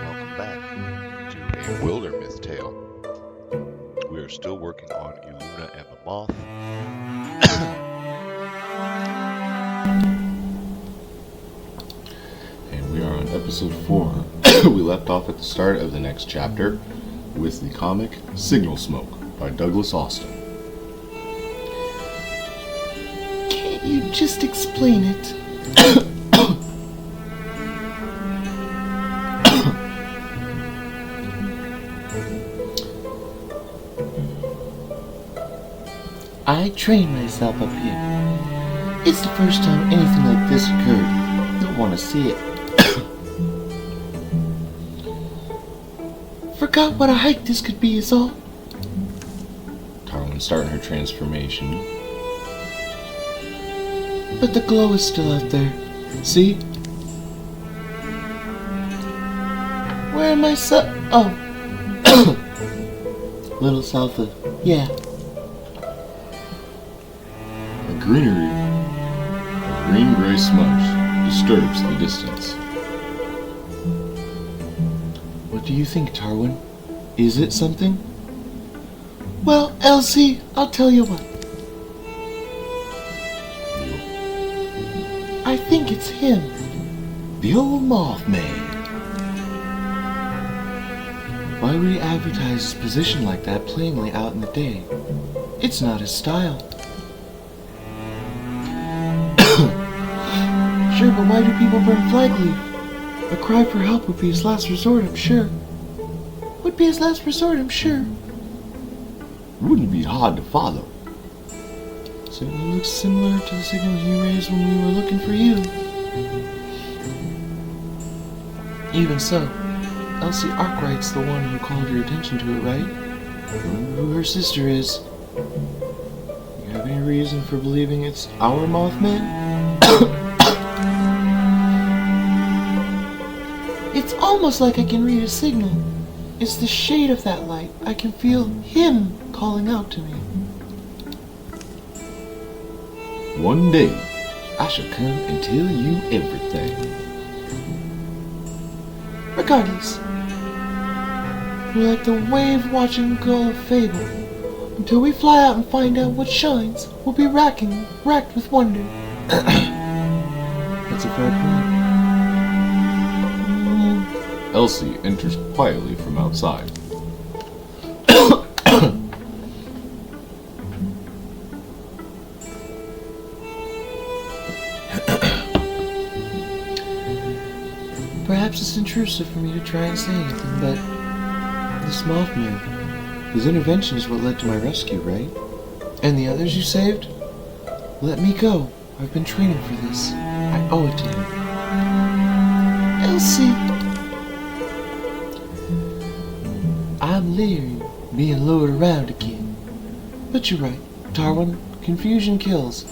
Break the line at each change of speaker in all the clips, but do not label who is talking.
Welcome back to a Wildermyth tale. We are still working on Eluna and the Moth.
And we are on episode 4. We left off at the start of the next chapter with the comic Signal Smoke by Douglas Austin.
Can't you just explain it? I trained myself up here. It's the first time anything like this occurred. You'll want to see it. Forgot what a hike this could be is all.
Tarwin's starting her transformation.
But the glow is still out there. See? Where am I Oh. Little south of... Yeah.
A greenery, a green-gray smudge, disturbs the distance.
What do you think, Tarwin? Is it something? Well, Elsee, I'll tell you what. I think it's him. The old Mothman. Why would he advertise his position like that plainly out in the day? It's not his style. Sure, but why do people burn flag leaf? A cry for help would be his last resort, I'm sure. Would be his last resort, I'm sure.
Wouldn't be hard to follow.
Certainly looks similar to the signal he raised when we were looking for you. Even so, Elsee Arkwright's the one who called your attention to it, right? Remember who her sister is. You have any reason for believing it's our Mothman? It's almost like I can read a signal. It's the shade of that light. I can feel him calling out to me.
One day, I shall come and tell you everything.
Regardless, we're like the wave-watching gull of fable. Until we fly out and find out what shines, we'll be racked with wonder.
That's a fair point. Elsee enters quietly from outside.
Perhaps it's intrusive for me to try and say anything, but this Mothman, his intervention is what led to my rescue, right? And the others you saved? Let me go. I've been training for this. I owe it to him. Elsee! I'm leery, being lured around again. But you're right, Tarwin. Confusion kills.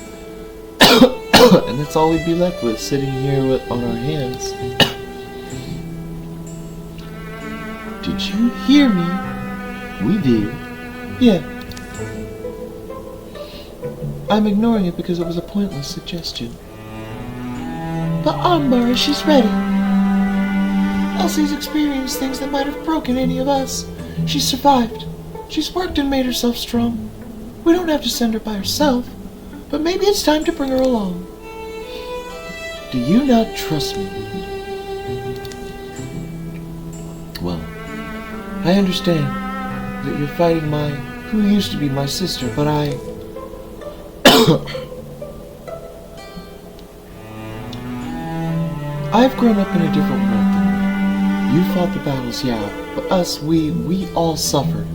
And that's all we'd be left with, sitting here on our hands. Did you hear me?
We did.
Yeah. I'm ignoring it because it was a pointless suggestion. But Armbara, she's ready. Elsee's experienced things that might have broken any of us. She's survived. She's worked and made herself strong. We don't have to send her by herself, but maybe it's time to bring her along. Do you not trust me? Well, I understand that you're fighting who used to be my sister, but I've grown up in a different world than you. You fought the battles, yeah, but us, we all suffered.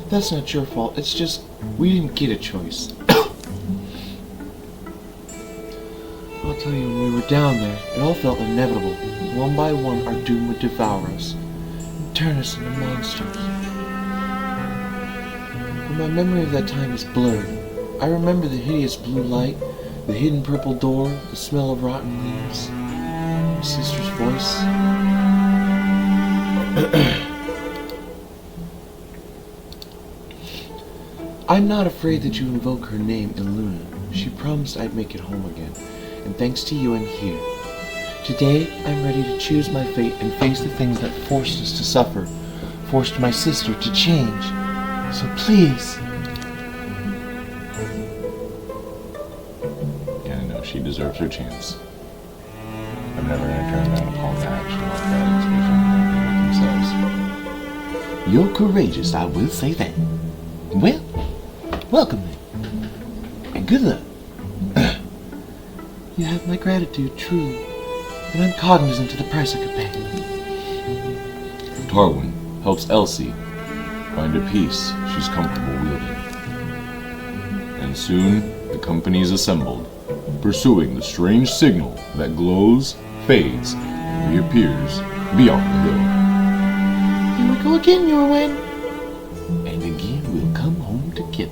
That's not your fault, it's just, we didn't get a choice. I'll tell you, when we were down there, it all felt inevitable. One by one, our doom would devour us. turn us into monsters. But my memory of that time is blurred. I remember the hideous blue light, the hidden purple door, the smell of rotten leaves, my sister's voice. I'm not afraid that you invoke her name, Eluna. She promised I'd make it home again, and thanks to you I'm here. Today, I'm ready to choose my fate and face the things that forced us to suffer, forced my sister to change. So please.
Yeah, I know, she deserves her chance. I'm never gonna turn down a call to action like that, especially when they're themselves.
You're courageous, I will say that. Well, welcome then. And good luck. You have my gratitude, truly. And I'm cognizant of the price I could pay.
Tarwin helps Elsee find a piece she's comfortable wielding. And soon, the company is assembled, pursuing the strange signal that glows, fades, and reappears beyond the hill.
Here we go again, Yorwen. And again we'll come home together.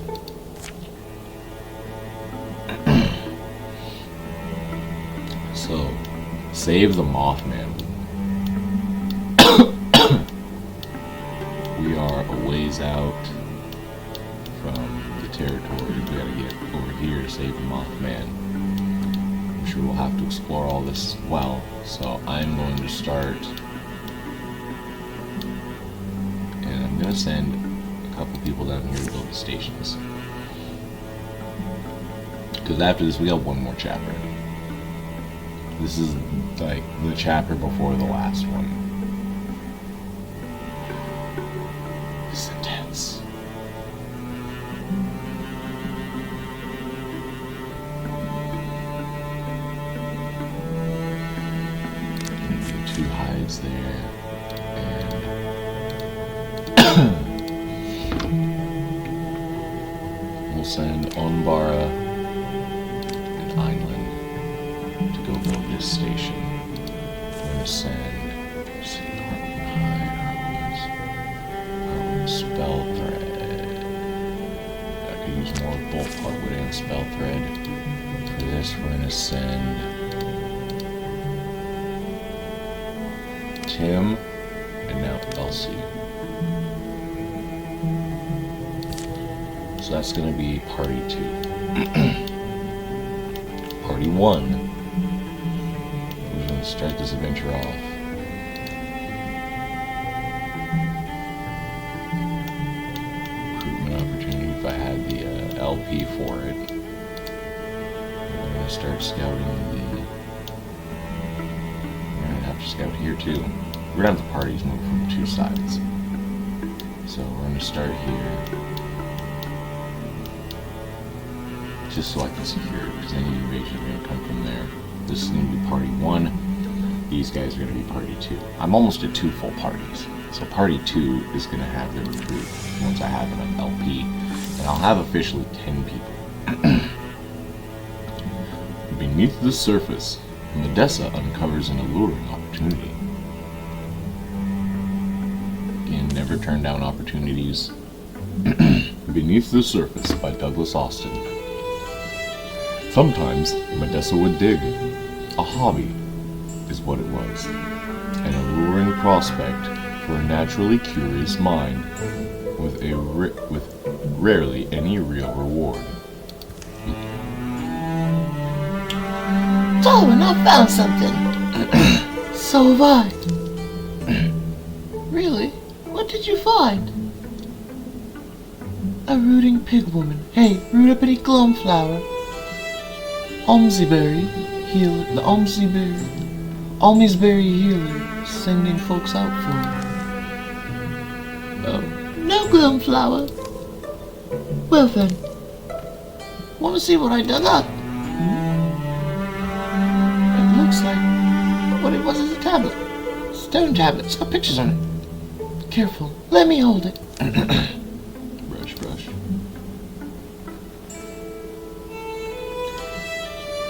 So, save the Mothman. We are a ways out from the territory. We gotta get over here to save the Mothman. I'm sure we'll have to explore all this as well. So I'm going to start, and I'm gonna send a couple people down here to build the stations. Because after this, we got one more chapter. This is like the chapter before the last one. This is intense. Two hides there, and we'll send Onbara and Einlin to go build this station. I'm gonna send, let's see, Harwin spell thread. I could use more of both hardwood and spell thread. For this, we're gonna send Tim and now Elsee. So that's gonna be party 2. Party 1. We're going to start this adventure off. Recruitment opportunity if I had the LP for it. We're going to start scouting we're going to have to scout here too. We're going to have the parties move from 2 sides. So we're going to start here. Just so I can secure it, because any invasion is going to come from there. This is going to be party 1. These guys are going to be party 2. I'm almost at 2 full parties. So party 2 is going to have their recruit once I have enough LP. And I'll have officially 10 people. Beneath the surface, Medessa uncovers an alluring opportunity. Again, never turn down opportunities. Beneath the Surface by Douglas Austin. Sometimes Medessa would dig. A hobby is what it was. An alluring prospect for a naturally curious mind with rarely any real reward.
Darwin, I found something. So have I. Really? What did you find? A rooting pig woman. Hey, root up any glum flower. Almsberry healer. The Almsberry healer sending folks out for her. Oh, no glum flower. Well then, want to see what I dug up? It looks like what it was is a tablet. Stone tablet. It's got pictures on it. Careful. Let me hold it.
Brush.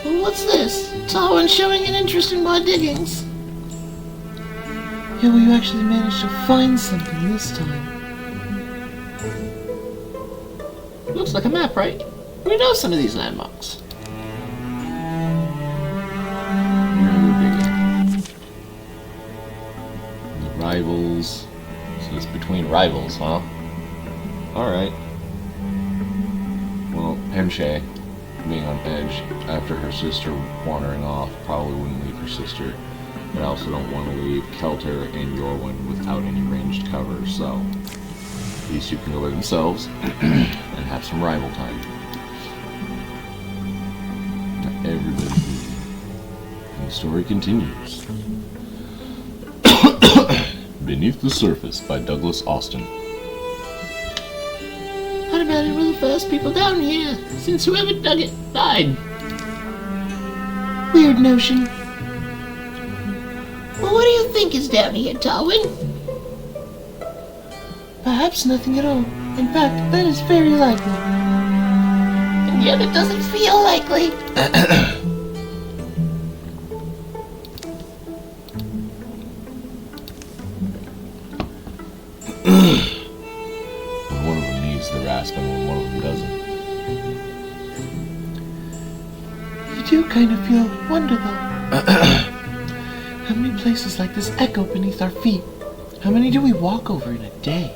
Well, what's this? Darwin showing an interest in my diggings. Yeah, well, you actually managed to find something this time.
Looks like a map, right? We know some of these landmarks. The rivals. So it's between rivals, huh? Alright. Well, Hemshay, being on edge after her sister wandering off, probably wouldn't leave her sister. But I also don't want to leave Kelter and Yorwin without any ranged cover, so these two can go by themselves and have some rival time. Now everybody's moving. And the story continues. Beneath the Surface by Douglas Austin.
How about it were the first people down here, since whoever dug it died? Weird notion. Well, what do you think is down here, Darwin?
Perhaps nothing at all. In fact, that is very likely.
And yet it doesn't feel likely.
When one of them needs the rasping and one of them doesn't.
You do kind of feel wonder, though. How many places like this echo beneath our feet? How many do we walk over in a day?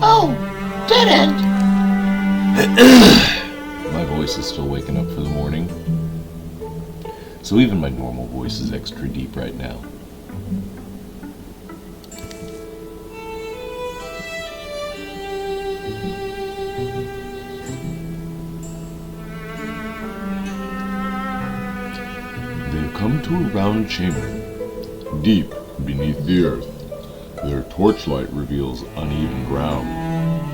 Oh, dead end.
My voice is still waking up for the morning. So even my normal voice is extra deep right now. They've come to a round chamber, deep beneath the earth. Their torchlight reveals uneven ground,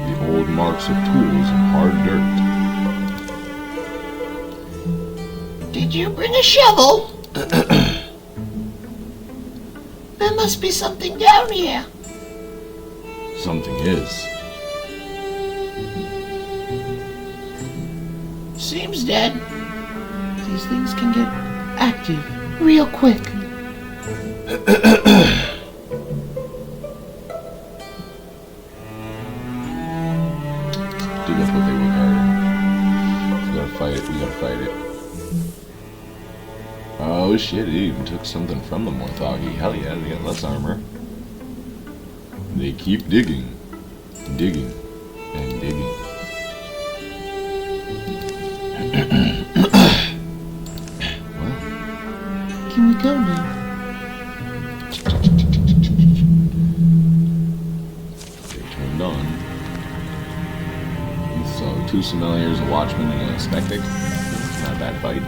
the old marks of tools and hard dirt.
Did you bring a shovel? There must be something down here.
Something is.
Seems dead.
These things can get active real quick.
Dig up what they work hard at. If we gotta fight it, we gotta fight it. Oh shit, it even took something from the Morthagi. Hell yeah, they got less armor. They keep digging, digging, and digging. Well,
Can we go now?
they turned on. So, 2 Sommeliers, a Watchman, and a Spectic. It's not a bad fight.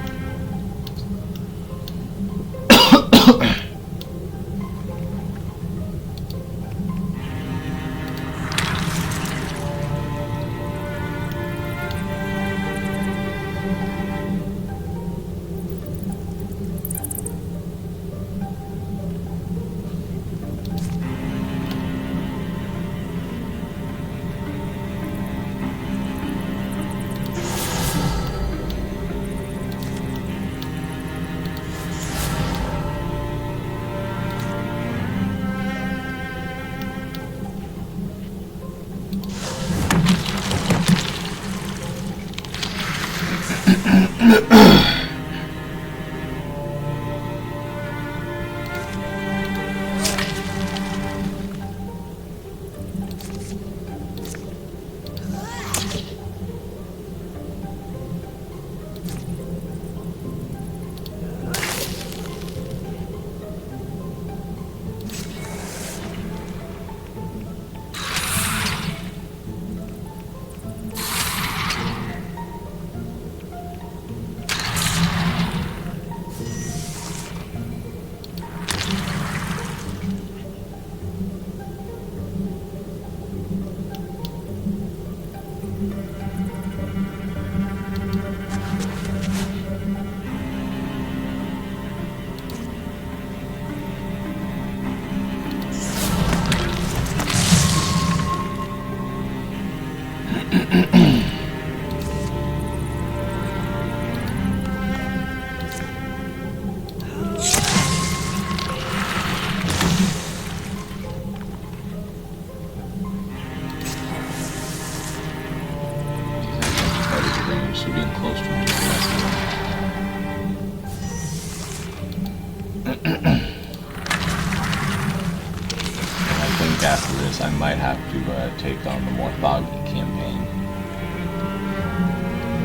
after this, I might have to take on the Morthagi campaign.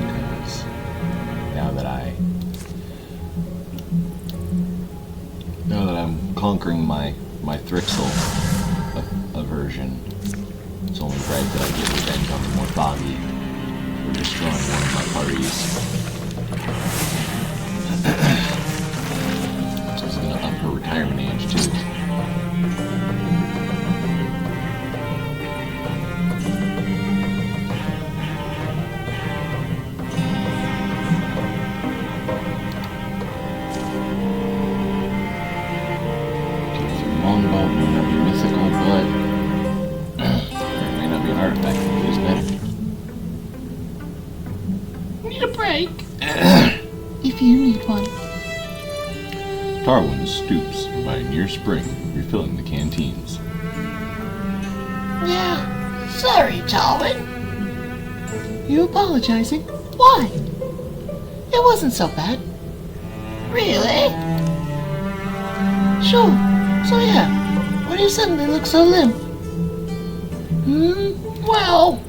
Because now that I'm conquering my Thrixl aversion, it's only right that I get revenge on the Mothagi for destroying one of my parties. So it's gonna up her retirement age too. Longbow may not be mythical, but it may not be an artifact that is better.
Need a break? If you need one.
Tarwin stoops by a near spring, refilling the canteens.
Yeah, sorry, Tarwin.
You apologizing?
Why? It wasn't so bad. Really?
Sure. So yeah, why do you suddenly look so limp?
Well,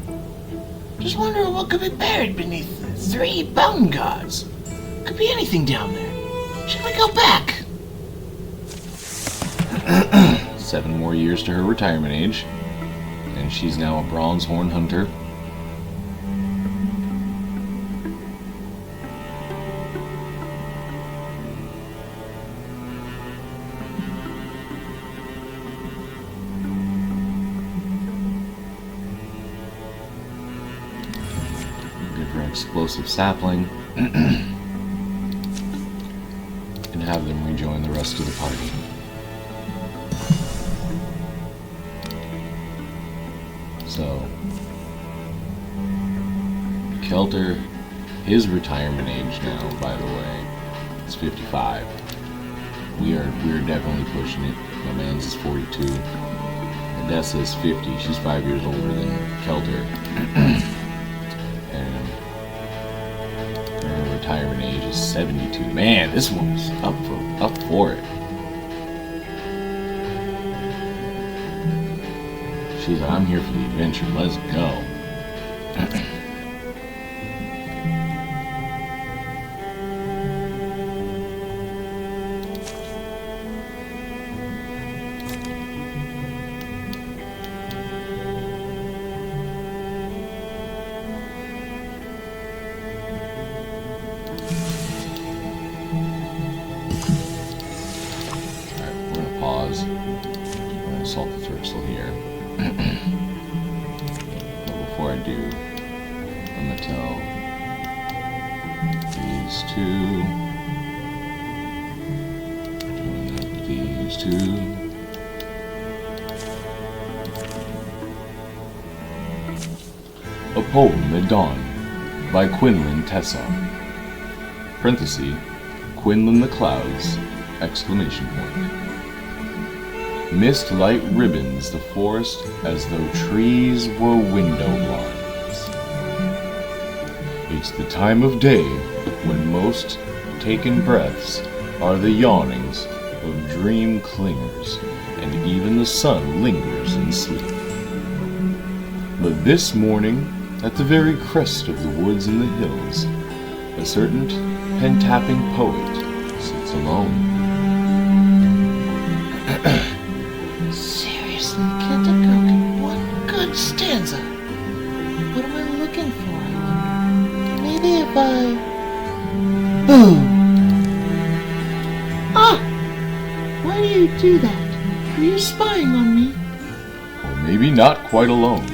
just wondering what could be buried beneath the 3 bone guards. Could be anything down there. Should we go back?
7 more years to her retirement age, and she's now a bronze horn hunter. Give her an explosive sapling, and have them rejoin the rest of the party. So, Kelter, his retirement age now, by the way, is 55. We're definitely pushing it. My man's is 42. Odessa is 50. She's 5 years older than Kelter. And her retirement age is 72. Man, this one's up for it. She's like, I'm here for the adventure. Let's go. Alright, we're gonna pause. We're gonna assault the Thrixl here. But before I do, I'm gonna tell these two, these two. A Poem at Dawn by Quinlan Tessa. Parenthesis, Quinlan the Clouds, exclamation point. Mist light ribbons the forest as though trees were window blinds. It's the time of day when most taken breaths are the yawnings of dream clingers, and even the sun lingers in sleep. But this morning, at the very crest of the woods and the hills, a certain pen-tapping poet sits alone.
Seriously, can't a girl get one good stanza? What am I looking for, I wonder? Maybe if I... Boom! Ah! Why do you do that? Were you spying on me?
Or maybe not quite alone.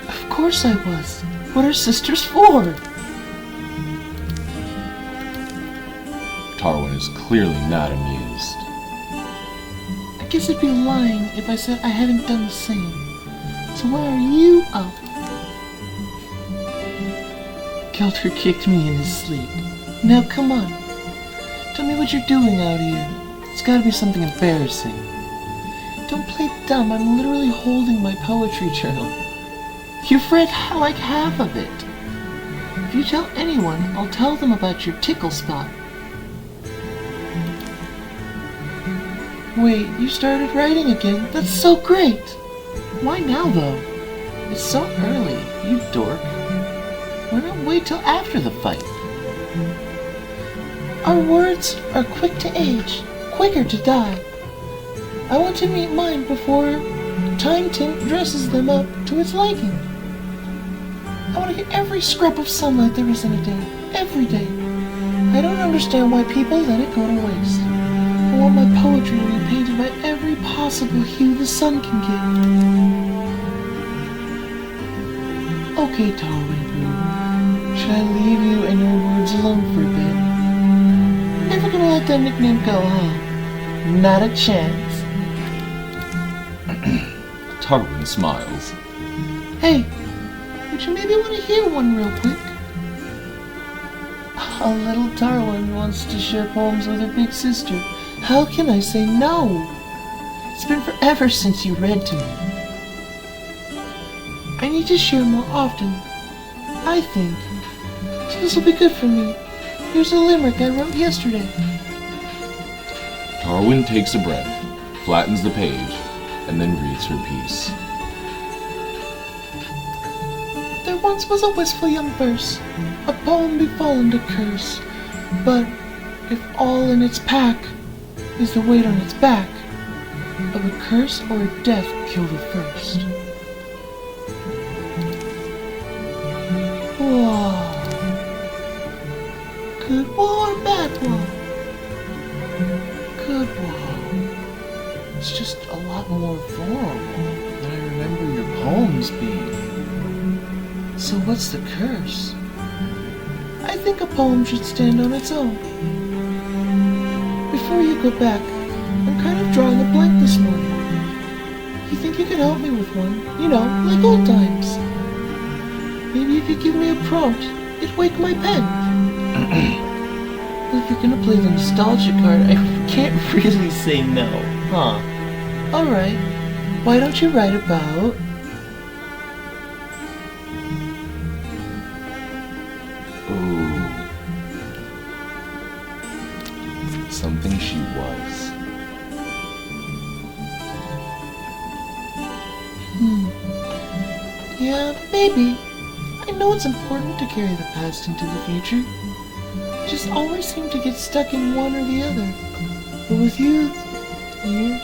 Of course I was. What are sisters for?
Tarwin is clearly not amused.
I guess I'd be lying if I said I haven't done the same. So why are you up? Kelter kicked me in his sleep. Now come on. Tell me what you're doing out here. It's gotta be something embarrassing. Don't play dumb, I'm literally holding my poetry journal. You've read like half of it. If you tell anyone, I'll tell them about your tickle spot. Wait, you started writing again? That's so great!
Why now, though? It's so early, you dork. Why not wait till after the fight?
Our words are quick to age, quicker to die. I want to meet mine before time tint dresses them up to its liking. I want to get every scrap of sunlight there is in a day, every day. I don't understand why people let it go to waste. I want my poetry to be painted by every possible hue the sun can give. Okay, Tarwin Boo, should I leave you and your words alone for a bit? Never gonna let that nickname go, huh? Not a chance.
Tarwin smiles.
Hey, would you maybe want to hear one real quick? A little Tarwin wants to share poems with her big sister. How can I say no? It's been forever since you read to me. I need to share more often, I think. So this will be good for me. Here's a limerick I wrote yesterday.
Tarwin takes a breath, flattens the page, and then reads her piece.
There once was a wistful young verse, a poem befallen to curse. But if all in its pack is the weight on its back of a curse or a death, kill the first. Whoa. Good war, bad war. Good war. It's just a lot more vulnerable than I remember your poems being. So what's the curse? I think a poem should stand on its own. Before you go back, I'm kind of drawing a blank this morning. You think you could help me with one? You know, like old times. Maybe you could give me a prompt. It'd wake my pen. Well, if you're gonna play the nostalgia card, I can't really say no, huh? Alright, why don't you write about...
Something she was.
Yeah, maybe. I know it's important to carry the past into the future. I just always seem to get stuck in one or the other. But with you here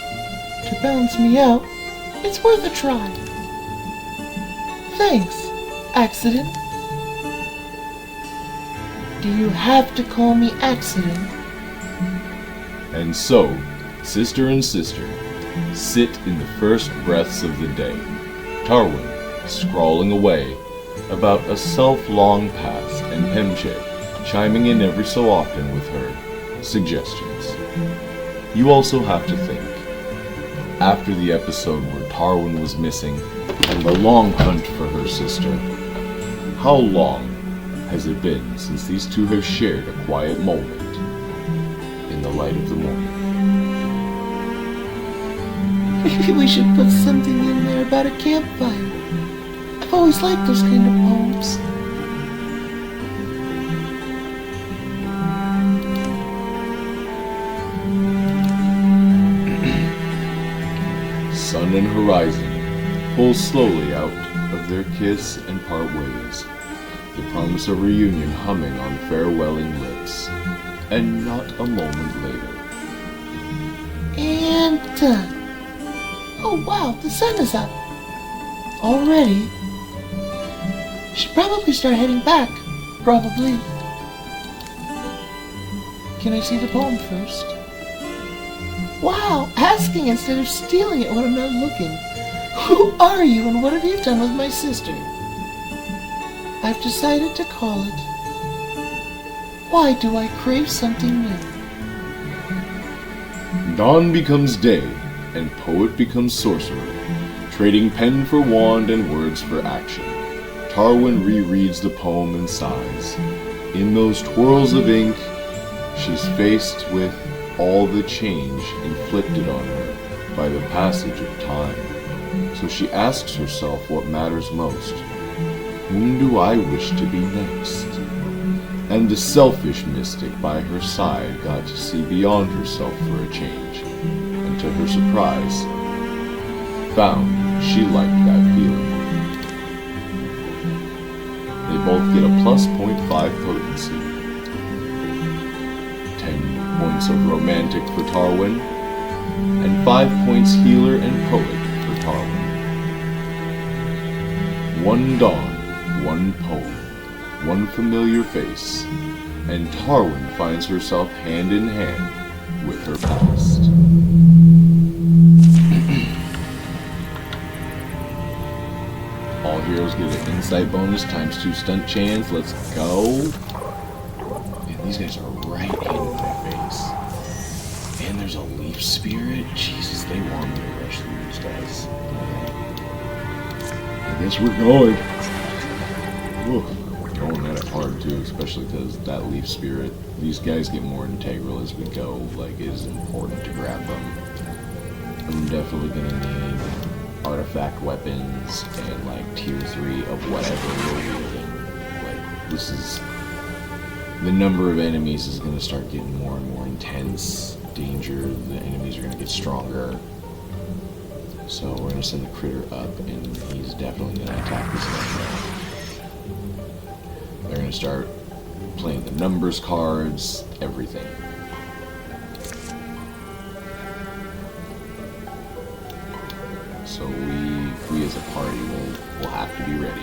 to balance me out, it's worth a try. Thanks, Accident. Do you have to call me Accident?
And so, sister and sister sit in the first breaths of the day, Tarwin scrawling away about a self-long past and Pemche chiming in every so often with her suggestions. You also have to think, after the episode where Tarwin was missing and the long hunt for her sister, how long has it been since these two have shared a quiet moment in the light of the morning?
Maybe we should put something in there about a campfire. I've always liked those kind of poems.
Sun and horizon pull slowly out of their kiss and part ways, the promise of reunion humming on farewelling lips, and not a moment later.
And done. Oh wow, the sun is up. Already? Should probably start heading back. Probably. Can I see the poem first? Wow, asking instead of stealing it when I'm not looking. Who are you and what have you done with my sister? I've decided to call it, Why Do I Crave Something New?
Dawn becomes day, and poet becomes sorcerer, trading pen for wand and words for action. Tarwin rereads the poem and sighs. In those twirls of ink, she's faced with all the change inflicted on her by the passage of time. So she asks herself what matters most. Whom do I wish to be next? And the selfish mystic by her side got to see beyond herself for a change, and to her surprise, found she liked that feeling. They both get a plus 0.5 potency, 10 points of romantic for Tarwin, and 5 points healer and poet for Tarwin. One dawn, one poem, one familiar face, and Tarwin finds herself hand in hand with her past. All heroes get an insight bonus times 2 stunt chance. Let's go. Man, these guys are right in my face. And there's a leaf spirit. Jesus, they want me to rush through these guys. I guess we're going. Whew. Going at it hard too, especially because that leaf spirit, these guys get more integral as we go. Like, it is important to grab them. I'm definitely gonna need artifact weapons and like tier 3 of whatever we're wielding. Like, this is, the number of enemies is gonna start getting more and more intense. Danger, the enemies are gonna get stronger. So we're gonna send the critter up, and he's definitely gonna attack this guy. They're going to start playing the numbers cards, everything. So we as a party will have to be ready.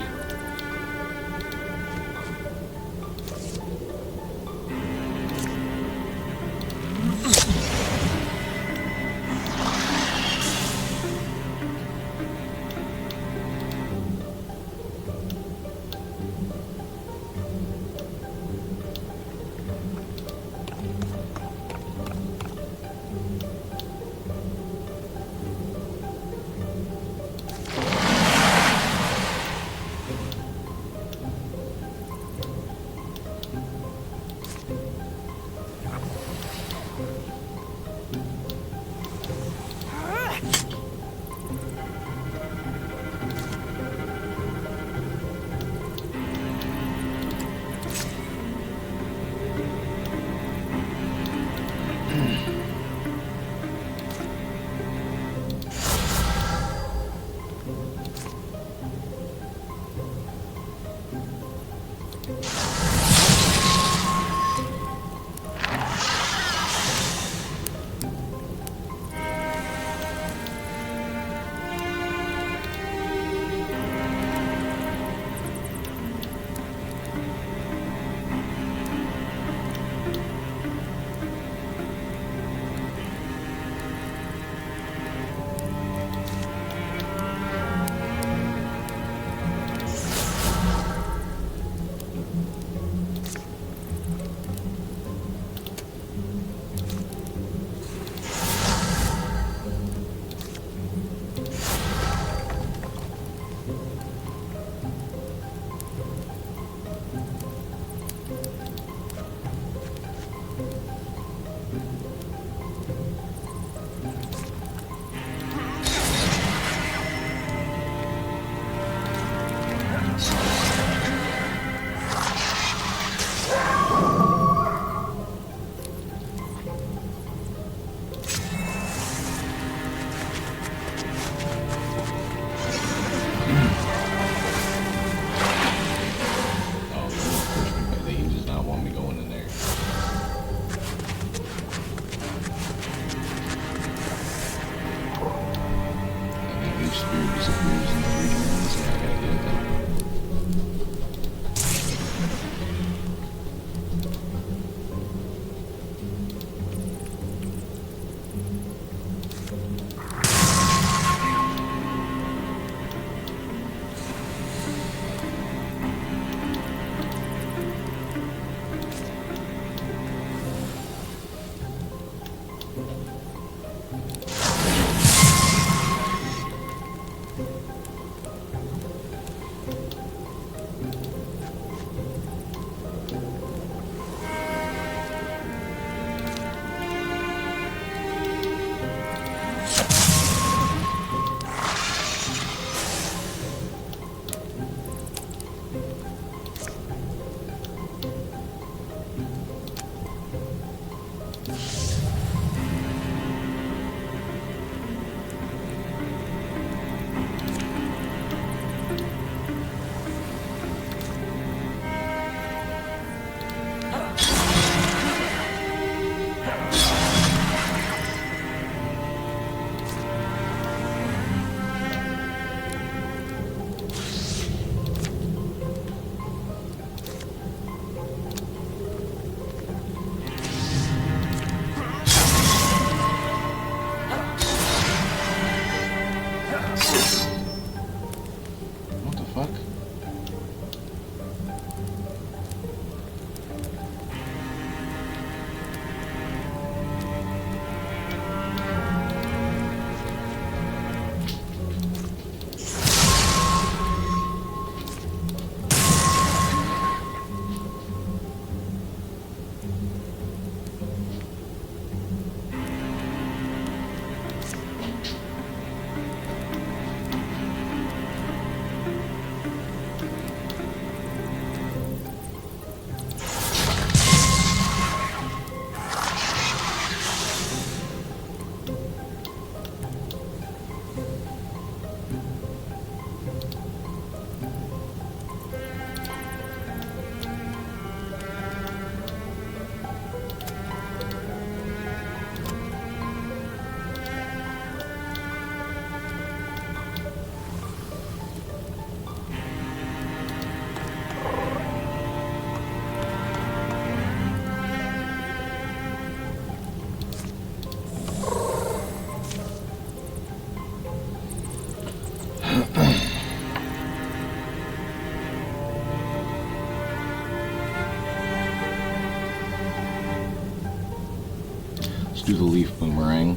do the leaf boomerang,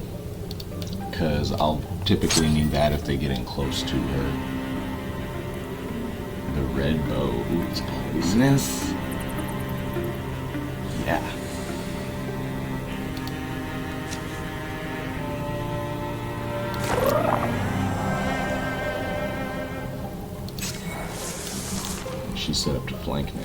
because I'll typically need that if they get in close to her. The red bow. Ooh, it's poisonous. Yeah. She's set up to flank now.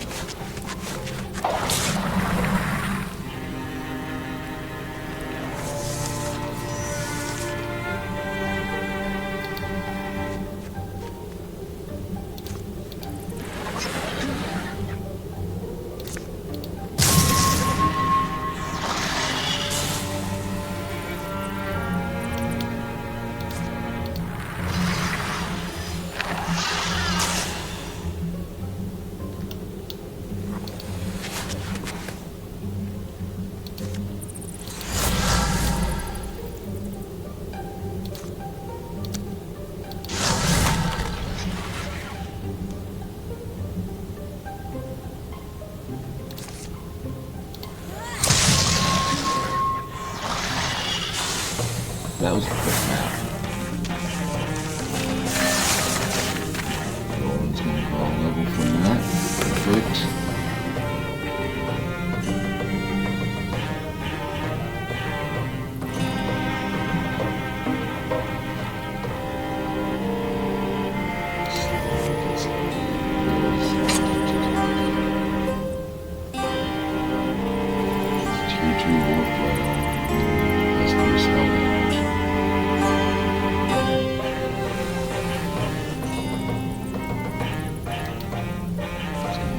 That was a quick map. Roland's gonna crawl level from that. Perfect. Tier 2 warflow. Let's go spell damage.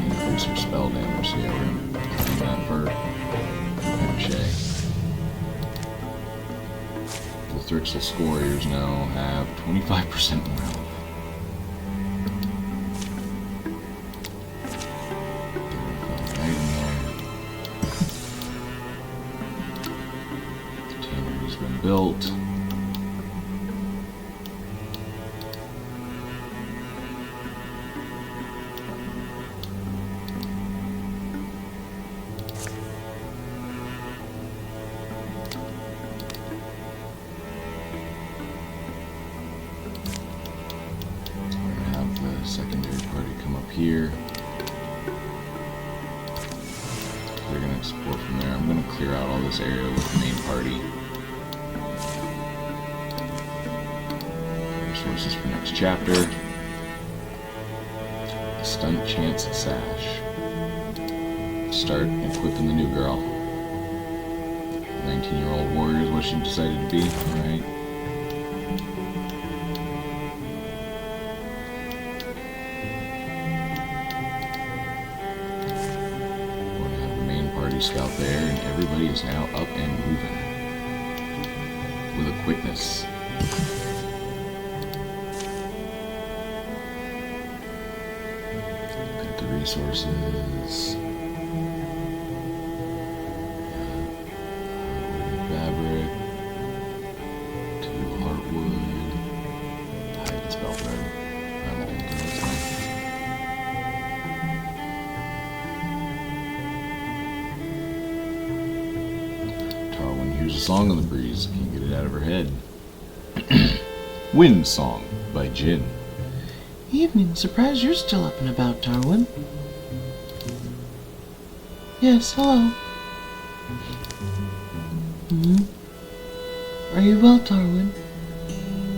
Increase her spell damage, so yeah, we're going to claim that for Ricochet. The Thrixl Scorers now have 25% more health. Right in there. The tannery's been built. Secondary party come up here. They're going to explore from there. I'm going to clear out all this area with the main party. Resources for next chapter. Stunt Chance Sash. Start equipping the new girl. 19-year-old warrior is what she decided to be. Alright. Scout there, and everybody is now up and moving with a quickness. Look at the resources. Fabric, 2 heartwood, hide the spell thread. I'm old, that's fine. Here's a song on the breeze. Can't get it out of her head. Wind Song by Jin.
Evening. Surprised you're still up and about, Darwin. Yes, hello. Are you well, Darwin?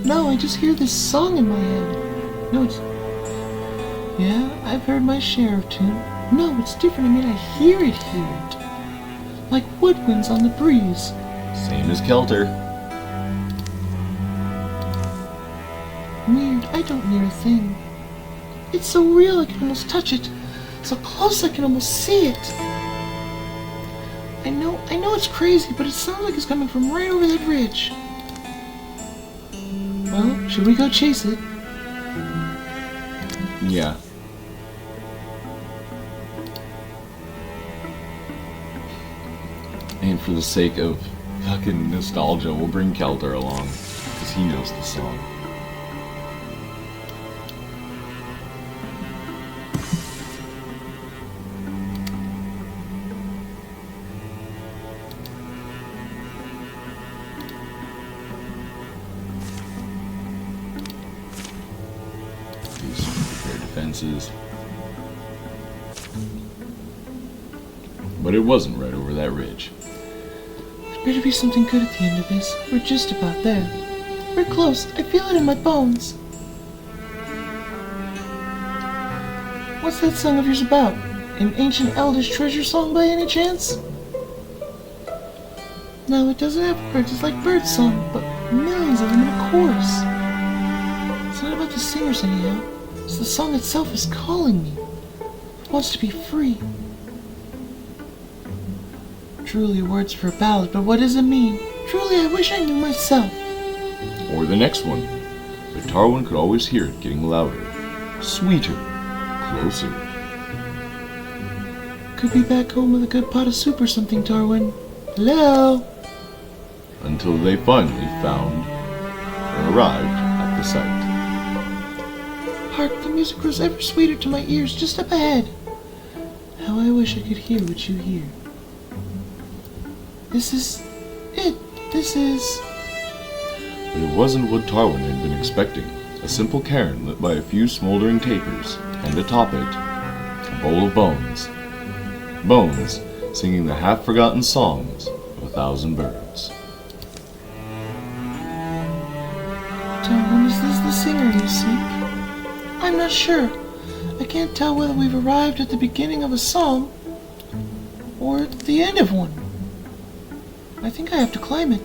No, I just hear this song in my head. No, it's... Yeah, I've heard my share of tune. No, it's different. I mean, I hear it. Like woodwinds on the breeze.
Same as Kelter.
Weird, I don't hear a thing. It's so real I can almost touch it. So close I can almost see it. I know it's crazy, but it sounds like it's coming from right over that ridge. Well, should we go chase it?
Yeah. And for the sake of fucking nostalgia, we'll bring Kelter along, because he knows the song. senses. But it wasn't right over that ridge.
There better be something good at the end of this. We're just about there. We're close. I feel it in my bones. What's that song of yours about? An ancient elder's treasure song by any chance? No, it doesn't have words. It's like bird song, but millions of them in a chorus. It's not about the singers anyhow. It's the song itself is calling me. It wants to be free. Truly words for a ballad, but what does it mean? Truly I wish I knew myself.
Or the next one. But Tarwin could always hear it getting louder, sweeter, closer.
Could be back home with a good pot of soup or something, Tarwin. Hello?
Until they finally found or arrived at the site.
Hark, the music grows ever sweeter to my ears just up ahead. How I wish I could hear what you hear. This is it. This is...
But it wasn't what Tarwin had been expecting. A simple cairn lit by a few smoldering tapers, and atop it, a bowl of bones. Bones singing the half-forgotten songs of 1,000 birds.
Tarwin, is this the singer you seek? I'm not sure. I can't tell whether we've arrived at the beginning of a song or at the end of one. I think I have to climb it.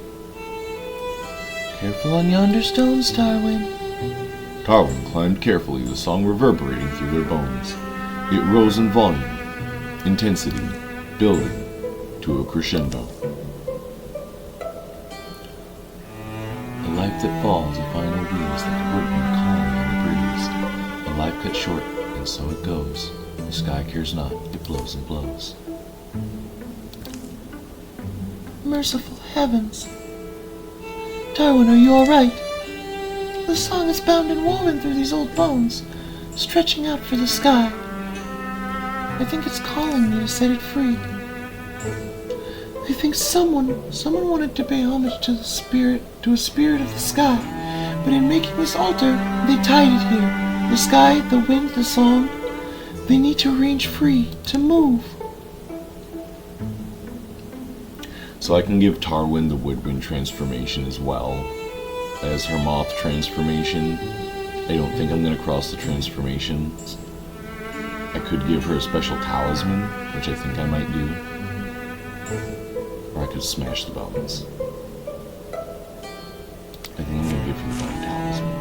Careful on yonder stones, Tarwin.
Tarwin climbed carefully, the song reverberating through their bones. It rose in volume, intensity, building to a crescendo.
A life that falls, a final wheeze like a woodwind calling on the breeze. A life cut short, and so it goes. The sky cares not, it blows and blows. Merciful heavens. Tarwin, are you alright? The song is bound and woven through these old bones, stretching out for the sky. I think it's calling me to set it free. I think someone wanted to pay homage to a spirit of the sky, but in making this altar, they tied it here. The sky, the wind, the song, they need to range free, to move.
So I can give Tarwin the woodwind transformation as well as her moth transformation. I don't think I'm going to cross the transformations. I could give her a special talisman, which I think I might do. Or I could smash the bones. I think I'm going to give her the bone talisman.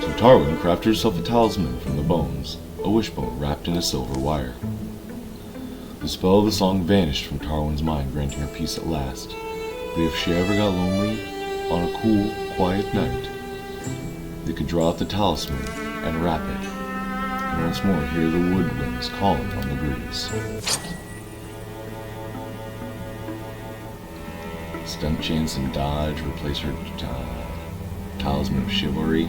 So Tarwin crafted herself a talisman from the bones, a wishbone wrapped in a silver wire. The spell of the song vanished from Tarwin's mind, granting her peace at last. But if she ever got lonely on a cool, quiet night, they could draw out the talisman and wrap it, and once more hear the woodwinds calling on the breeze. Stunt chance and dodge replace her talisman of chivalry.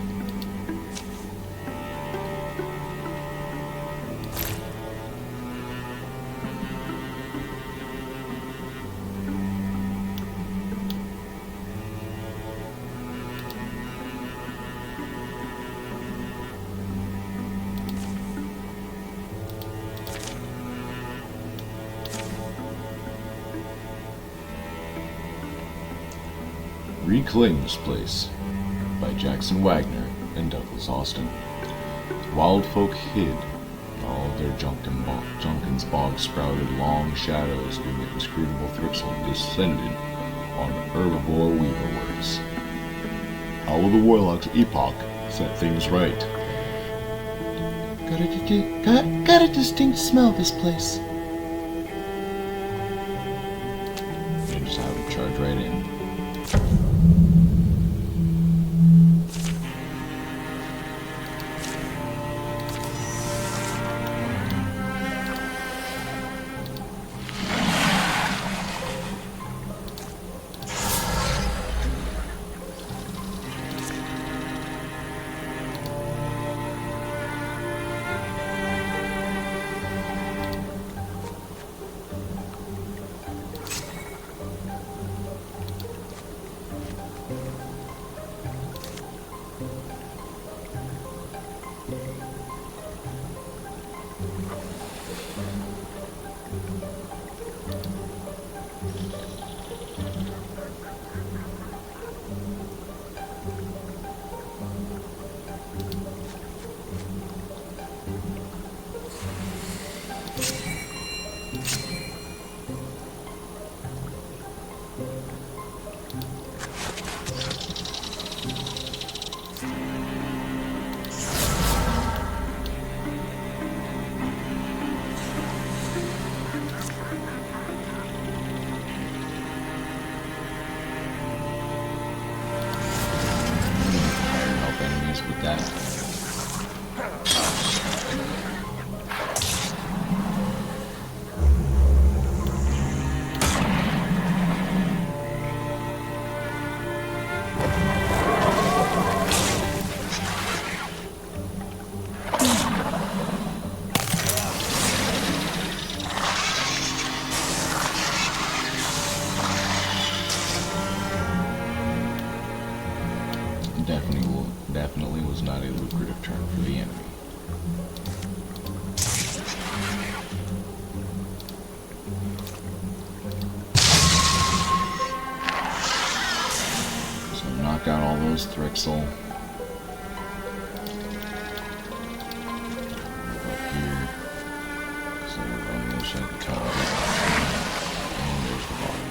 Reclaim This Place by Jackson Wagner and Douglas Austin. Wild folk hid in all of their Junkin's bog sprouted long shadows when the inscrutable Thrixl descended on herbivore weaverworks. How will the Warlocks Epoch set things right?
Got a distinct smell of this place.
And just have it charge right in. Definitely was not a lucrative turn for the enemy. So knock out all those Thrixl. Up here. So unleash at the top. And there's the bottom.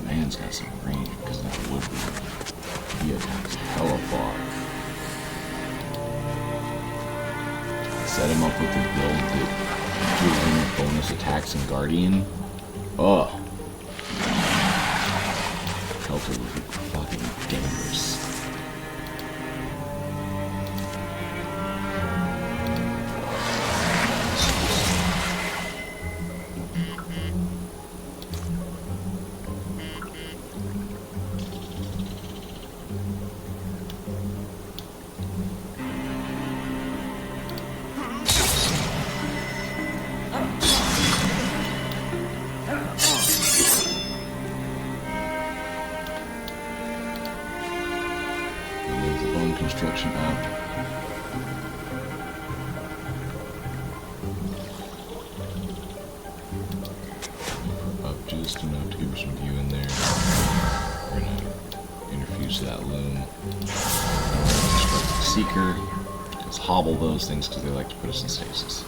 Man's got some range because that woodwork. He attacks hella far. Set him up with the build that gives him bonus attacks and Guardian. Ugh. Kelter would be fucking dangerous. Construction up. Up just enough to give her some view in there. We're gonna interfuse that loom. Construct the seeker. Let's hobble those things because they like to put us in stasis.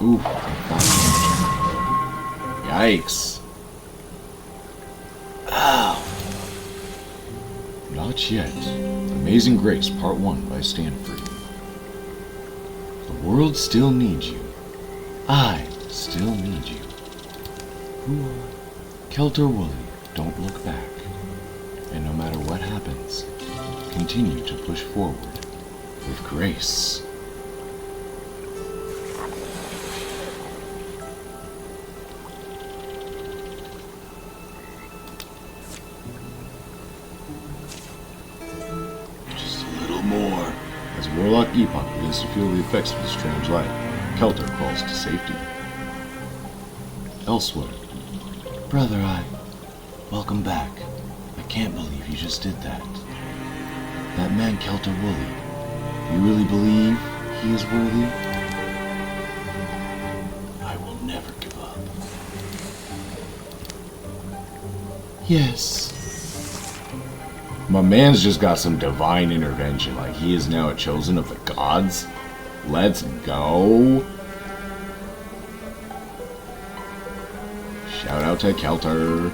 Ooh, yikes.
Ow.
Not yet. Amazing Grace, Part 1 by Stanford. The world still needs you. I still need you. Who are Kelter Woolley, don't look back. And no matter what happens, continue to push forward with grace. As Warlock Epoch begins to feel the effects of the strange light, Kelter crawls to safety. Elsewhere.
Brother, welcome back. I can't believe you just did that. That man Kelter Woolley, you really believe he is worthy?
I will never give up.
Yes.
My man's just got some divine intervention, like he is now a chosen of the gods. Let's go. Shout out to Kelter.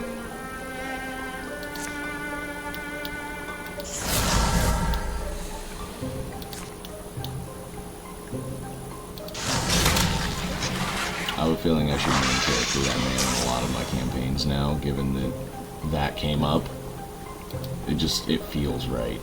I have a feeling I should main character that man in a lot of my campaigns now, given that that came up. It feels right.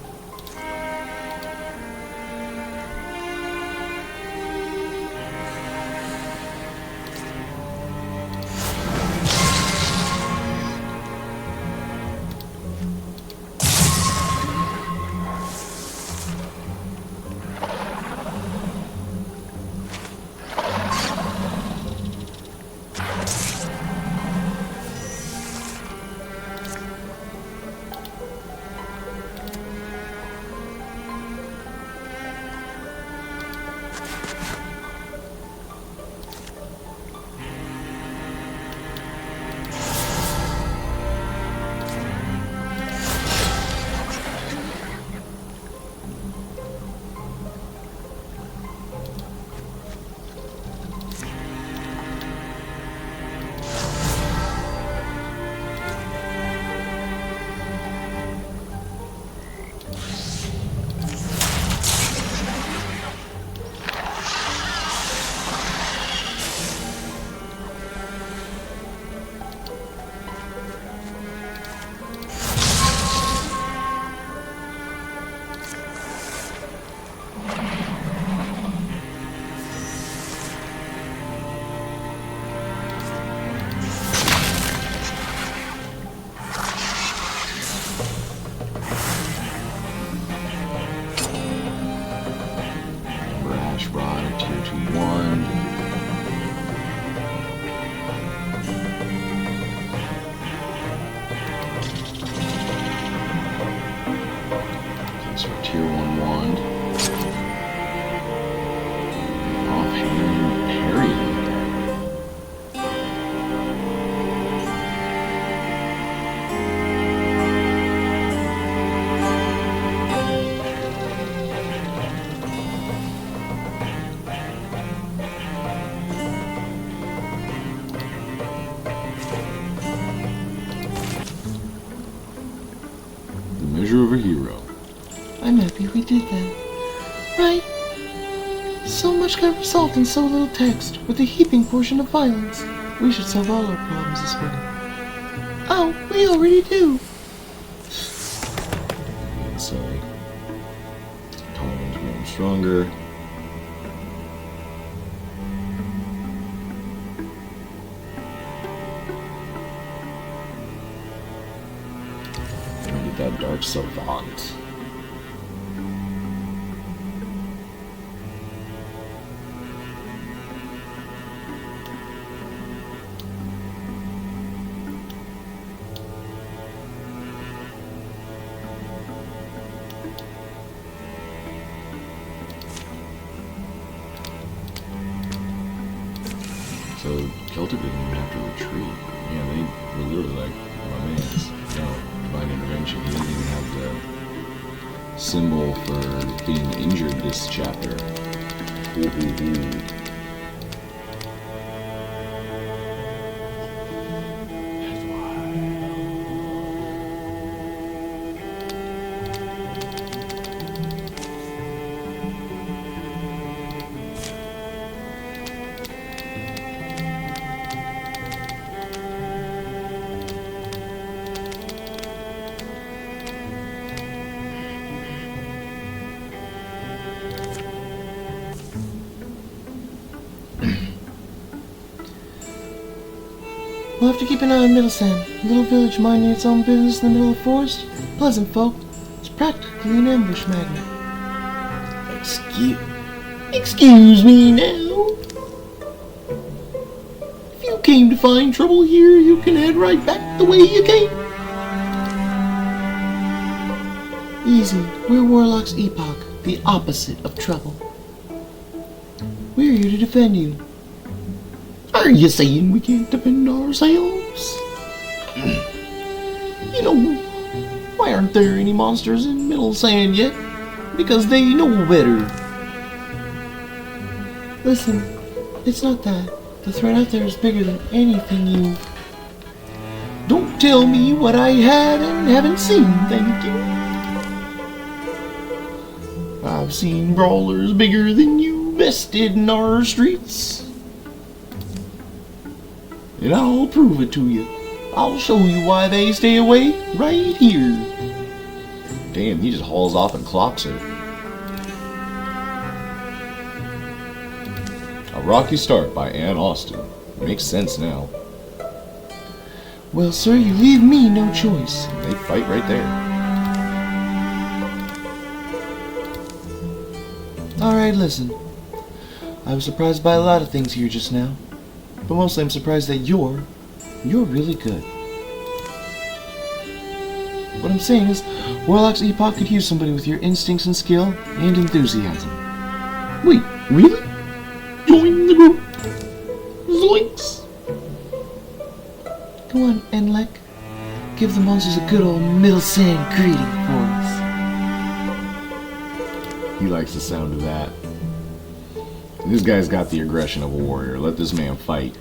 hero.
I'm happy we did that. Right? So much can result in so little text, with a heaping portion of violence. We should solve all our problems this way. Oh, we already do.
Sorry. Tolerance growing stronger. Gonna get that dark savant. So Celtic didn't even have to retreat. Yeah, they were literally like, my man's, no, divine intervention. He didn't even have the symbol for being injured this chapter. Ooh, ooh, ooh. That's why.
We'll have to keep an eye on Middlesand, a little village minding its own business in the middle of the forest. Pleasant folk. It's practically an ambush magnet.
Excuse me now. If you came to find trouble here, you can head right back the way you came.
Easy. We're Warlocks Epoch, the opposite of trouble. We're here to defend you.
Are you saying we can't defend ourselves? You know, why aren't there any monsters in Middlesand yet? Because they know better.
Listen, it's not that. The threat out there is bigger than anything you...
Don't tell me what I had and haven't seen, thank you. I've seen brawlers bigger than you bested in our streets. And I'll prove it to you. I'll show you why they stay away right here.
Damn, he just hauls off and clocks her. A Rocky Start by Ann Austen. Makes sense now.
Well, sir, you leave me no choice.
They fight right there.
Alright, listen. I was surprised by a lot of things here just now. But mostly I'm surprised that you're really good. What I'm saying is, Warlocks Epoch could use somebody with your instincts and skill and enthusiasm.
Wait, really? Join the group. Zoinks.
Go on, Enlek. Give the monsters a good old Middlesand greeting for us.
He likes the sound of that. This guy's got the aggression of a warrior. Let this man fight.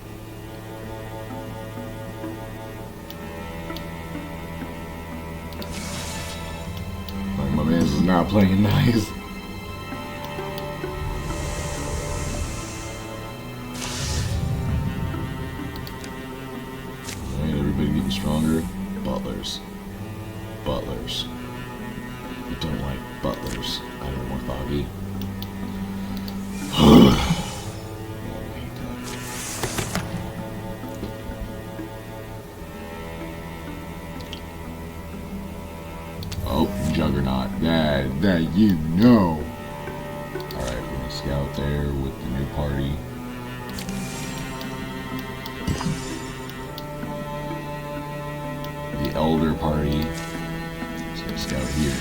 Like, my man's is not playing nice. Alright, everybody getting stronger. Butlers. Butlers. You don't like butlers. I don't want Foggy. Oh, Juggernaut. That you know. Alright, we're gonna scout there with the new party. The Elder party. So we'll scout here.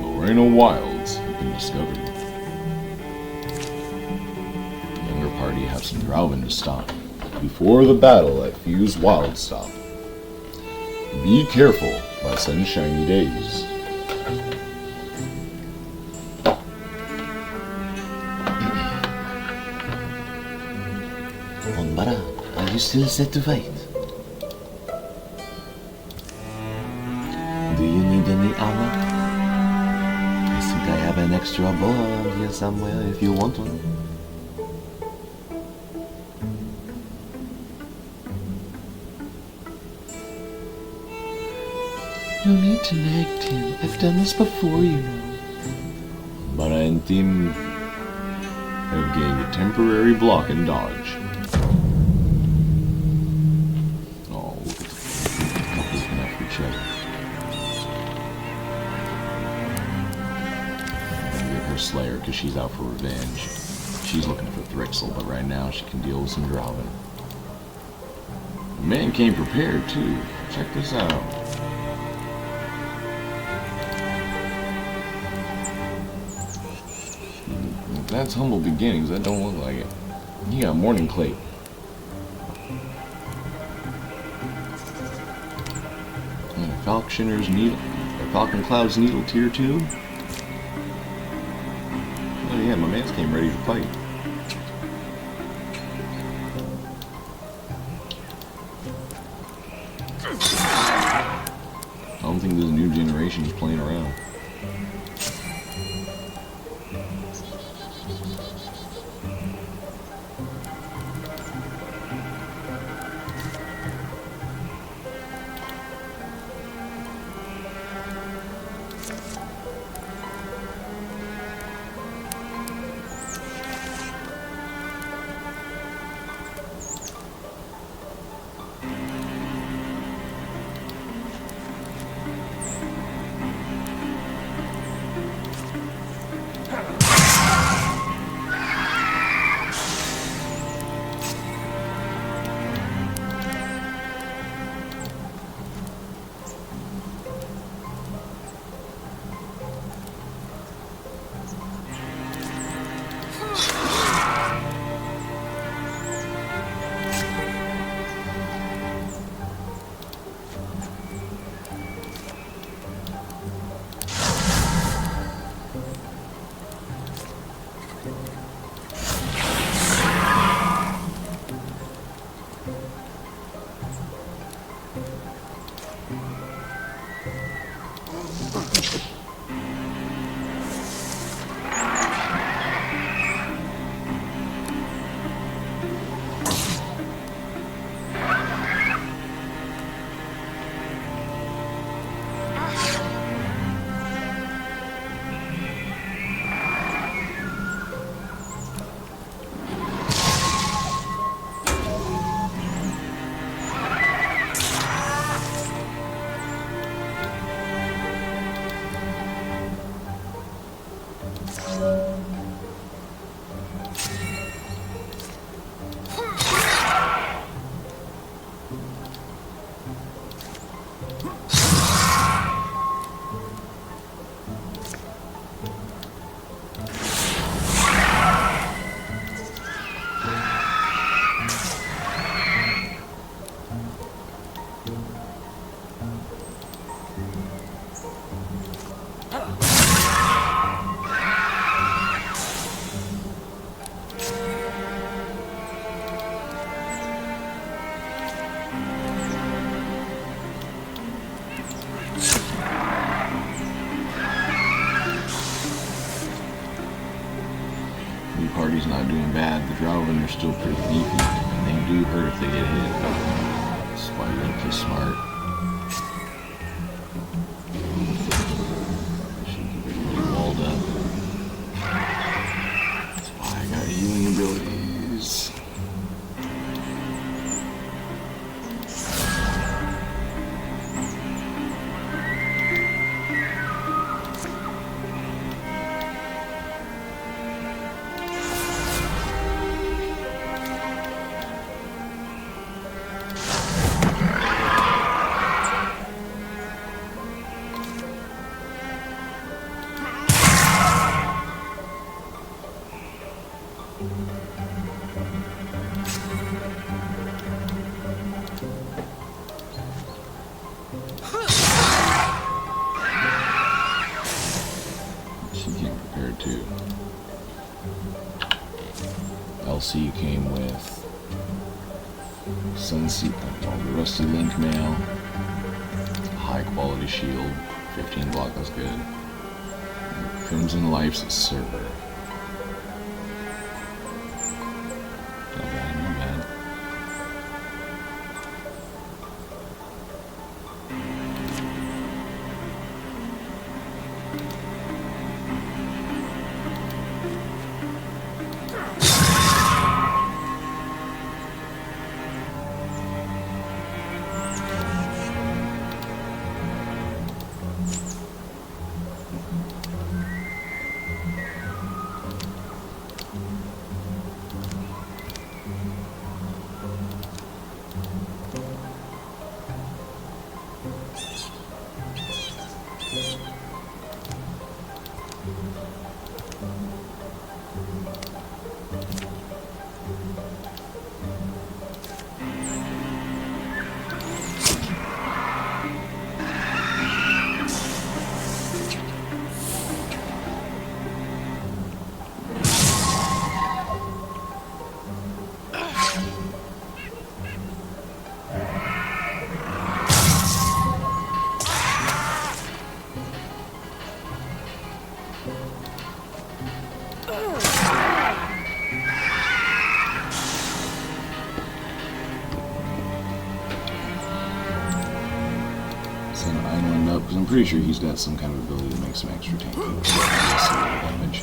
Moreno Wilds have been discovered. The younger party have some Drauven to stop before the battle at Fuse Wildstop. Be careful by sunshiny days.
Onbara. you still set to fight? Do you need any armor? I think I have an extra bow around here somewhere if you want one. No need to nag, Tim. I've done this before, you know.
Bara and Tim have gained a temporary block and dodge. Oh, look at the couple looking out for each other. I'm gonna get her Slayer because she's out for revenge. She's looking for Thrixl, but right now she can deal with some Drowvin. The man came prepared too. Check this out. If that's humble beginnings, that don't look like it. He got Morning Clay. And a Falconer's Needle. A Falcon Cloud's Needle Tier 2. Oh yeah, my man's came ready to fight. I don't think this new generation is playing around. Party's not doing bad. The Drowvin are still pretty beefy, and they do hurt if they get hit. That's why you gotta play smart. Should keep everybody walled up. That's why I got healing abilities. Elsee came with Sunseat, all the rusty link mail, high quality shield, 15 block, that's good. And Crimson Life's server. Not bad, not bad. Because I'm pretty sure he's got some kind of ability to make some extra tank damage.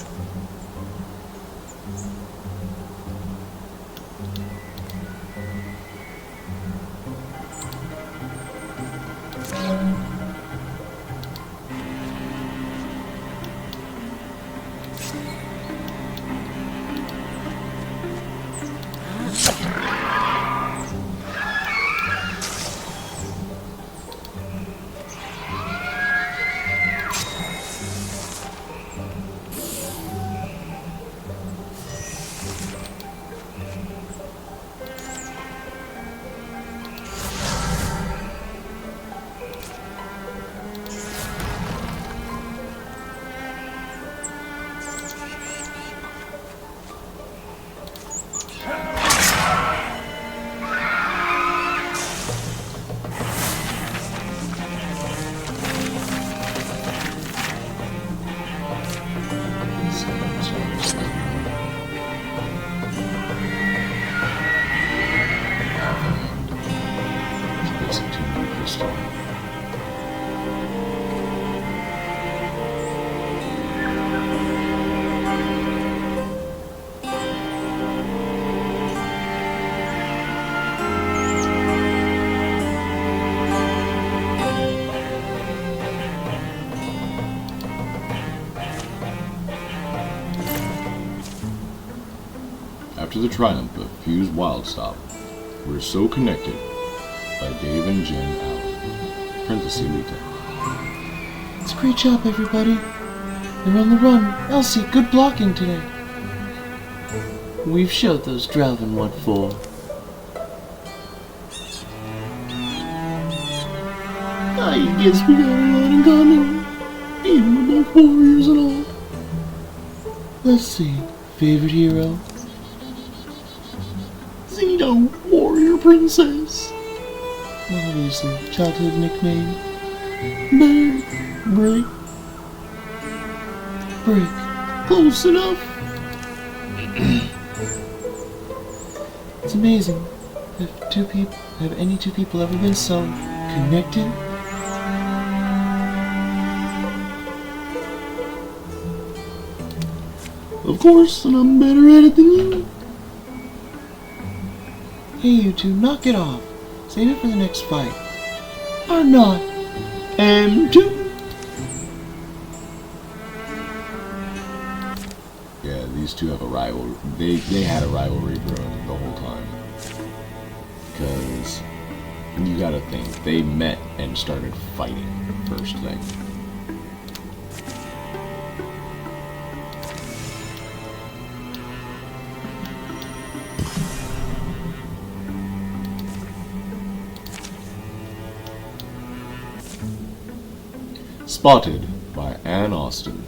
After the triumph of Fuse Wildstop, we're so connected by Dave and Jen Allen. Princess Elita.
It's a great job, everybody. They're on the run. Elsee, good blocking today. We've showed those Drelvin what for. I guess we got a lot in common. Even we're both warriors and all. Let's see. Favorite hero? Xeno, warrior princess. Obviously, childhood nickname. Bear. Break. Break. Close enough. It's amazing. Have any two people ever been so connected? Of course, and I'm better at it than you. Hey, you two, knock it off. Save it for the next fight. Or not. M2.
Yeah, these two have a rivalry. They had a rivalry brewing the whole time. Because you gotta think, they met and started fighting first thing. Spotted by Ann Austin.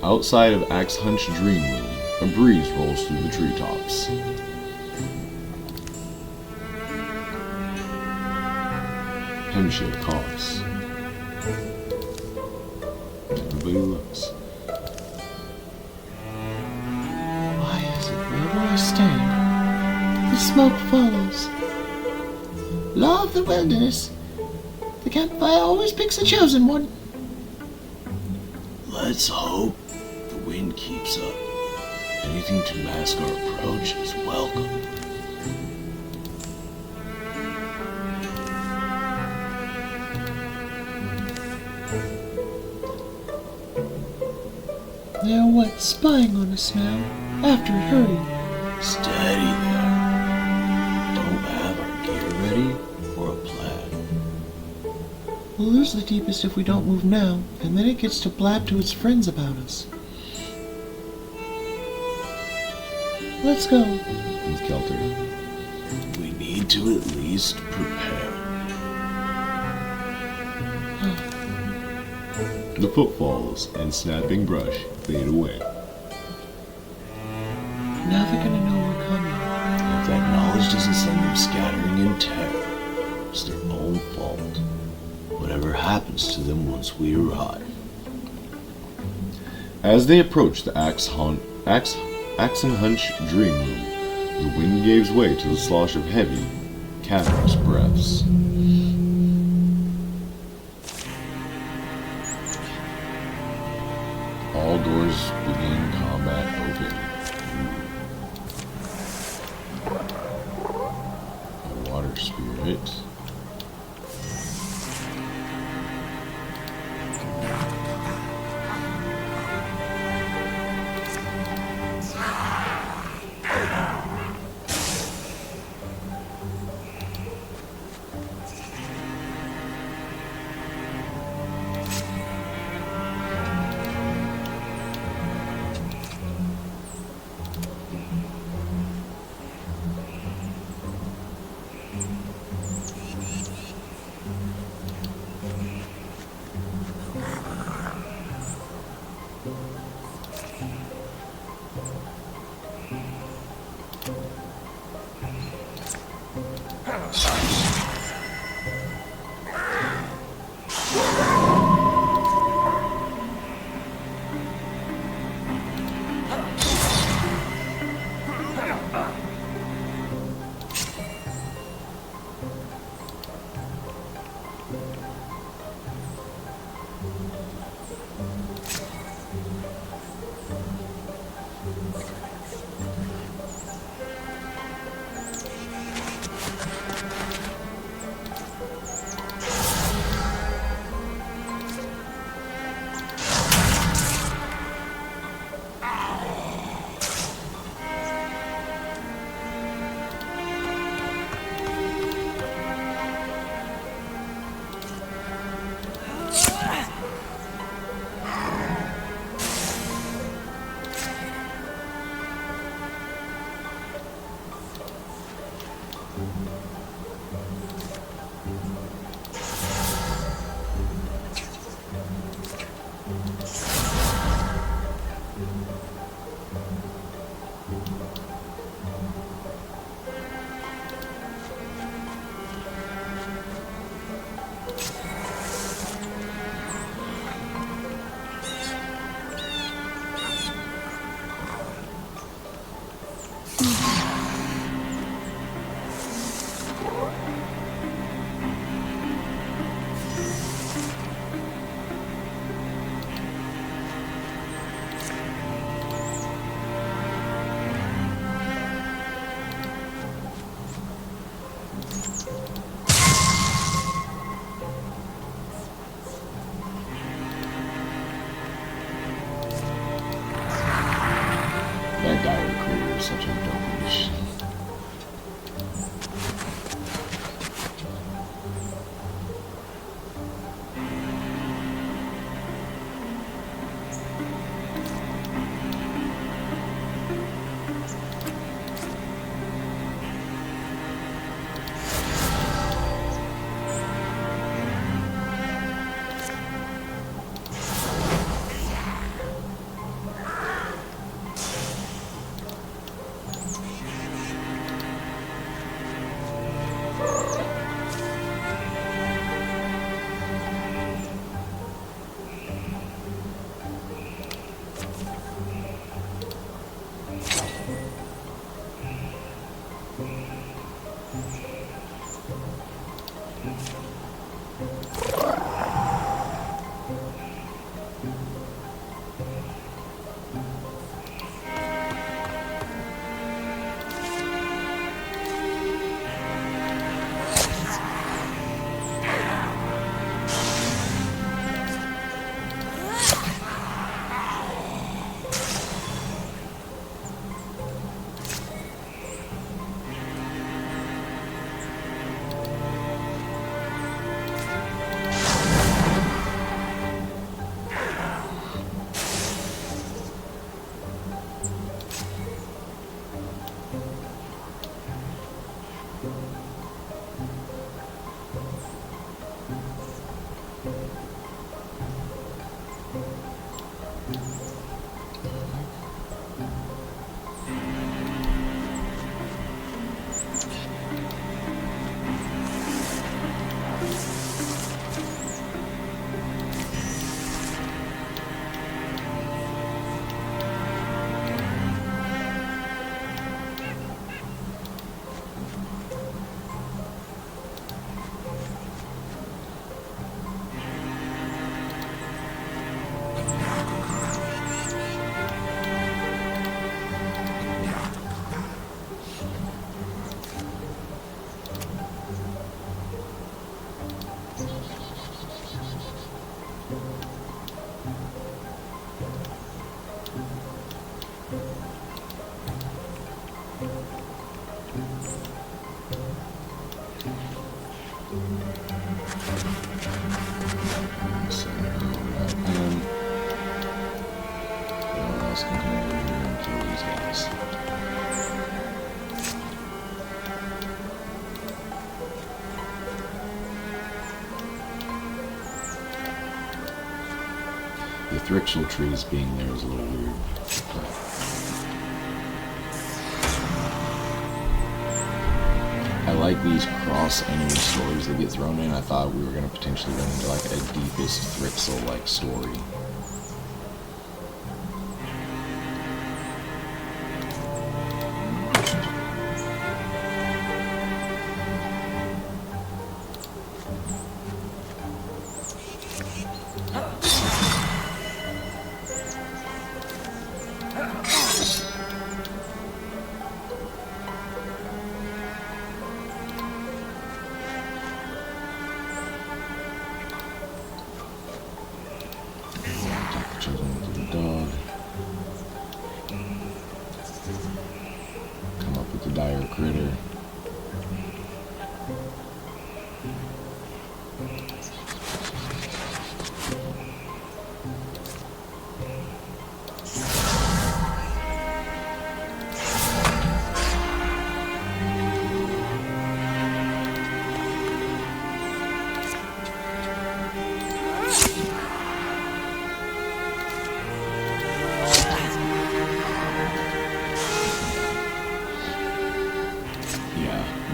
Outside of Axe Hunch Dream Room, a breeze rolls through the treetops. potential costs. Everybody looks.
Why is it wherever I stand, the smoke follows?
Law of the wilderness. The campfire always picks the chosen one.
Let's hope the wind keeps up. Anything to mask our approach is welcome.
They're what, spying on us now, after it hurried.
Steady there. Don't have our gear ready or a plan.
We'll lose the deepest if we don't move now, and then it gets to blab to its friends about us. Let's go.
With Kelter.
We need to at least prepare.
The footfalls and snapping brush fade away.
Now they're gonna know we're coming.
And if that knowledge doesn't send them scattering in terror, it's their own fault. Whatever happens to them once we arrive.
As they approach the Axenhunch dream room, the wind gives way to the slosh of heavy, cavernous breaths. All doors begin combat open. A water spirit. else can come over here and kill these guys. The Thrixl trees being there is a little weird. But I like these cross-enemy stories that get thrown in. I thought we were going to potentially run into like a deepest Thrixl-like story. Children with the dog. Come up with the dire critter.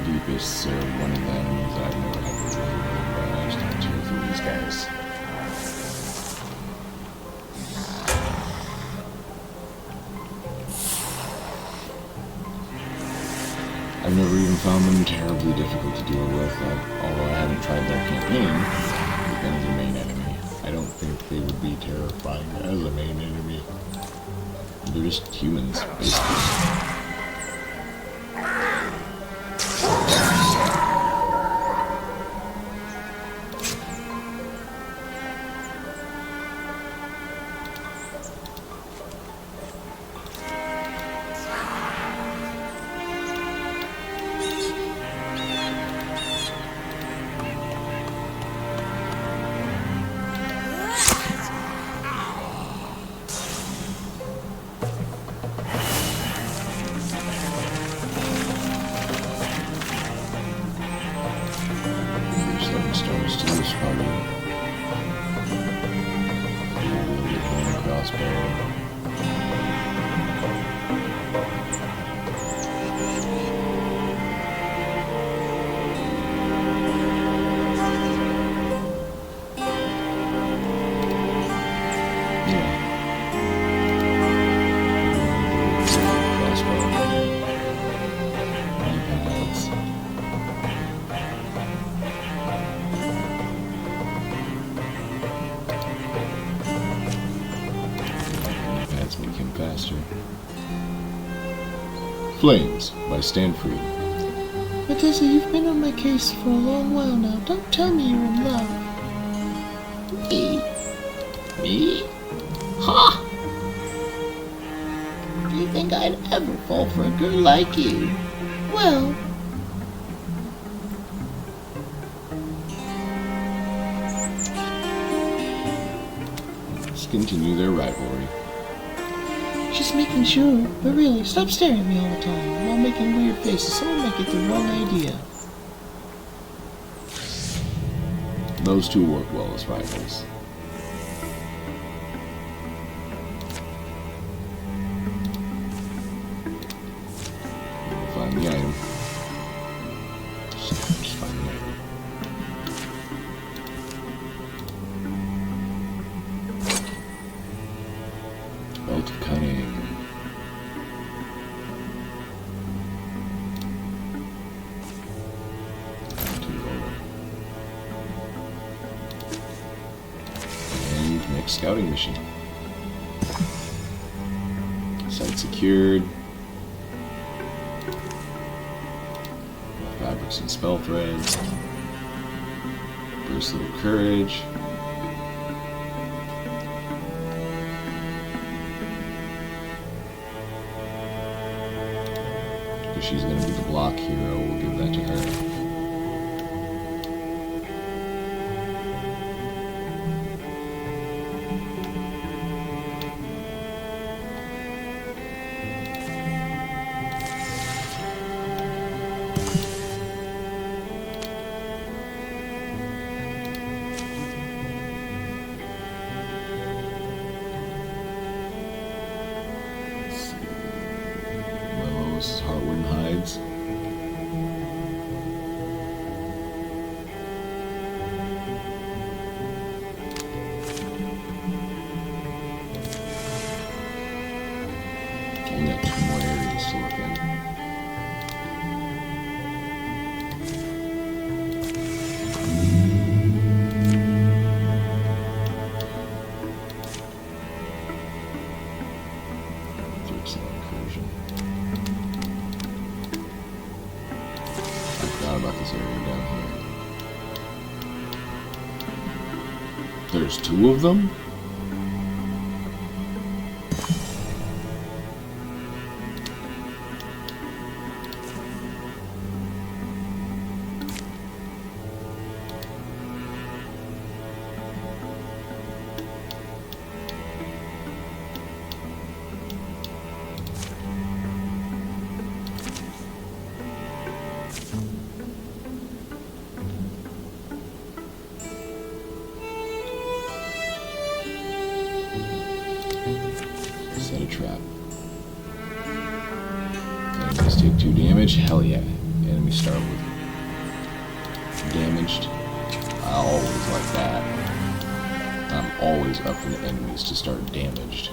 Deepists are one of the enemies I've never had to really worry about. I just don't tear through these guys. I've never even found them terribly difficult to deal with, although I haven't tried their campaign with them as a main enemy. I don't think they would be terrifying as a main enemy. They're just humans, basically. Faster. Flames by Stanford.
Matessa, you've been on my case for a long while now. Don't tell me you're in love.
Me? Me? Ha! Do you think I'd ever fall for a girl like you?
Well,
Let's continue their rivalry.
just making sure. But really, stop staring at me all the time while making weird faces. Someone might get the wrong idea.
Those two work well as rivals. We'll find the item. Just find the item. Belt of Cunning. Next scouting mission. Site secured. Fabrics and spell threads. Bracelet of Courage. Because she's going to be the block hero, we'll give that to her. Let's see. Willows, Heartwood and Hides. Only got 2 more areas to look in. Thrixl incursion. I forgot about this area down here. There's 2 of them? Set a trap. Enemies take 2 damage. Hell yeah. Enemies start with damaged. I always like that. I'm always up for the enemies to start damaged.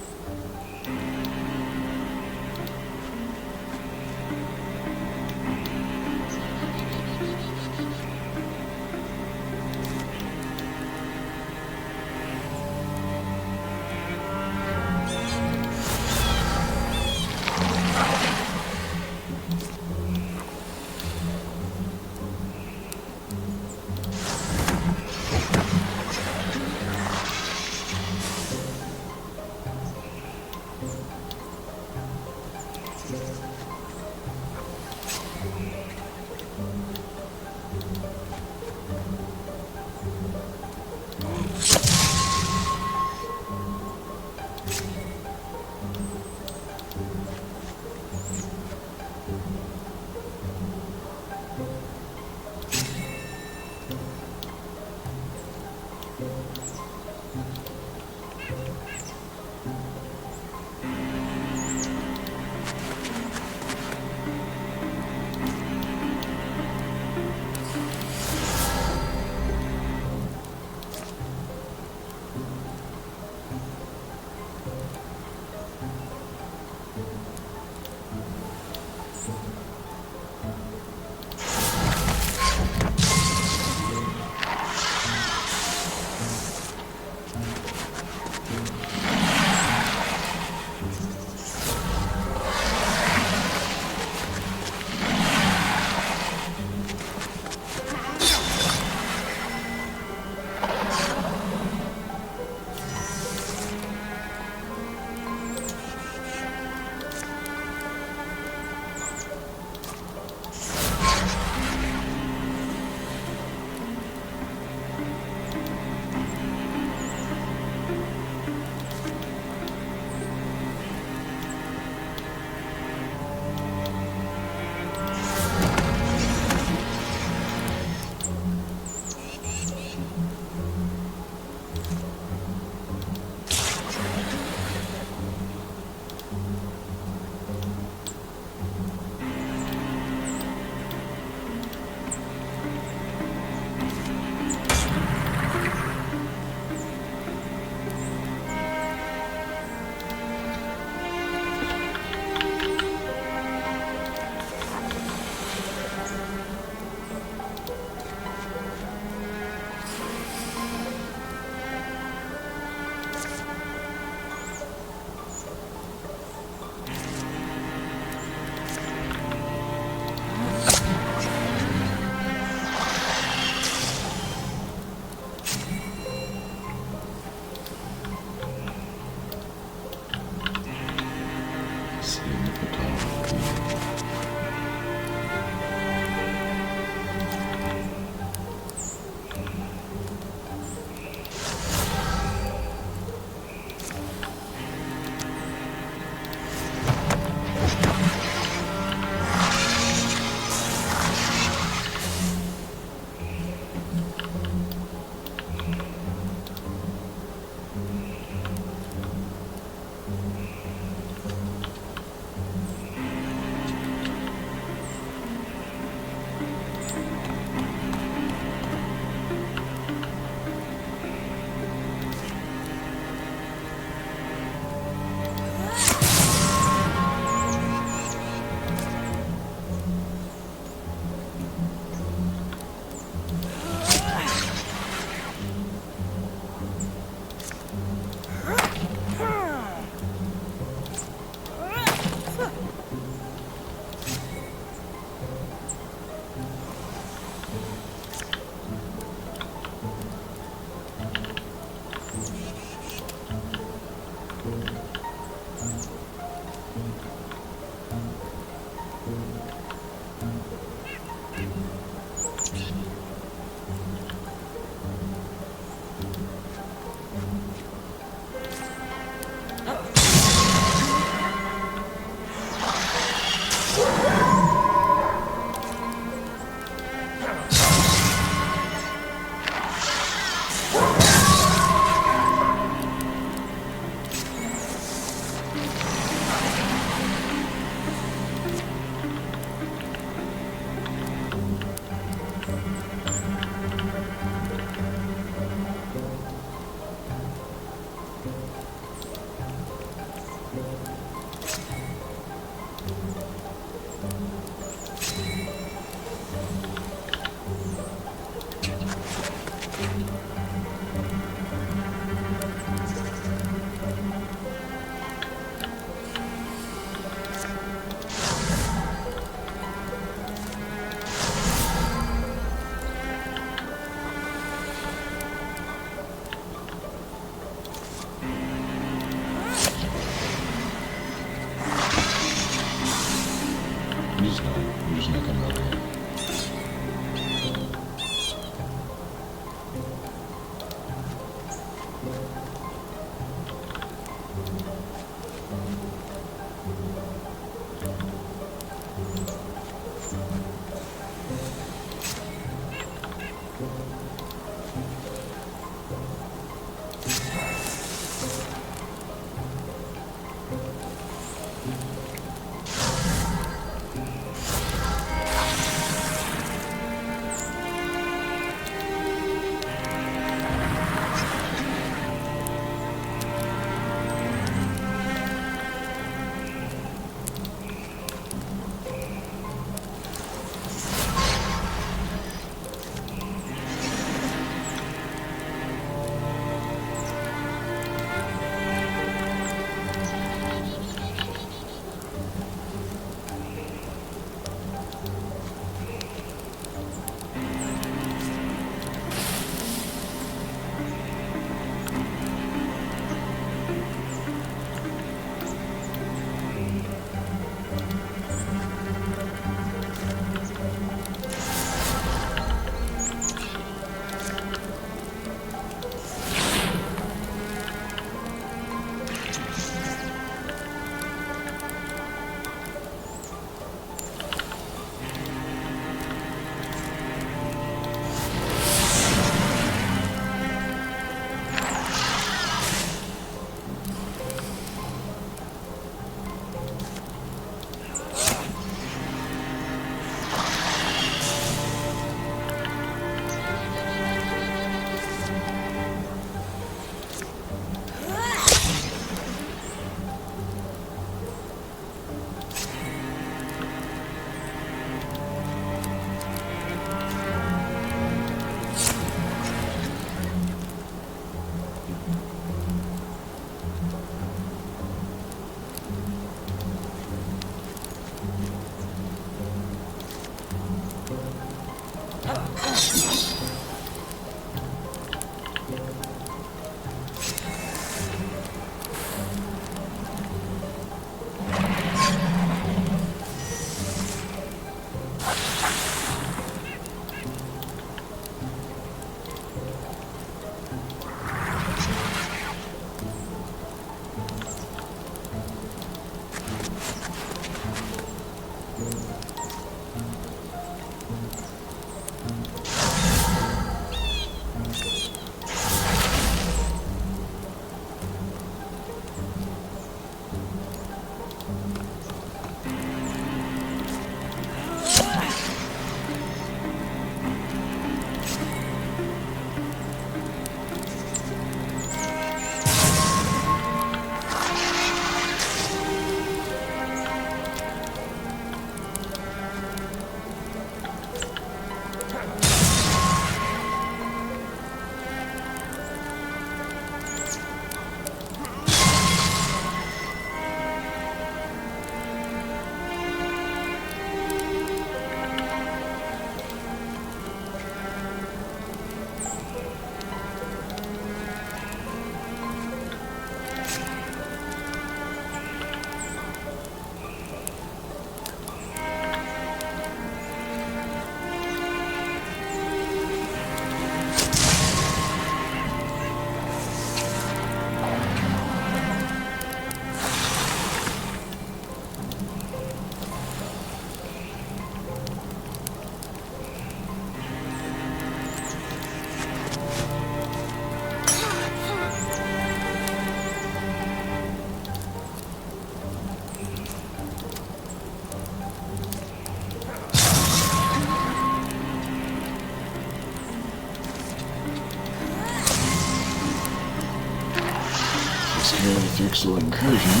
takes care of the Thrixl incursion.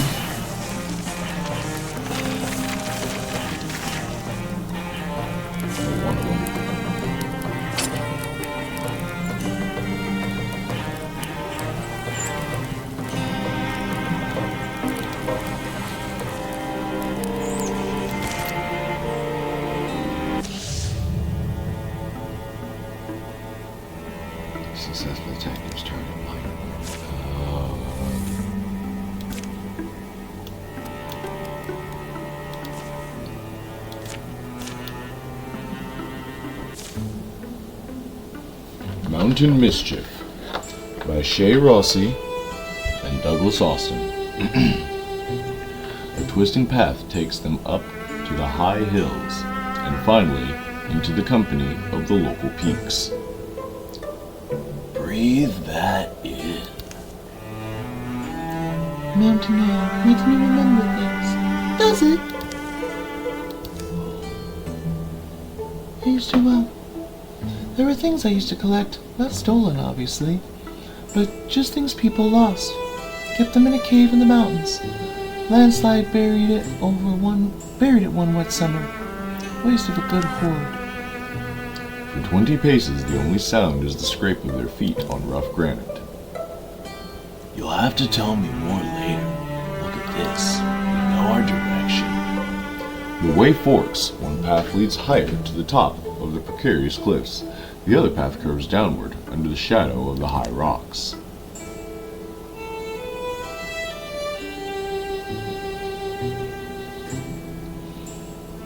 One of them.
Successful tactics target mine.
Mountain Mischief by Shay Rossi and Douglas Austin. A twisting path takes them up to the high hills and finally into the company of the local peaks.
Breathe that in.
Mountain air makes me remember things. Does it? I used to, there were things I used to collect. Not stolen, obviously. But just things people lost. Kept them in a cave in the mountains. Landslide buried it one wet summer. Waste of a good hoard.
For 20 paces, the only sound is the scrape of their feet on rough granite.
You'll have to tell me more later. Look at this. We know our direction.
The way forks. One path leads higher to the top of the precarious cliffs. The other path curves downward under the shadow of the high rocks.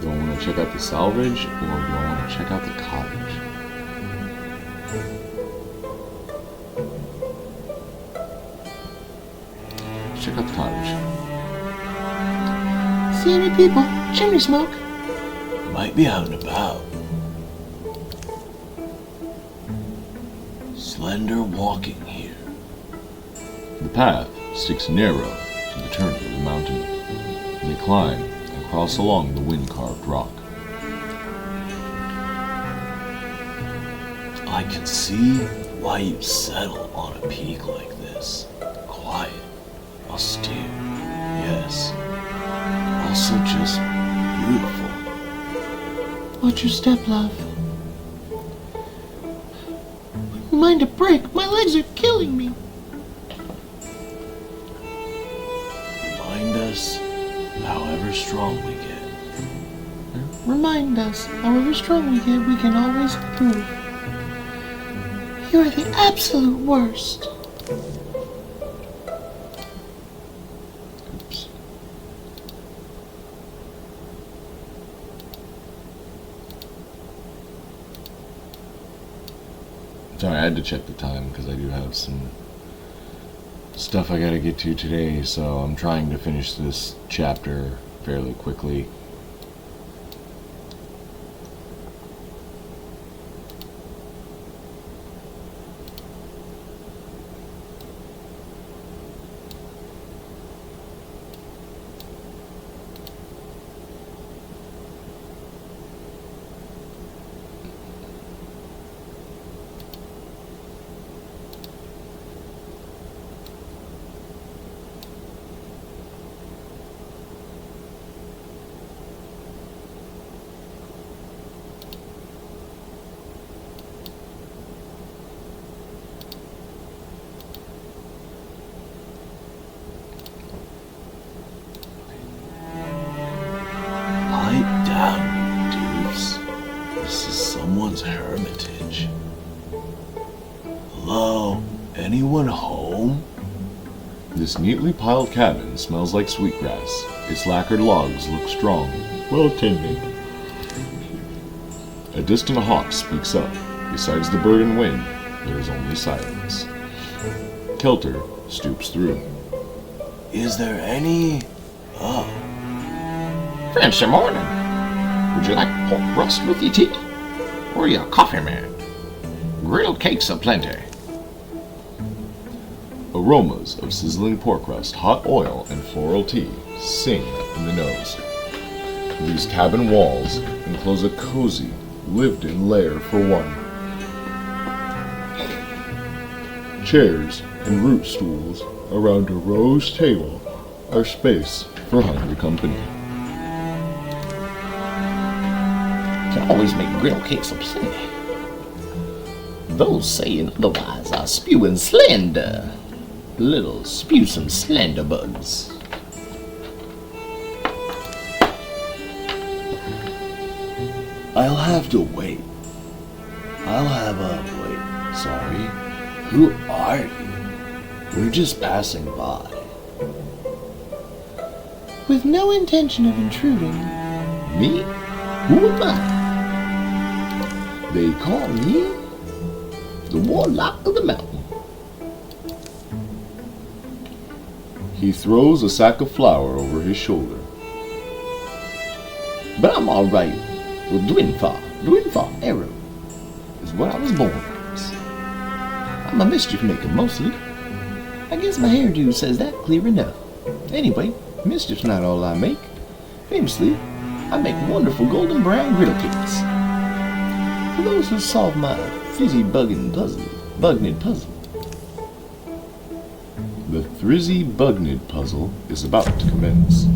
Do I want to check out the salvage, or do I want to check out the cottage? Let's check out the cottage.
See any people? Chimney smoke?
Might be out and about. Slender walking here.
The path sticks narrow to the turn of the mountain. They climb and cross along the wind-carved rock.
I can see why you settle on a peak like this. Quiet, austere, yes. Also just beautiful.
Watch your step, love. Mind a break. My legs are killing me.
Remind us, however strong we get.
Remind us, however strong we get, we can always improve. You are the absolute worst.
Oops. Sorry, I had to check the time because I do have some stuff I gotta get to today, so I'm trying to finish this chapter fairly quickly.
Pipe down, you deuce. This is someone's hermitage. Hello? Anyone home?
This neatly piled cabin smells like sweetgrass. Its lacquered logs look strong, well tended. A distant hawk speaks up. Besides the bird and wind, there is only silence. Kelter stoops through.
Is there any... Oh,
Fancy morning. Would you like pork rust with your tea? Or are you a coffee man? Grilled cakes aplenty.
Aromas of sizzling pork rust, hot oil, and floral tea sing in the nose. These cabin walls enclose a cozy, lived-in lair for one. Chairs and root stools around a rose table are space for hungry company.
Can always make griddle cakes of plenty. Those saying otherwise are spewing slander. Little spew some slander bugs.
I'll have to wait. I'll have a wait. Sorry. Who are you? We're just passing by.
With no intention of intruding.
Me? Who am I?
They call me
The Warlock of the Mountain.
He throws a sack of flour over his shoulder.
But I'm alright. Well, Dwinfar Arrow is what I was born as. I'm a mischief maker mostly. I guess my hairdo says that clear enough. Anyway, mischief's not all I make. Famously, I make wonderful golden brown griddle cakes. For those who solve my fizzy bugnid puzzle.
The Thrixl Bugnid puzzle is about to commence.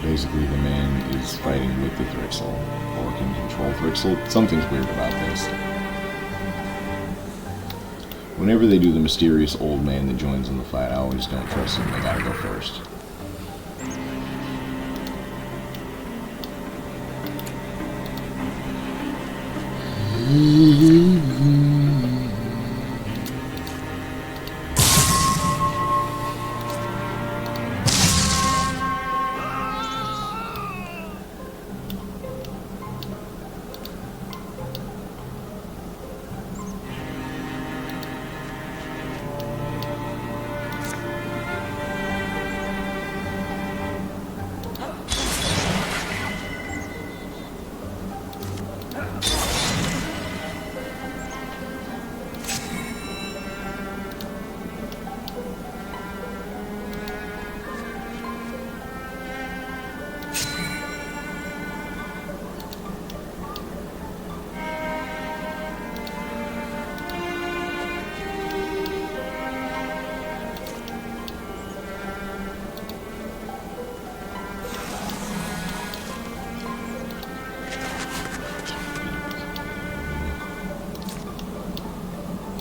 Basically, the man is fighting with the Thrixl, or can control Thrixl. Something's weird about this. Whenever they do the mysterious old man that joins in the fight, I always don't trust him. They gotta go first.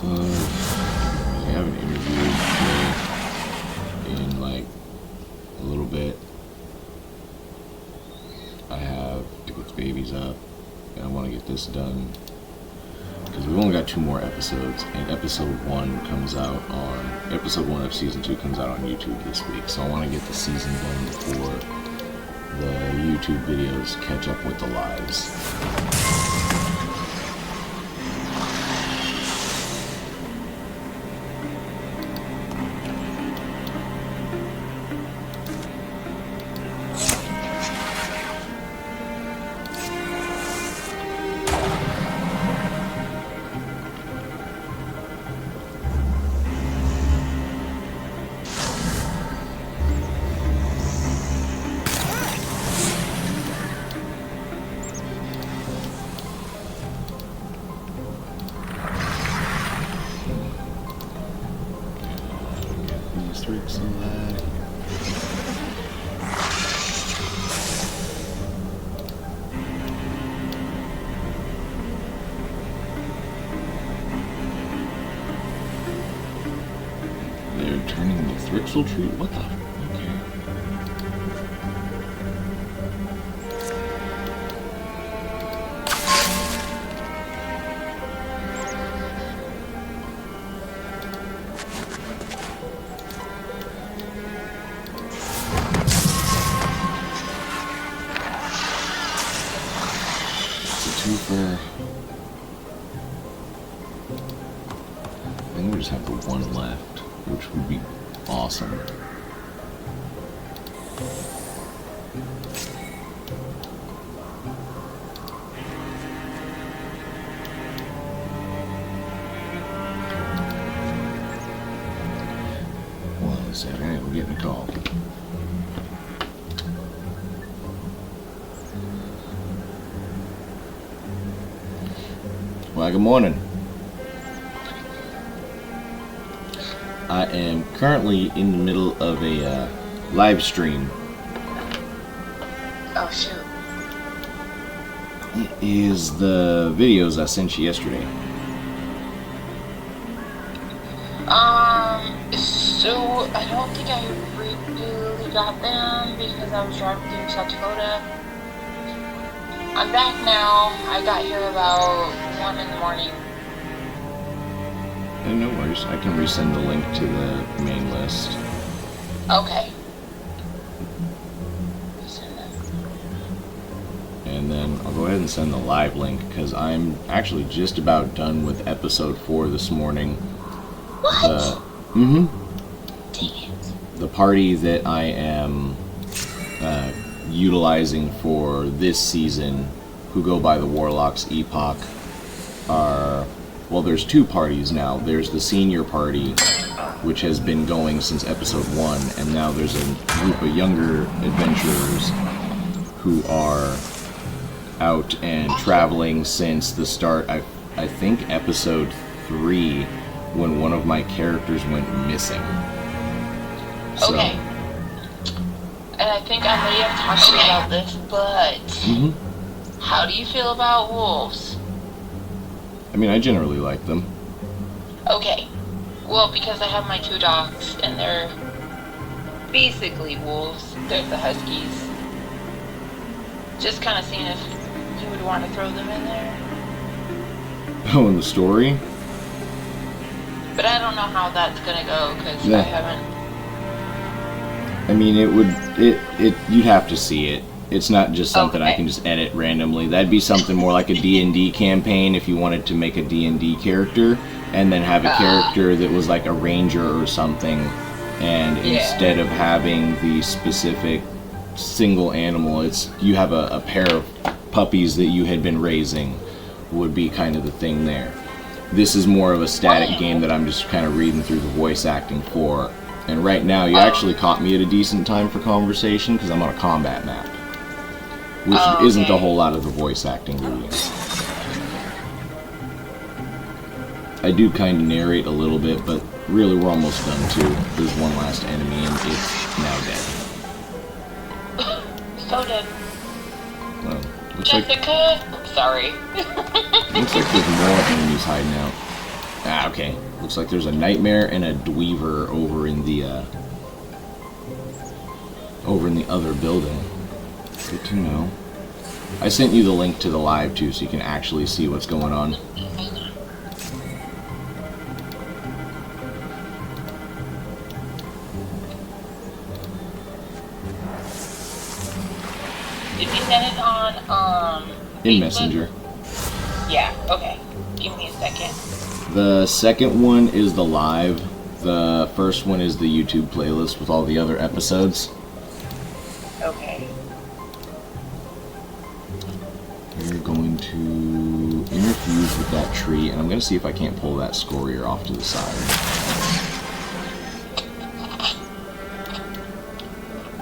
They haven't interviewed me in like a little bit. I have to get the babies up, and I want to get this done because we've only got 2 more episodes, and episode 1 of season 2 comes out on YouTube this week. So I want to get the season done before the YouTube videos catch up with the lives. They're turning the Thrixl tree? What the? Okay. It's a twofer. I think we just have the 1 left, which would be awesome. a second. I'm getting a call. Well, good morning. I am currently in the middle of a live stream.
Oh, shoot.
It is the videos I sent you yesterday.
So I don't think I really got them because I was driving through South Dakota. I'm back now. I got here about 1 in the morning.
And no worries, I can resend the link to the main list.
Okay. Send them.
And then I'll go ahead and send the live link because I'm actually just about done with episode 4 this morning.
What?
Mm-hmm.
Dang it.
The party that I am utilizing for this season, who go by the Warlocks Epoch, are, well, there's 2 parties now. There's the senior party, which has been going since episode 1, and now there's a group of younger adventurers who are out and traveling since the start, I think episode 3, when one of my characters went missing. So,
Okay. And I think I may have talked to you about this, but how do you feel about wolves?
I mean, I generally like them.
Okay. Well, because I have my 2 dogs, and they're basically wolves. They're the huskies. Just kind of seeing if you would want to throw them in there.
Oh, in the story?
But I don't know how that's gonna go, because
Yeah.
I haven't...
I mean, you'd have to see it. It's not just something I
Okay.
can just edit randomly. That'd be something more like a D&D campaign if you wanted to make a D&D character and then have a character that was like a ranger or something, and instead of having the specific single animal, you have a pair of puppies that you had been raising would be kind of the thing there. This is more of a static game that I'm just kind of reading through the voice acting for. And right now, you actually caught me at a decent time for conversation because I'm on a combat map, which isn't a whole lot of the voice acting doing. I do kind of narrate a little bit, but really we're almost done too. There's one last enemy and it's now dead.
So dead.
Well, looks like
Jessica! Sorry.
Looks like there's more enemies hiding out. Ah, okay. Looks like there's a nightmare and a dweaver over in the other building. Good to know. I sent you the link to the live too, so you can actually see what's going on.
Did you send it on,
In
Facebook?
Messenger.
Yeah, okay. Give me a second.
The second one is the live. The first one is the YouTube playlist with all the other episodes.
Okay.
We're going to interfuse with that tree, and I'm going to see if I can't pull that scorier off to the side.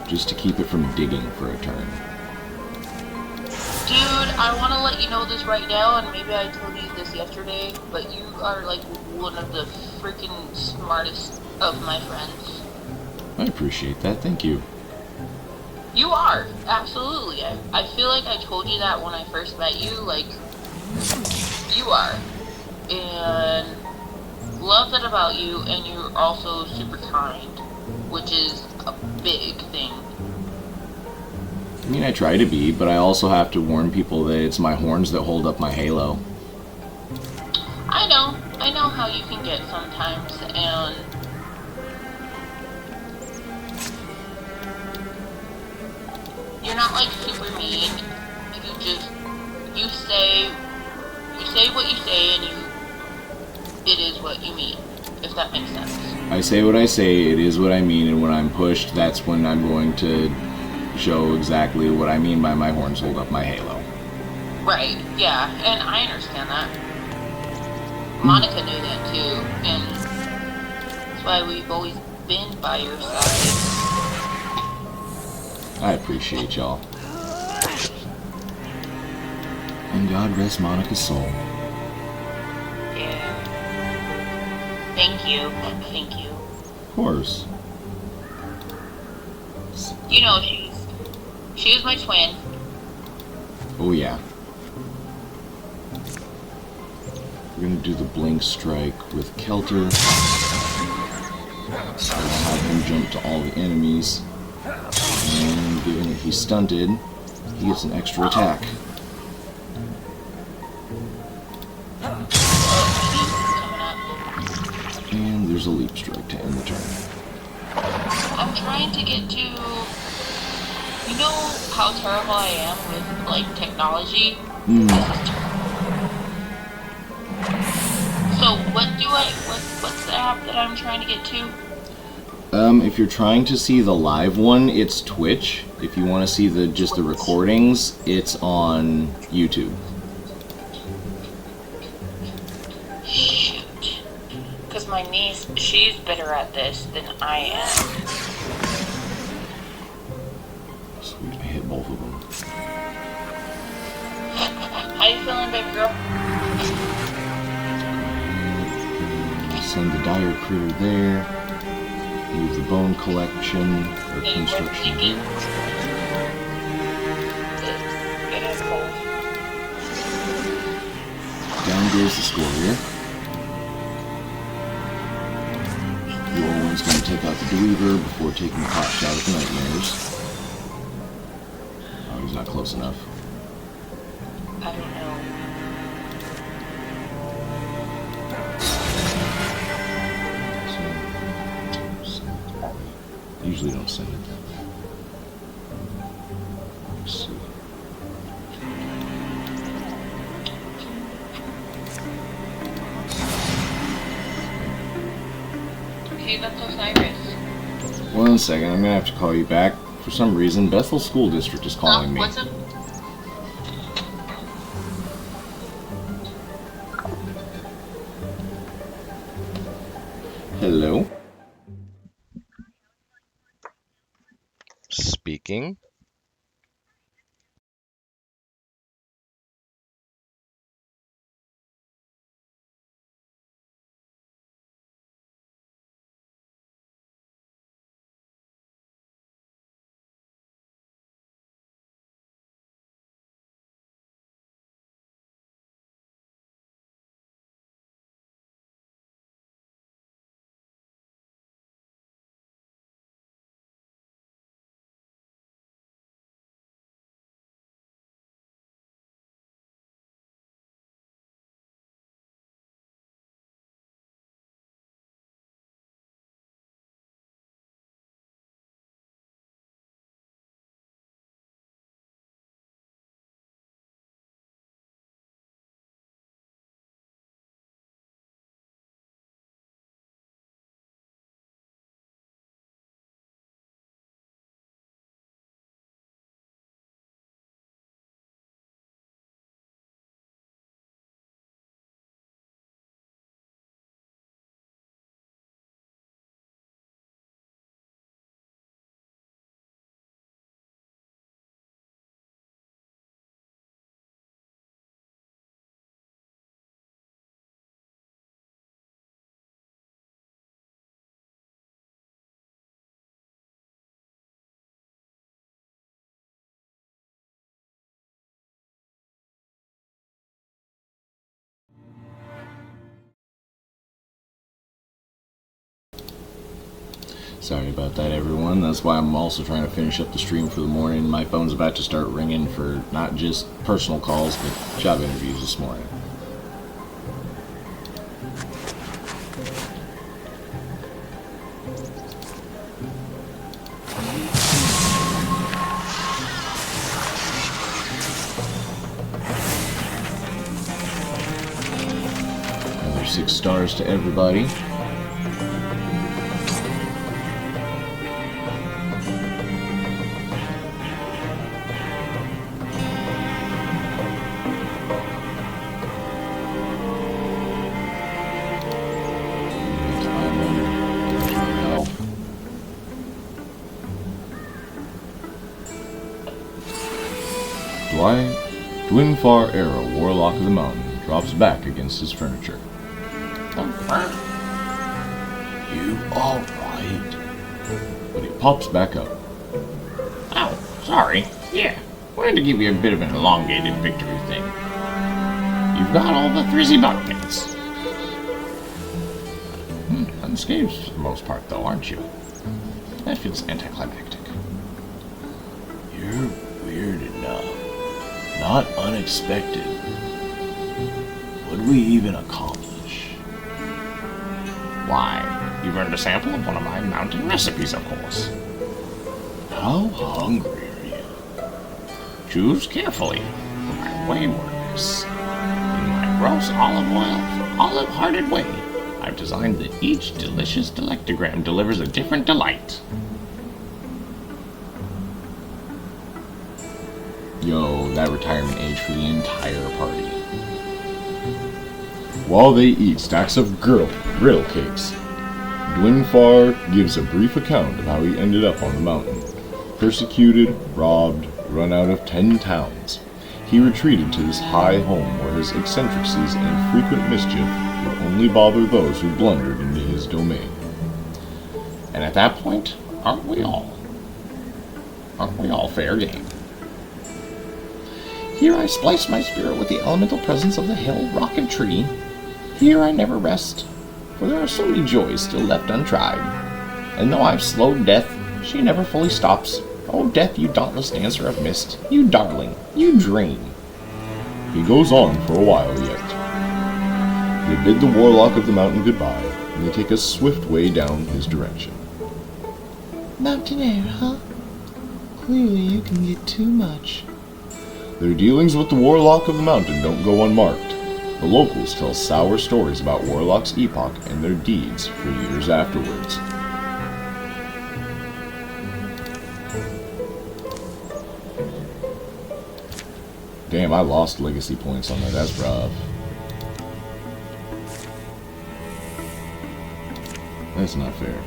Just to keep it from digging for a turn.
Dude, I want to let you know this right now, and maybe I told you this yesterday, but you are like one of the freaking smartest of my friends.
I appreciate that, thank you.
You are, absolutely. I feel like I told you that when I first met you, like, you are. And love that about you, and you're also super kind, which is a big thing.
I mean, I try to be, but I also have to warn people that it's my horns that hold up my halo.
I know how you can get sometimes, and you're not like super mean. You say what you say, and it is what you mean, if that makes sense.
I say what I say, it is what I mean, and when I'm pushed, that's when I'm going to show exactly what I mean by my horns hold up my halo.
Right, yeah, and I understand that. Monica knew that too, and that's why we've always been by your side.
I appreciate y'all. And God rest Monica's soul.
Yeah. Thank you. Thank you.
Of course.
You know, she was my twin.
Oh yeah. We're gonna do the blink strike with Kelter. I'll have him jump to all the enemies. And given that he's stunted, he gets an extra attack. And there's a leap strike to end the turn.
I'm trying to get to... You know how terrible I am with, like, technology? So, what's the app that I'm trying to get to?
If you're trying to see the live one, it's Twitch. If you want to see just the recordings, it's on YouTube.
Shoot. Because my niece, she's better at this than I am.
Sweet, I hit both of them.
How you feeling, baby girl?
Send the dire critter there. Leave the bone collection or construction here.
It is cold.
Down goes the score here. The old one's going to take out the Dweaver before taking the pot shot at the Nightmares. Oh, he's not close enough.
I don't know.
Usually don't send it that way. Let's see.
Okay, that's Osiris.
1 second, I'm gonna have to call you back. For some reason, Bethel School District is calling me.
What's up?
Hello?
Speaking.
Sorry about that, everyone. That's why I'm also trying to finish up the stream for the morning. My phone's about to start ringing for not just personal calls, but job interviews this morning. Another 6 stars to everybody. why Dwinfar Era, Warlock of the Mountain, drops back against his furniture.
You alright?
But he pops back up.
Oh, sorry. Yeah, wanted to give you a bit of an elongated victory thing. You've got all the Thrizzy buckets. Unscathed for the most part, though, aren't you? That feels anticlimactic.
You're weird enough. Not unexpected. What'd we even accomplish?
Why, you've earned a sample of one of my mountain recipes, of course.
How hungry are you?
Choose carefully for my waywardness. In my gross olive oil, olive-hearted way, I've designed that each delicious delectogram delivers a different delight.
Yo, that retirement age for the entire party. While they eat stacks of griddle cakes, Dwinfar gives a brief account of how he ended up on the mountain. Persecuted, robbed, run out of 10 towns, he retreated to his high home where his eccentricities and frequent mischief would only bother those who blundered into his domain.
And at that point, aren't we all fair game? Here I splice my spirit with the elemental presence of the hill, rock, and tree. Here I never rest, for there are so many joys still left untried. And though I've slowed death, she never fully stops. Oh, death, you dauntless dancer of mist, you darling, you dream.
He goes on for a while yet. They bid the Warlock of the Mountain goodbye, and they take a swift way down his direction.
Mountain air, huh? Clearly you can get too much.
Their dealings with the Warlock of the Mountain don't go unmarked. The locals tell sour stories about Warlocks Epoch and their deeds for years afterwards. Damn, I lost legacy points on that. That's rough. That's not fair.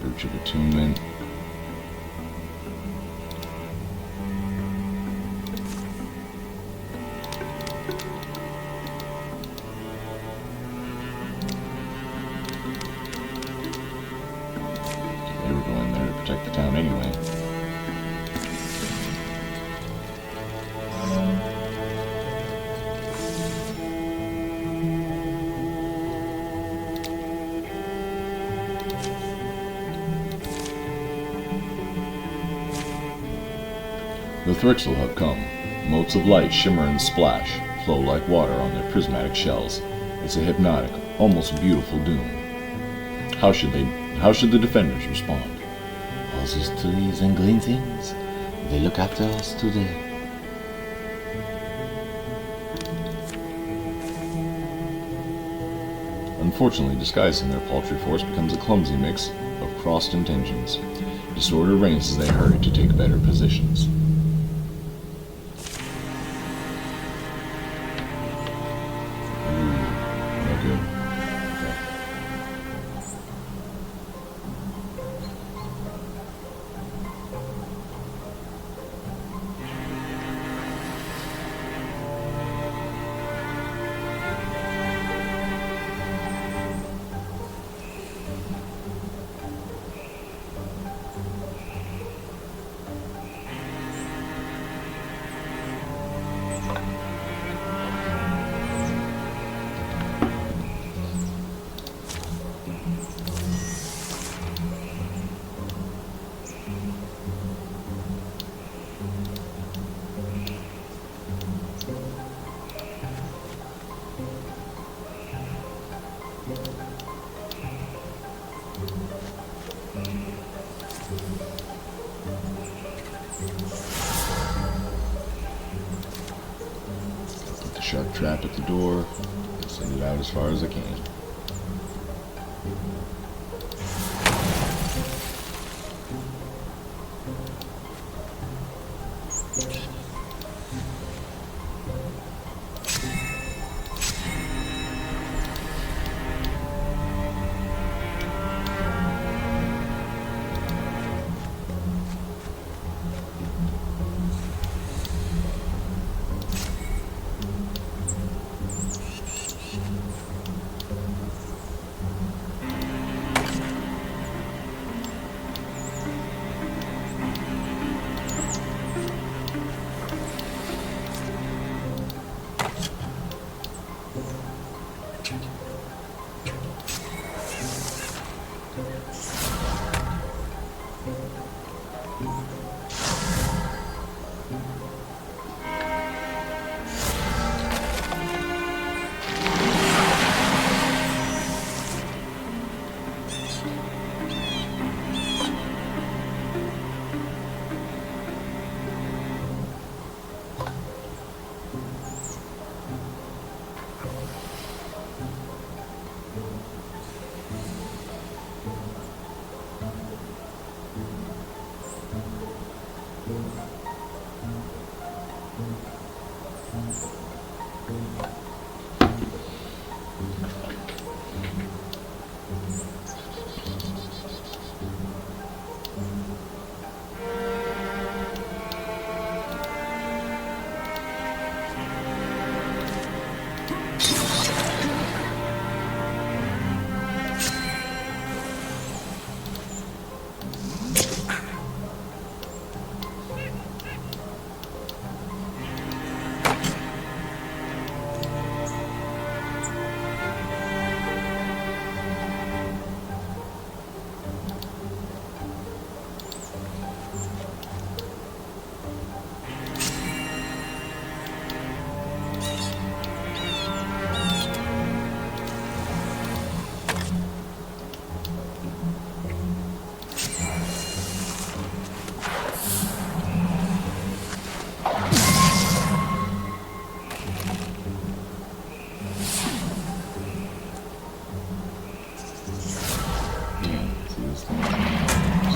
Birch of Attunement. They were going there to protect the town anyway. The Thrixl have come. Motes of light shimmer and splash, flow like water on their prismatic shells. It's a hypnotic, almost beautiful doom. How should the defenders respond?
All these trees and green things, they look after us today.
Unfortunately, disguising their paltry force becomes a clumsy mix of crossed intentions. Disorder reigns as they hurry to take better positions. Sharp trap at the door. Send it out as far as I can.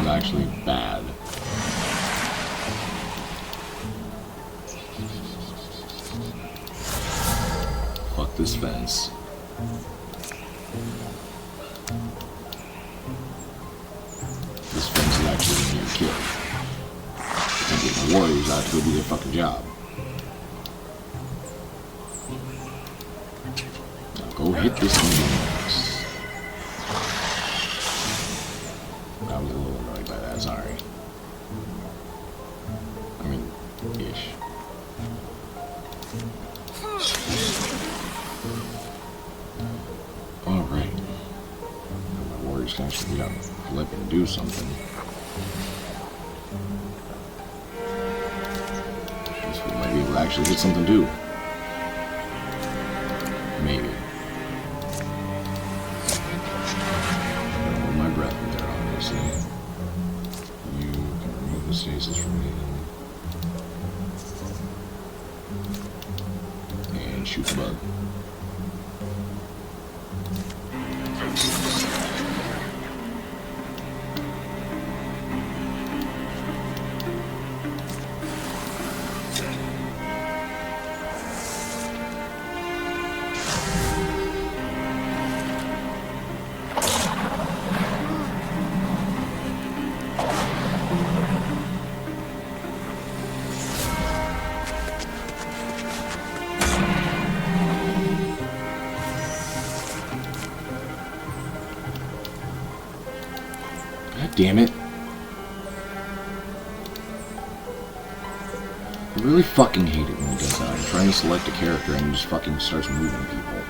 Actually bad. Fuck this fence. This fence is actually gonna get killed. And get my warriors out to go do their fucking job. Now go hit this thing. I was a little annoyed by that, sorry. I mean, ish. Alright. My warriors can actually get out and flip and do something. This one might be able to actually hit something too. Maybe. I'm gonna hold my breath in there, obviously. You can remove the stasis from me. And shoot the bug. Damn it. I really fucking hate it when he does that. I'm trying to select a character and he just fucking starts moving people.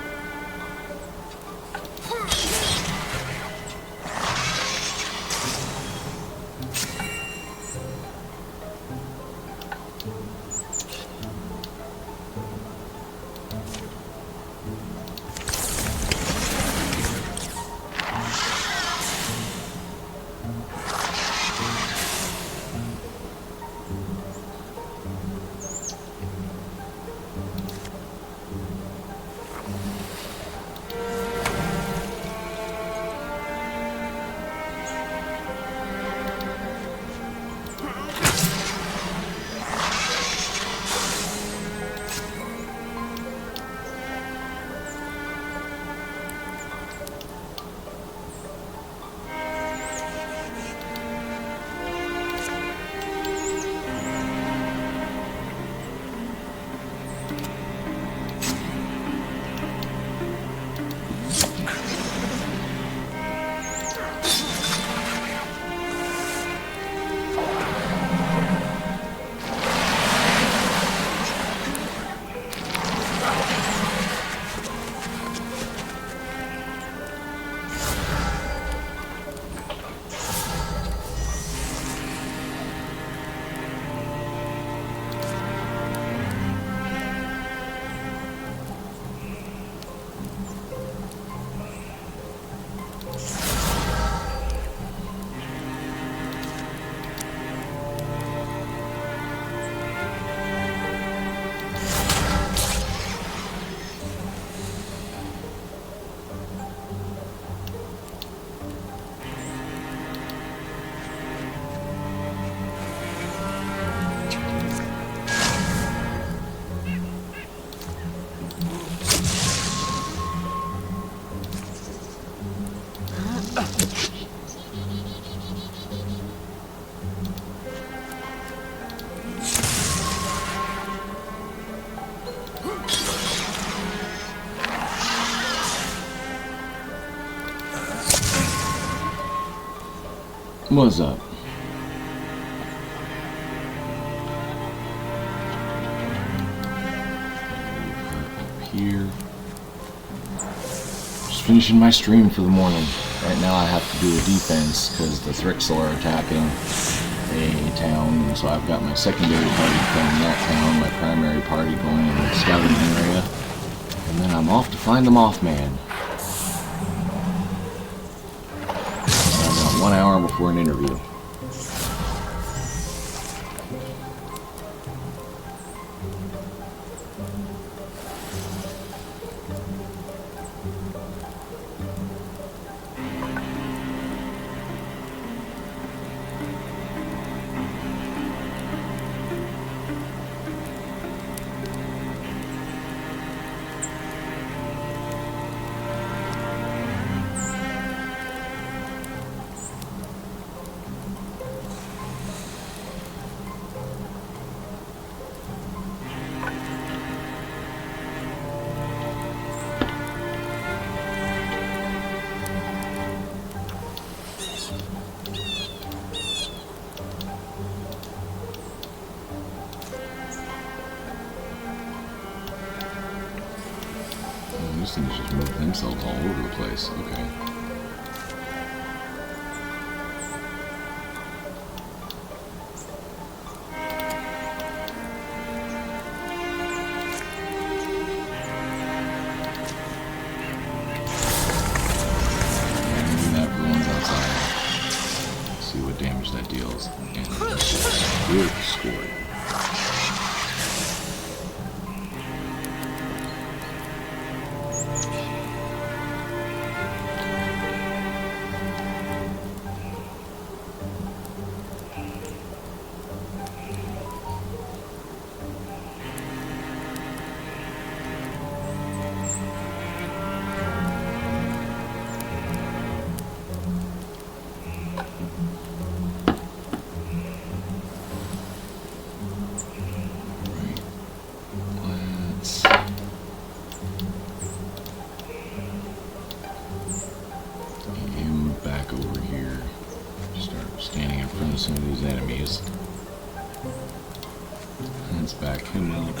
What's up? Up here. Just finishing my stream for the morning. Right now I have to do a defense because the Thrixl are attacking a town, and so I've got my secondary party from that town, my primary party going in the scouting area, and then I'm off to find the Mothman. I've got 1 hour before an interview. These things just move themselves all over the place. Okay. Do that for the ones outside. Let's see what damage that deals. And good score. Some of these enemies. Let's back him up.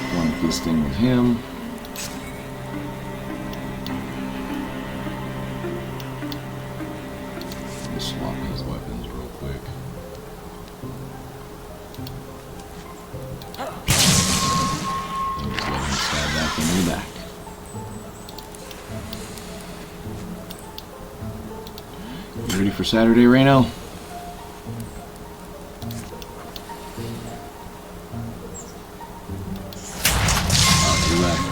Flank this thing with him. We'll swap his weapons real quick. Back into the back. You ready for Saturday, Reno? Oh, you left.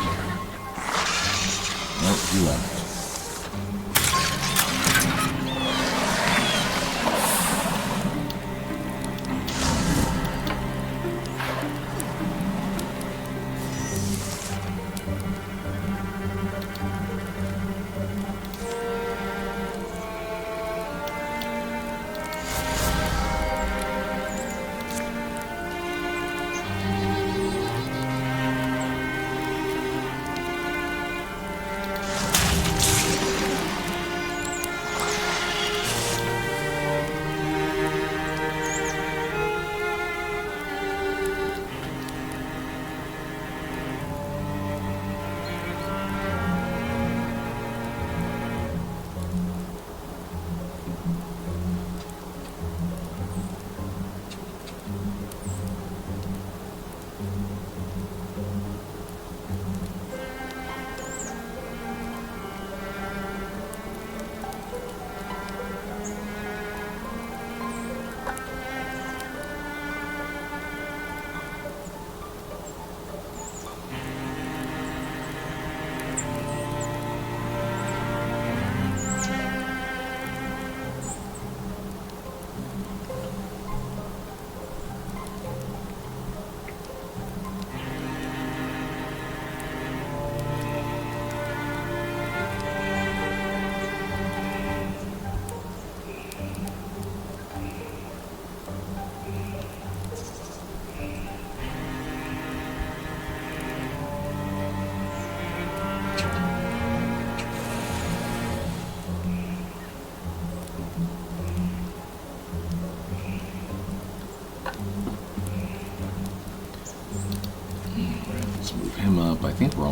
Nope, you left.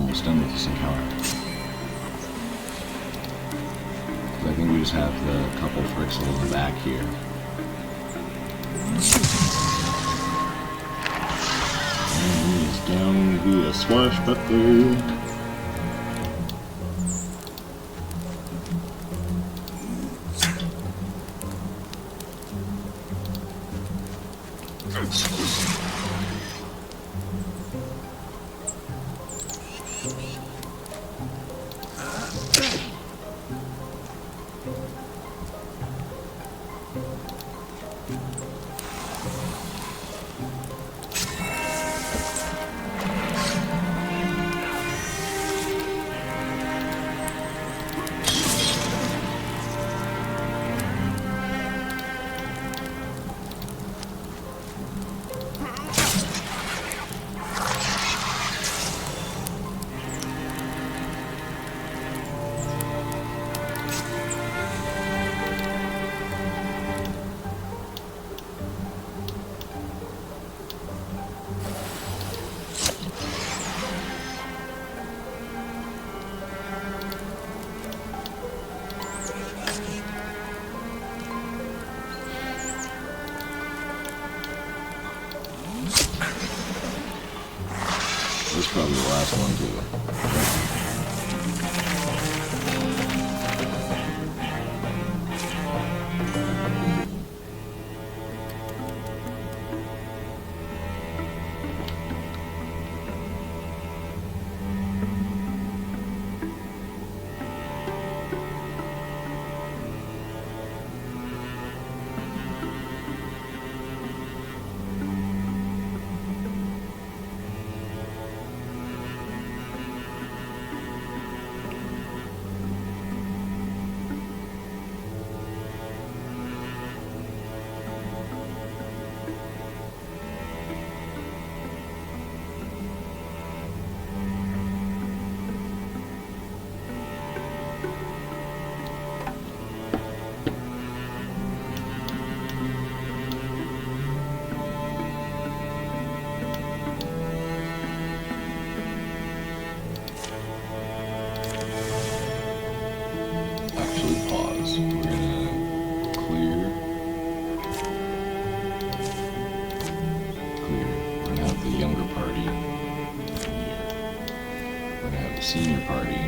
almost done with this encounter. I think we just have the couple Thrixl in the back here. And he's down via swashbuckler. This is probably the last one too. Pause. We're gonna clear. We're gonna have the younger party here. We're gonna have the senior party.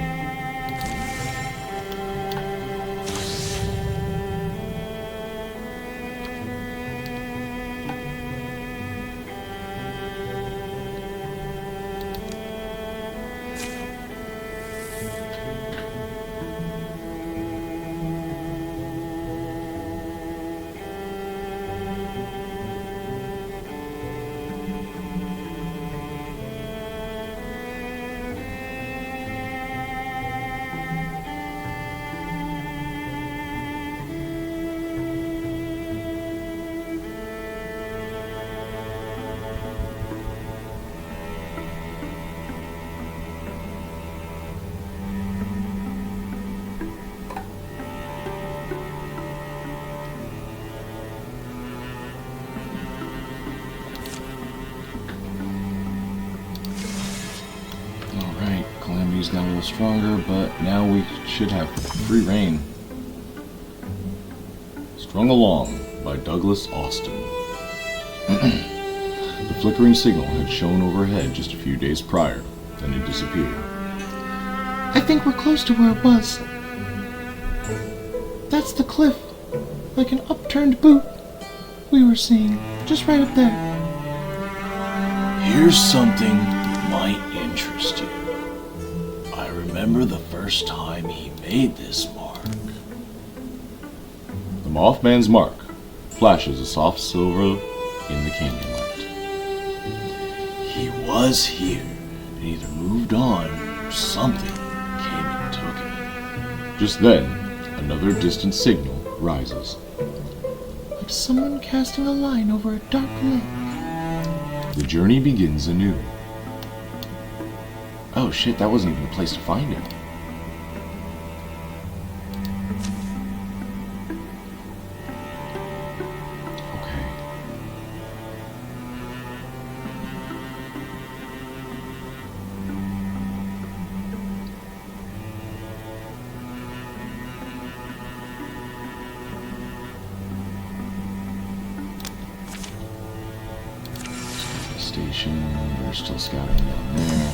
Calamity's got a little stronger, but now we should have free reign. Strung Along by Douglas Austin. The flickering signal had shown overhead just a few days prior, then it disappeared.
I think we're close to where it was. That's the cliff, like an upturned boot we were seeing, just right up there.
Here's something that might interest you. I remember the first time he made this mark.
The Mothman's mark flashes a soft silver in the canyon light.
He was here, and either moved on or something came and took him.
Just then, another distant signal rises.
Like someone casting a line over a dark lake.
The journey begins anew. Oh shit, that wasn't even a place to find him. Okay. location. We're still scouting down there.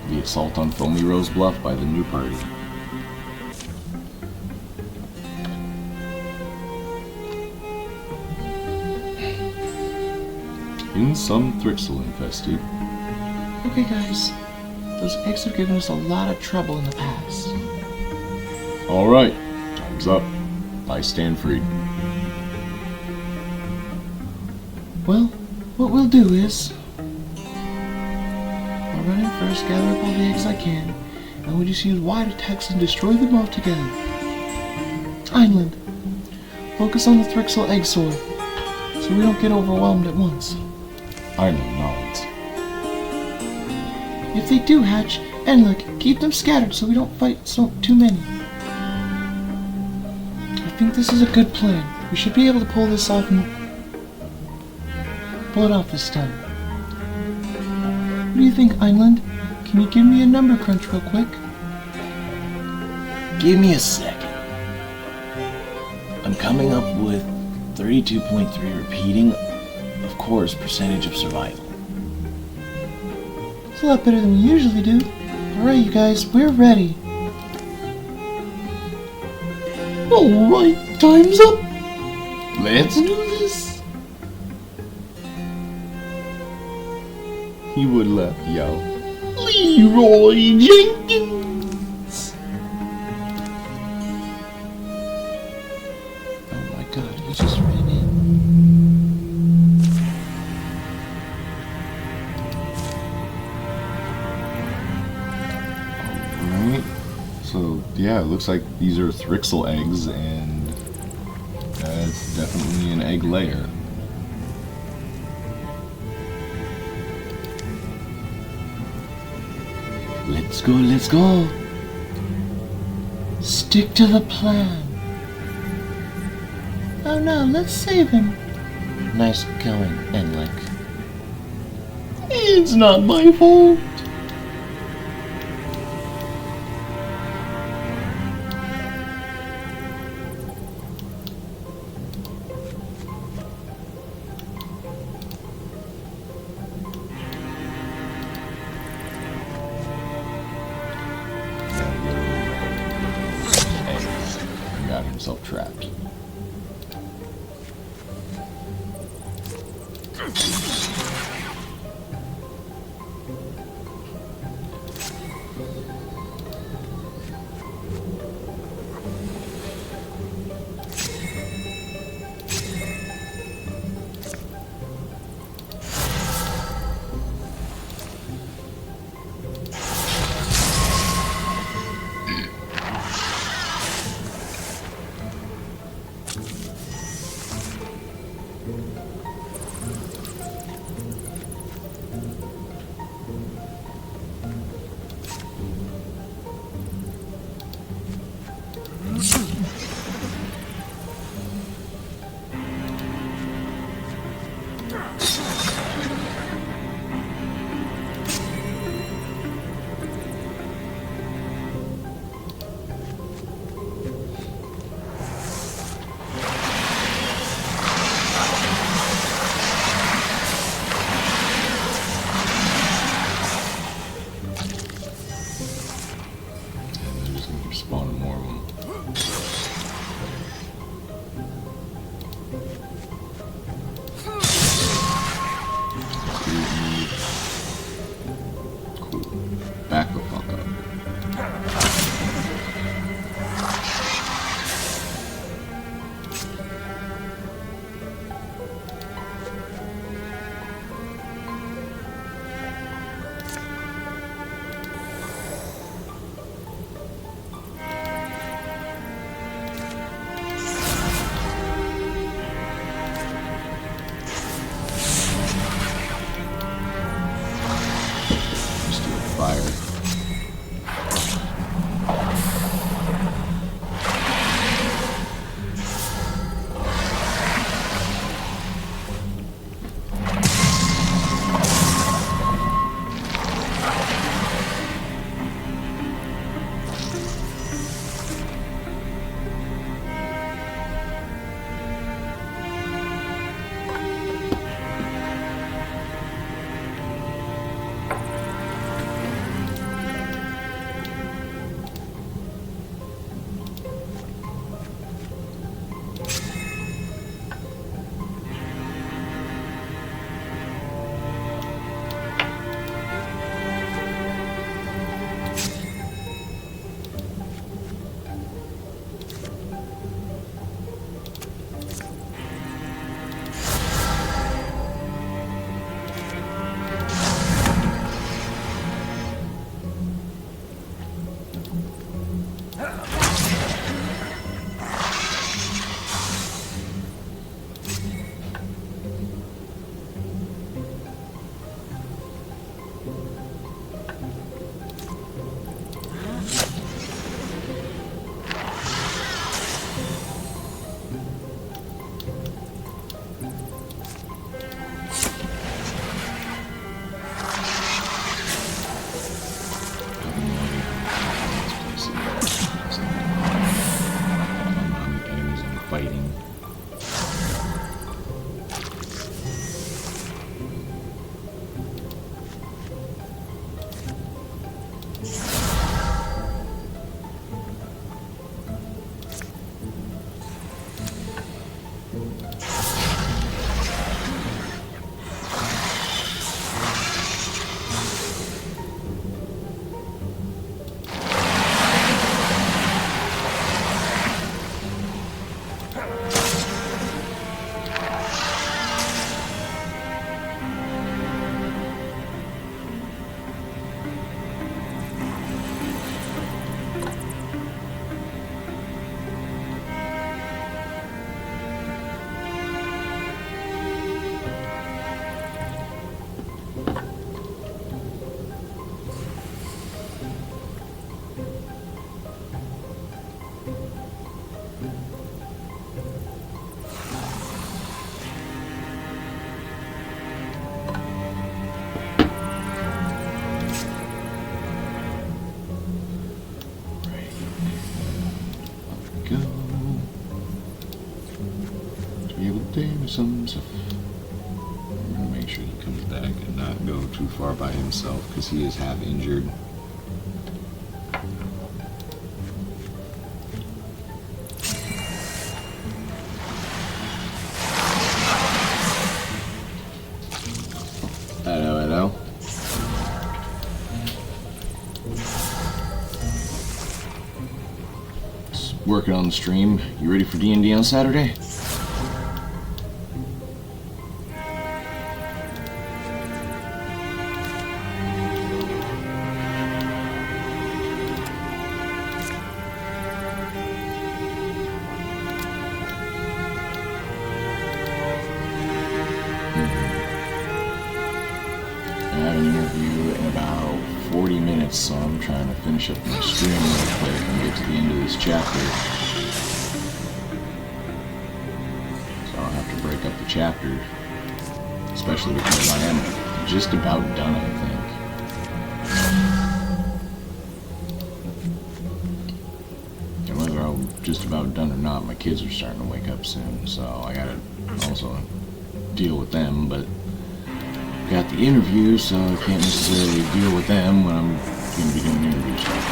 The assault on Foamy Rose Bluff by the new party. In some Thrixl infested.
Okay, guys. Those eggs have given us a lot of trouble in the past.
Alright, time's up. I stand free.
Well, what we'll do is... I'll run in first, gather up all the eggs I can, and we'll just use wide attacks and destroy them all together. Einland, focus on the Thrixl egg sword, so we don't get overwhelmed at once.
Einland nods.
If they do hatch, Enlick, keep them scattered so we don't fight too many. I think this is a good plan. We should be able to pull this off and pull it off this time. What do you think, Einland? Can you give me a number crunch real quick?
Give me a second. I'm coming up with 32.3 repeating, of course, percentage of survival.
It's a lot better than we usually do. Alright, you guys, we're ready.
Alright, time's up. Let's do this.
He would let yell.
Leroy Jenkins.
Oh my god, he just ran in.
Alright. So, yeah, it looks like these are Thrixl eggs, and it's definitely an egg layer.
Let's go, let's go.
Stick to the plan. Oh no, let's save him.
Nice going, Enlick.
It's not my fault.
Got himself trapped. Spawning more of them. some stuff. I'm gonna make sure he comes back and not go too far by himself because he is half injured. Hello. Just working on the stream. You ready for D&D on Saturday? So I'm trying to finish up my stream real quick and get to the end of this chapter. So I'll have to break up the chapter, especially because I am just about done, I think. And whether I'm just about done or not, my kids are starting to wake up soon, so I gotta also deal with them, but got the interview, so I can't necessarily deal with them when I'm going to be doing interview stuff.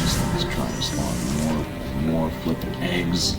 This thing's trying to spawn more flipping eggs.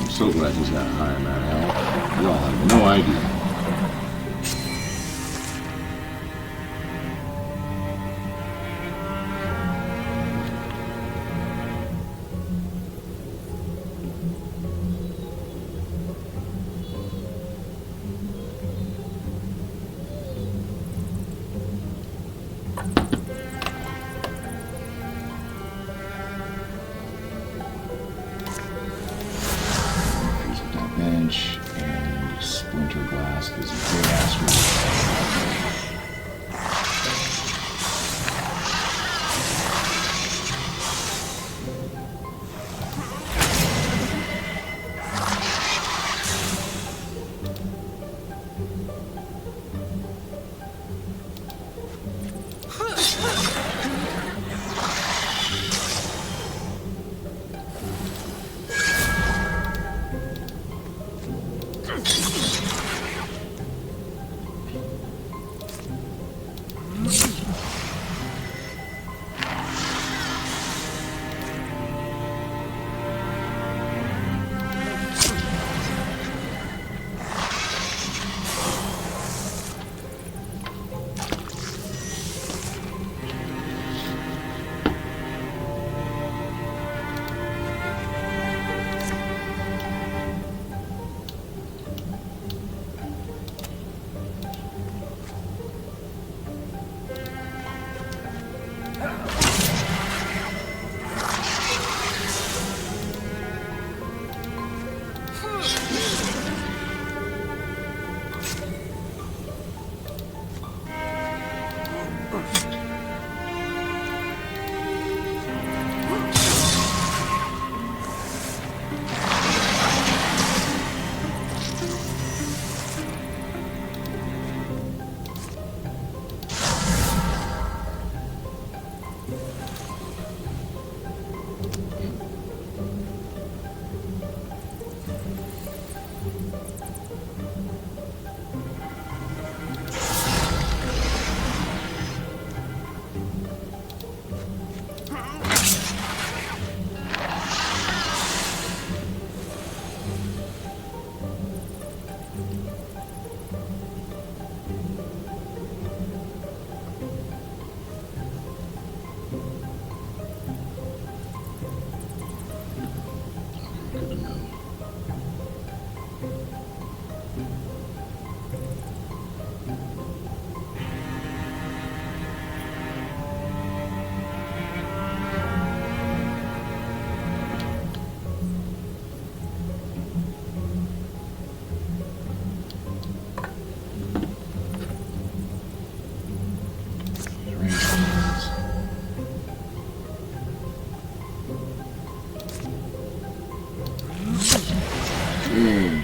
So glad he's got high amount of health. Y'all have no idea. And splinter glass.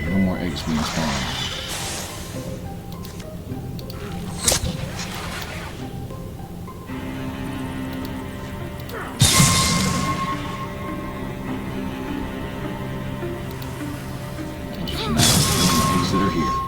No more eggs being spawned. Just now, the eggs that are here.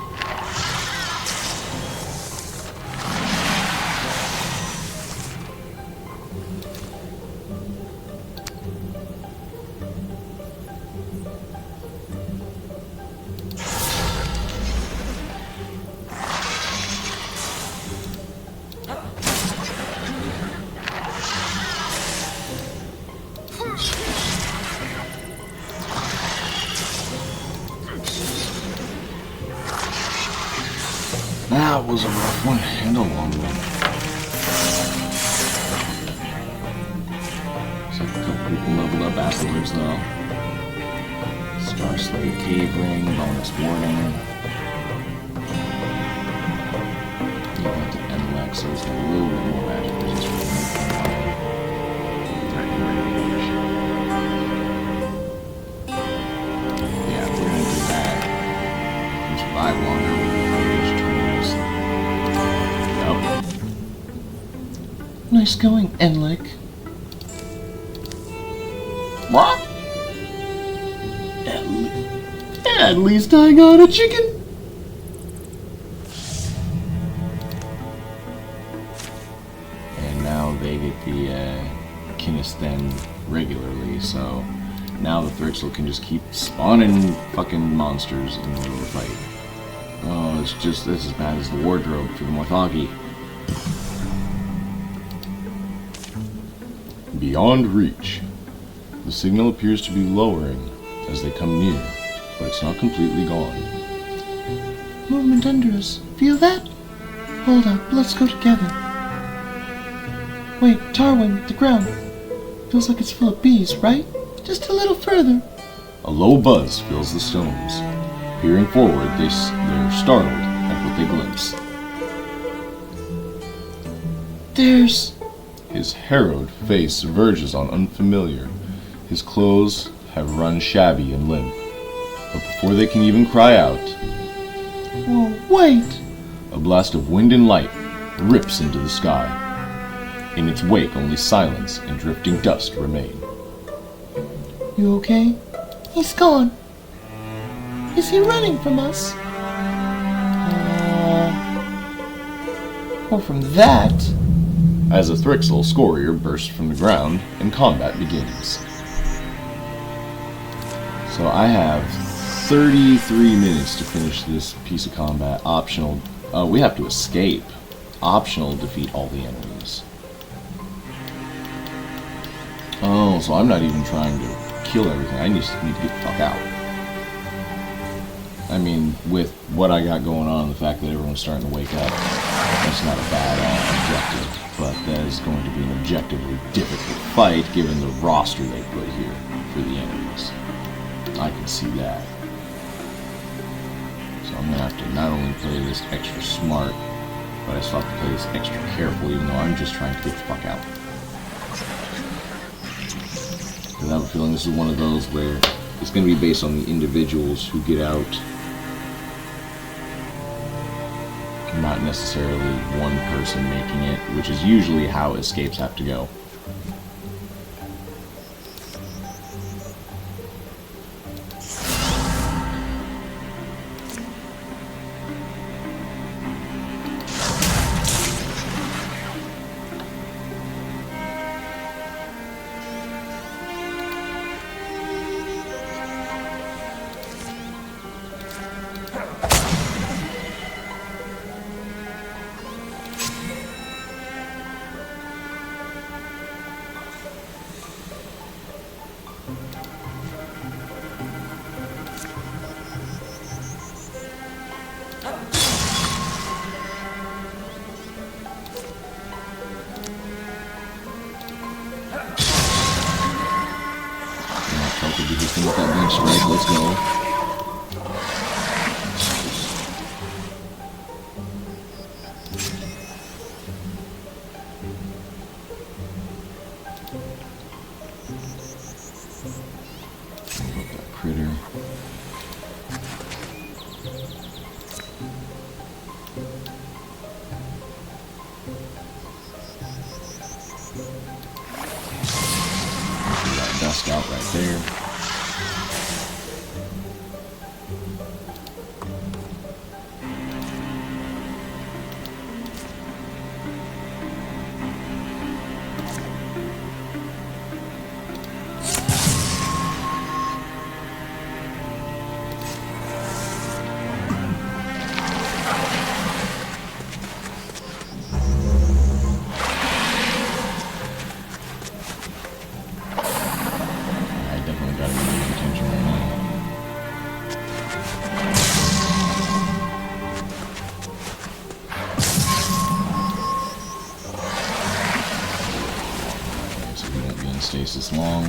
That was a rough one and a long one. So a couple people leveled up afterwards though. Star Slate Cave Ring, bonus warning. You went to Endlex, so it's got a little bit more magic resistance for the threatening rage. Yeah, we're gonna do that. And survive longer with the rage turns. Yep.
Nice going, Enlick.
What?
At least I got a chicken.
And now they get the Kinesthen regularly, so now the Thrixl can just keep spawning fucking monsters in the middle of the fight. Oh, it's just as bad as the wardrobe for the Morthagi. Beyond reach. The signal appears to be lowering as they come near, but it's not completely gone.
Movement under us. Feel that? Hold up, let's go together. Wait, Tarwin, the ground. Feels like it's full of bees, right? Just a little further.
A low buzz fills the stones. Peering forward, they're startled at what they glimpse.
There's...
His harrowed face verges on unfamiliar. His clothes have run shabby and limp. But before they can even cry out,
Whoa, wait!
a blast of wind and light rips into the sky. In its wake, only silence and drifting dust remain.
You okay? He's gone. Is he running from us? Or from that?
As a Thrixl scorier bursts from the ground and combat begins. So I have 33 minutes to finish this piece of combat. Optional, we have to escape. Optional, defeat all the enemies. Oh, so I'm not even trying to kill everything. I just need to get the fuck out. I mean, with what I got going on, the fact that everyone's starting to wake up, that's not a bad objective. But that is going to be an objectively difficult fight given the roster they put here for the enemies. I can see that. So I'm going to have to not only play this extra smart, but I still have to play this extra careful, even though I'm just trying to get the fuck out. Because I have a feeling this is one of those where it's going to be based on the individuals who get out, not necessarily one person making it, which is usually how escapes have to go. With that big strike, let's go. Move up that critter. Move that dust out right there. Stasis long.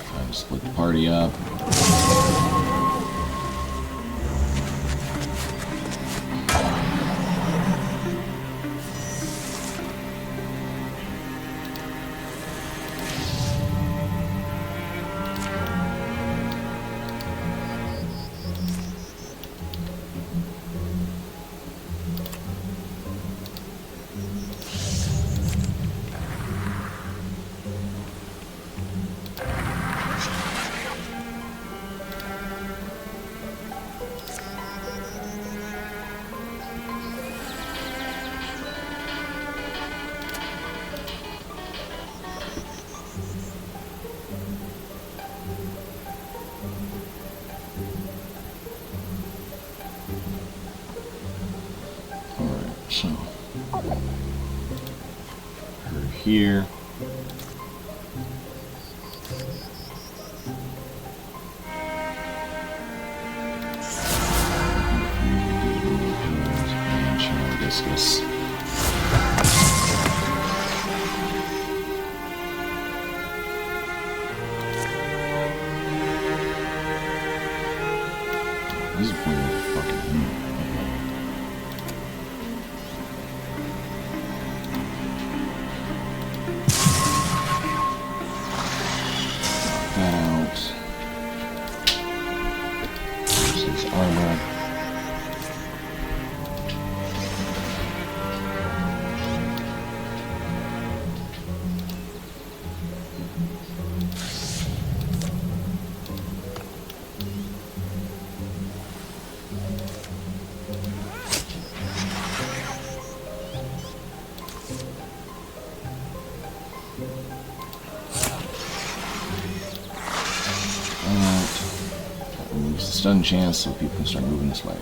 Time to split the party up. So, her here. And discus. This is pointing at the fucking moon. Armor. Removes the stun chance so people can start moving this way.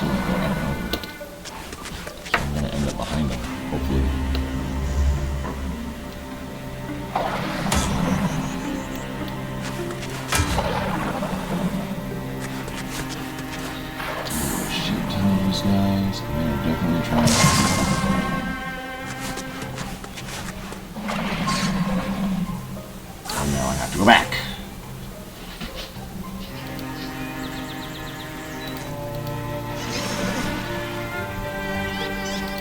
absolutely no ammo. So I'm gonna end up behind him, hopefully. Shit ton of these guys. They're definitely trying to... Now I have to go back.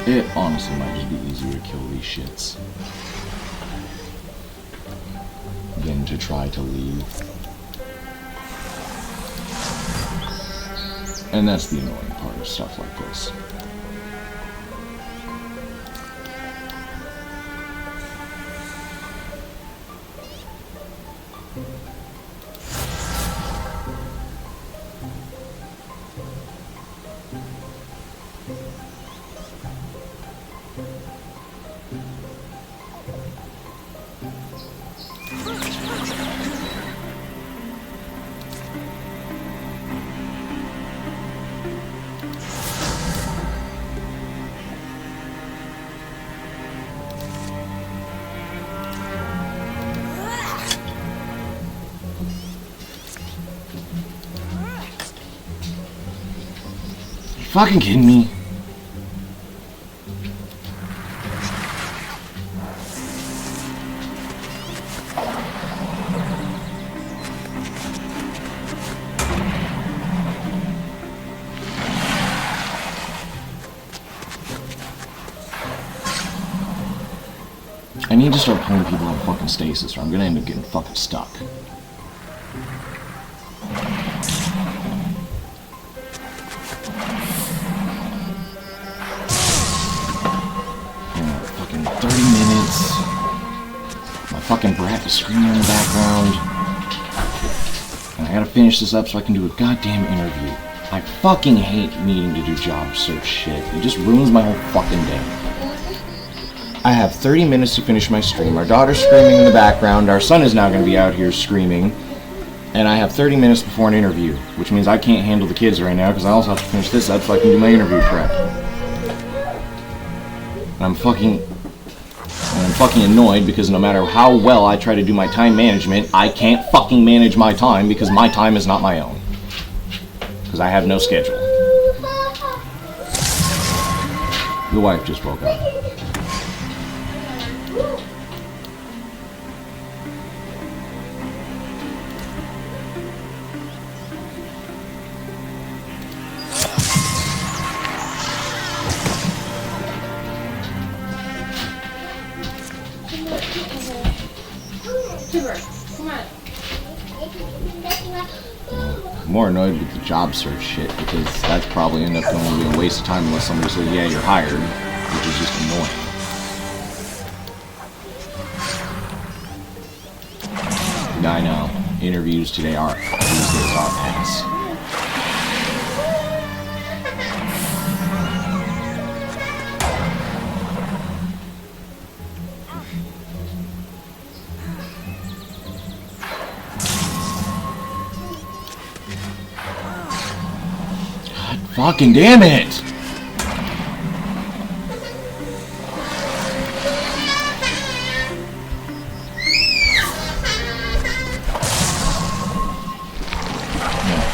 It honestly might just be easier to kill these shits than to try to leave. And that's the annoying part of stuff like this. Fucking kidding me? I need to start pulling people out of fucking stasis or I'm gonna end up getting fucking stuck. Fucking 30 minutes. My fucking brat is screaming in the background. And I gotta finish this up so I can do a goddamn interview. I fucking hate needing to do job search shit. It just ruins my whole fucking day. I have 30 minutes to finish my stream. Our daughter's screaming in the background. Our son is now going to be out here screaming. And I have 30 minutes before an interview, which means I can't handle the kids right now because I also have to finish this up so I can do my interview prep. And I'm fucking annoyed because no matter how well I try to do my time management, I can't fucking manage my time because my time is not my own. Because I have no schedule. The wife just woke up. I'm more annoyed with the job search shit because that's probably end up going to be a waste of time unless somebody says, yeah, you're hired, which is just annoying. I know. Interviews today are ass. Fucking damn it!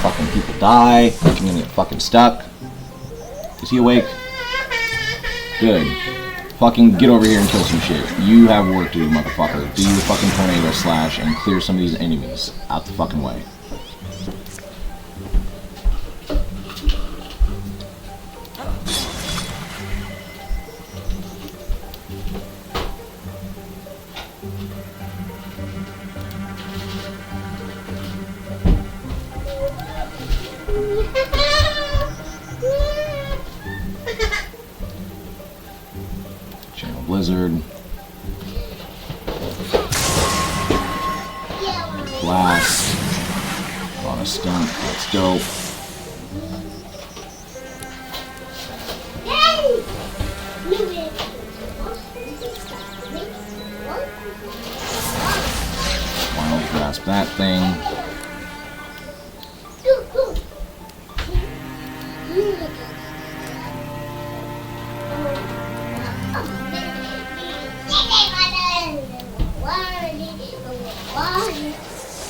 Fucking people die. I'm gonna get fucking stuck. Is he awake? Good. Fucking get over here and kill some shit. You have work to do, motherfucker. Do your fucking tornado slash and clear some of these enemies out the fucking way. Blizzard. Blast. On a stunt. Let's go. Wild grasp that thing.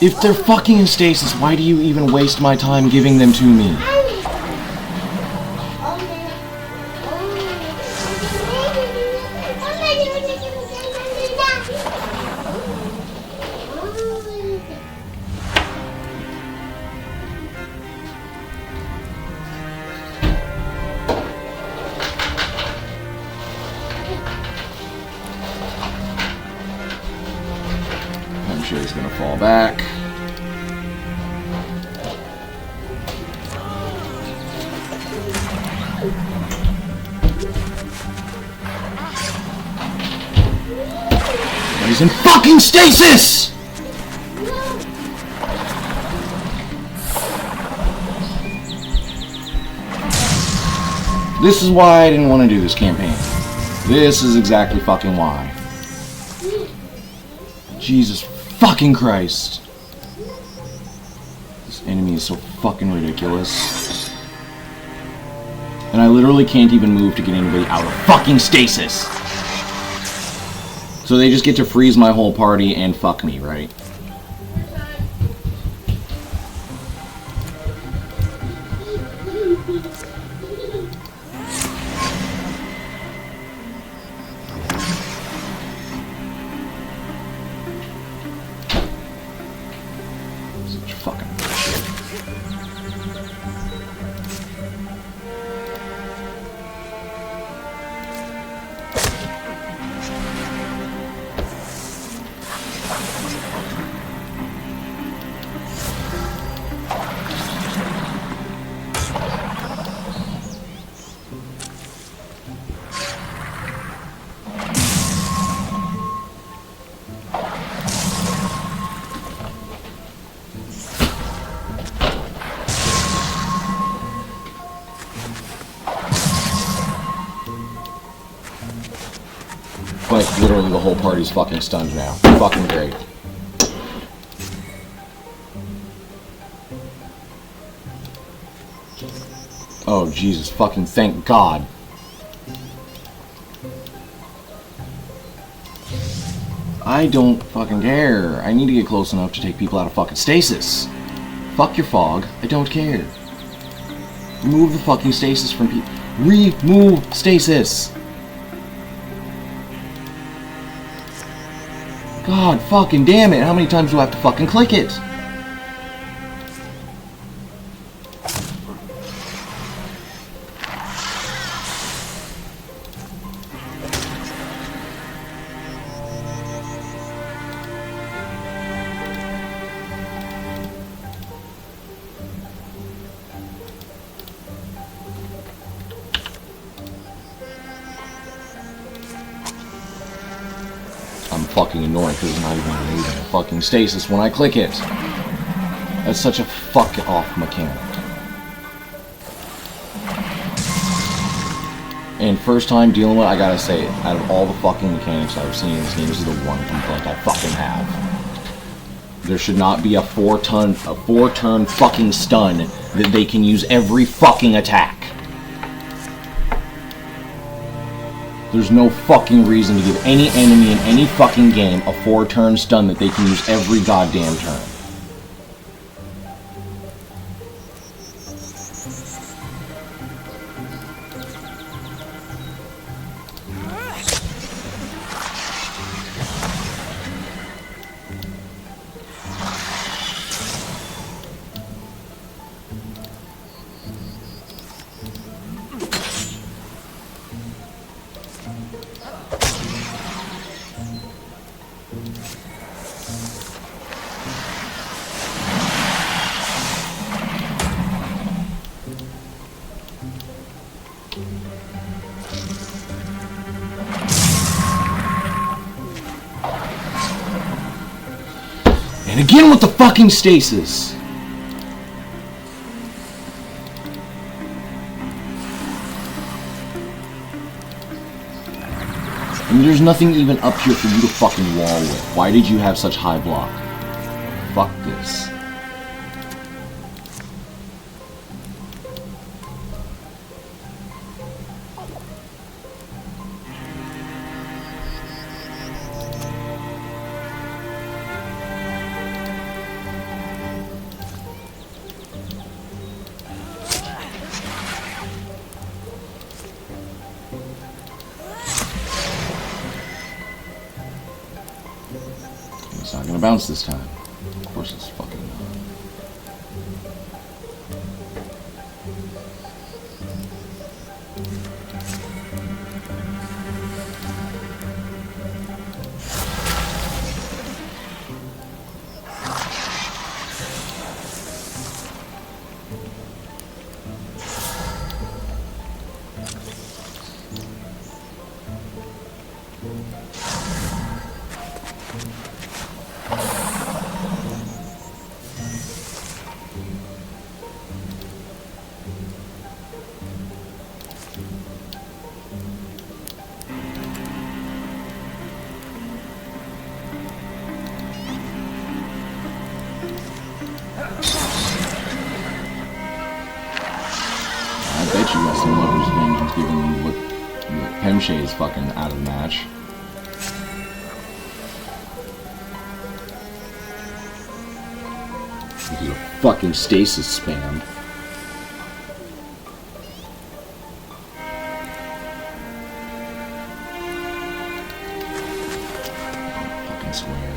If they're fucking in stasis, why do you even waste my time giving them to me? I'm sure he's gonna fall back. He's in fucking stasis! This is why I didn't want to do this campaign. This is exactly fucking why. Jesus fucking Christ. This enemy is so fucking ridiculous. And I literally can't even move to get anybody out of fucking stasis. So they just get to freeze my whole party and fuck me, right? Such fucking bullshit. Like, literally the whole party's fucking stunned now. Fucking great. Oh, Jesus, fucking thank God. I don't fucking care. I need to get close enough to take people out of fucking stasis. Fuck your fog. I don't care. Remove the fucking stasis from people. Remove stasis. God fucking damn it. How many times do I have to fucking click it? I'm fucking annoyed because it's not even removing a fucking stasis when I click it. That's such a fuck off mechanic. And first time dealing with it, I gotta say, out of all the fucking mechanics I've seen in this game, this is the one complaint I fucking have. There should not be a four turn fucking stun that they can use every fucking attack. There's no fucking reason to give any enemy in any fucking game a 4-turn stun that they can use every goddamn turn. And again with the fucking stasis. I mean, there's nothing even up here for you to fucking wall with. Why did you have such high block? Fuck this. It's not gonna bounce this time. Of course it's fucking not. I bet you got some lover's vengeance given what Pemshay is fucking out of the match. This is a fucking stasis spam. Fucking swear.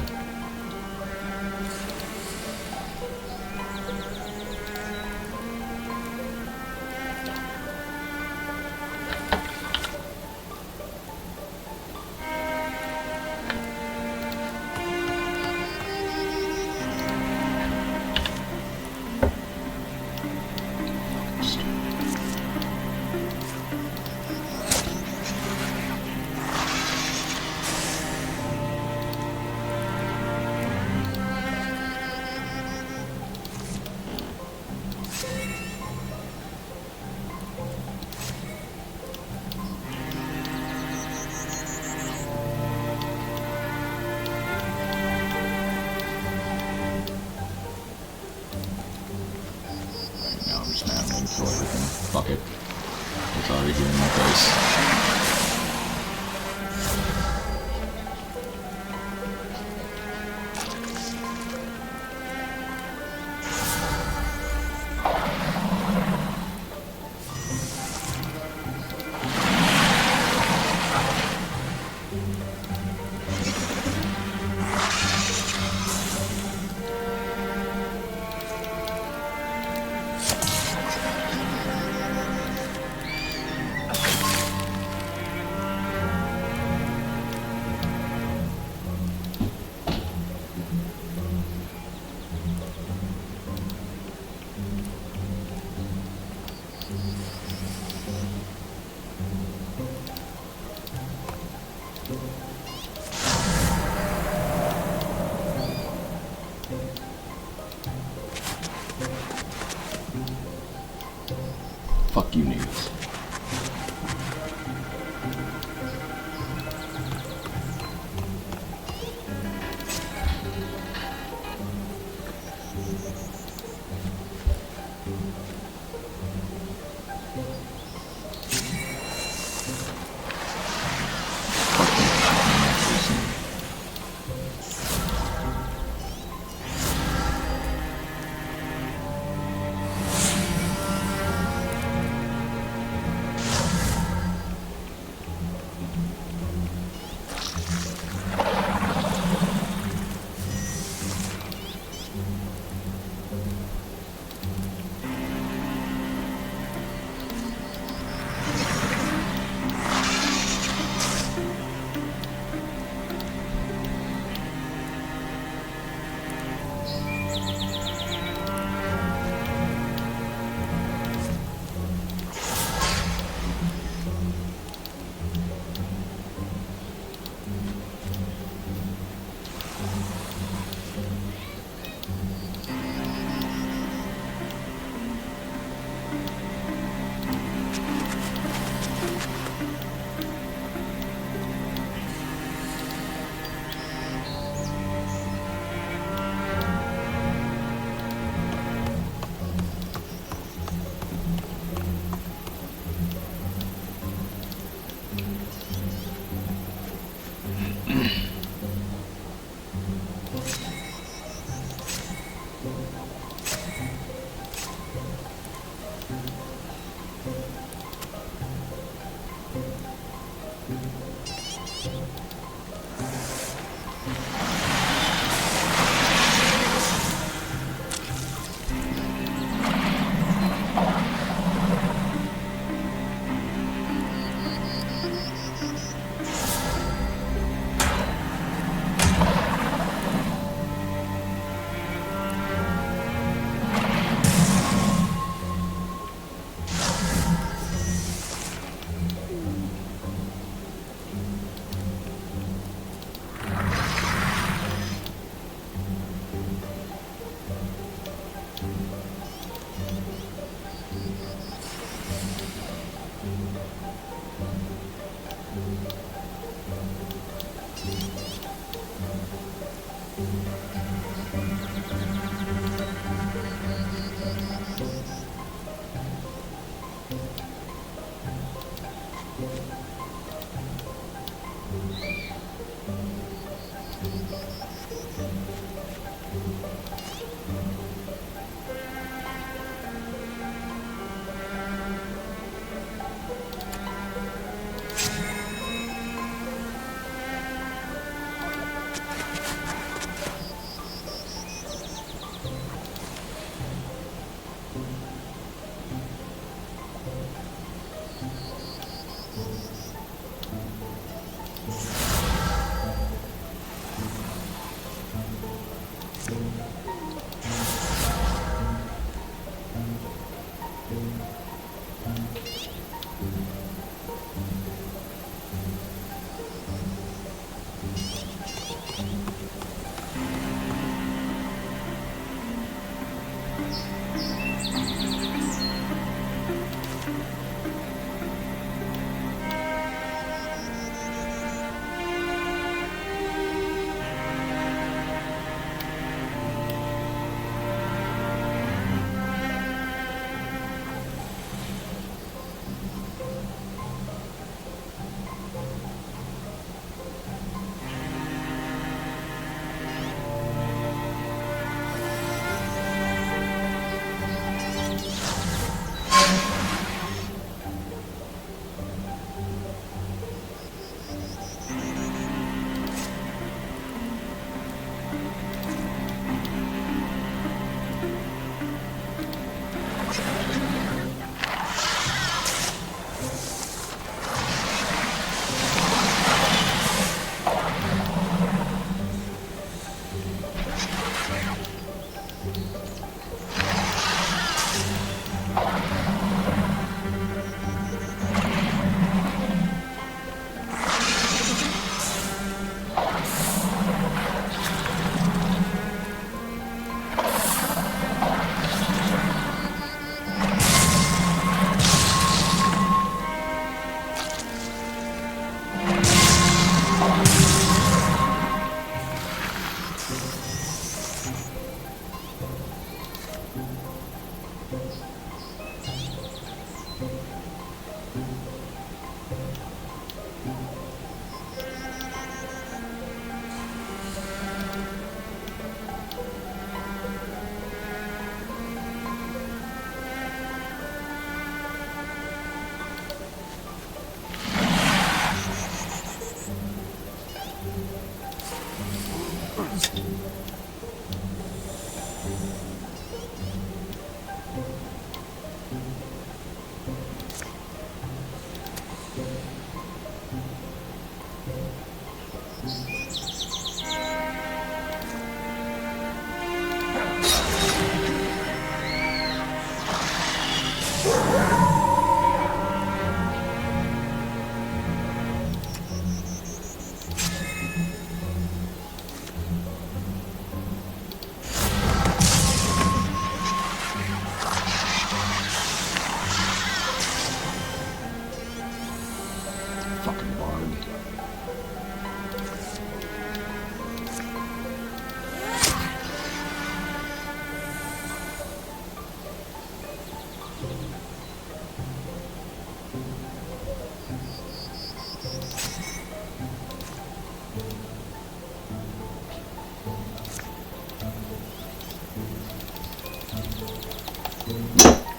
Throw everything. Fuck it. It's already here in my face. Fuck you, niggas.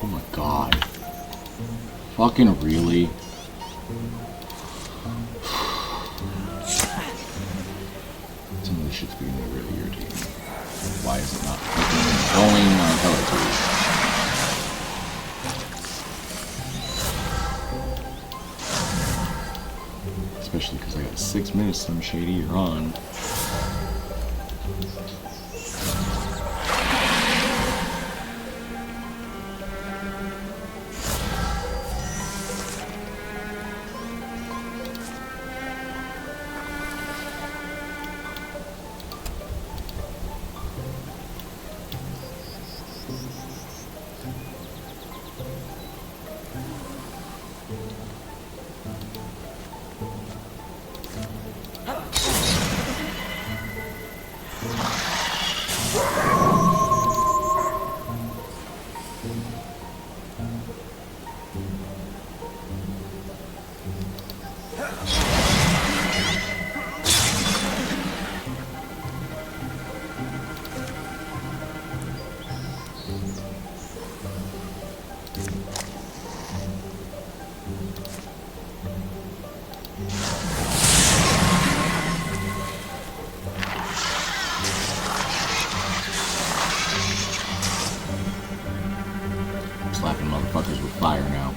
Oh my god. Fucking really? Some of this shit's beginning to really irritate me. Why is it not fucking going on television? Especially because I got 6 minutes, some shady you're on. Slapping motherfuckers with fire now.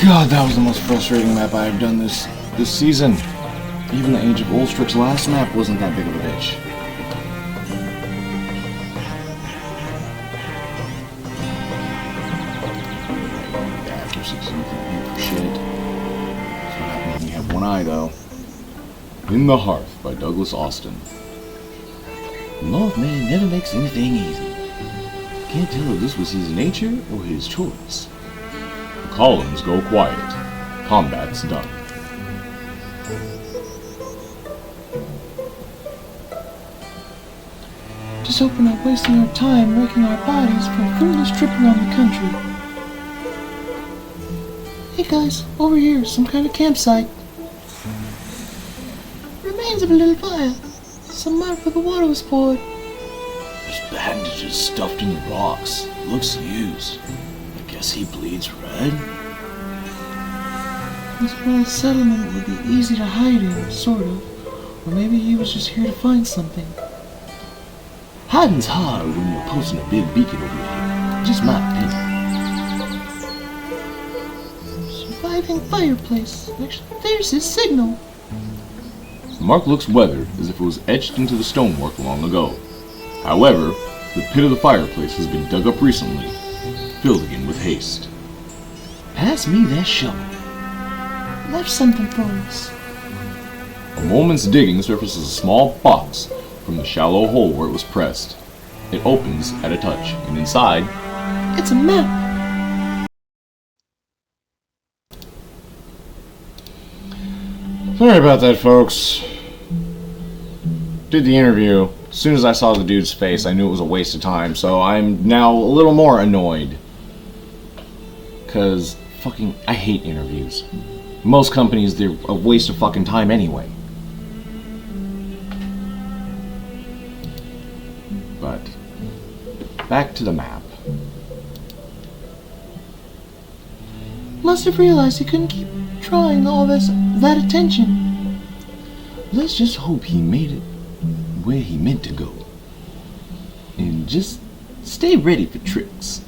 God, that was the most frustrating map I have done this season. Even the Age of Ulstrix's last map wasn't that big of a bitch. Accuracy, so you can aim for shit. That's what happens when you have one eye, though. In the Hearth by Douglas Austin.
Mothman never makes anything easy. Can't tell if this was his nature or his choice.
The columns go quiet. Combat's done.
Just hope we're not wasting our time wrecking our bodies for a fruitless trip around the country. Hey guys, over here, some kind of campsite. Remains of a little fire. Some mud where the water was poured.
There's bandages stuffed in the rocks. Looks used. I guess he bleeds red.
This small settlement would be easy to hide in, sort of. Or maybe he was just here to find something.
Hiding's hard when you're posting a big beacon over your head. Just my opinion.
Surviving fireplace. Actually, there's his signal.
The mark looks weathered, as if it was etched into the stonework long ago. However, the pit of the fireplace has been dug up recently, filled again with haste.
Pass me that shovel.
Left something for us.
A moment's digging surfaces a small box from the shallow hole where it was pressed. It opens at a touch, and inside,
It's a map.
sorry about that, folks. Did the interview. As soon as I saw the dude's face, I knew it was a waste of time, so I'm now a little more annoyed. Because, fucking, I hate interviews. Most companies, they're a waste of fucking time anyway. But, back to the map.
Must have realized he couldn't keep drawing all that attention.
Let's just hope he made it where he meant to go. And just stay ready for tricks.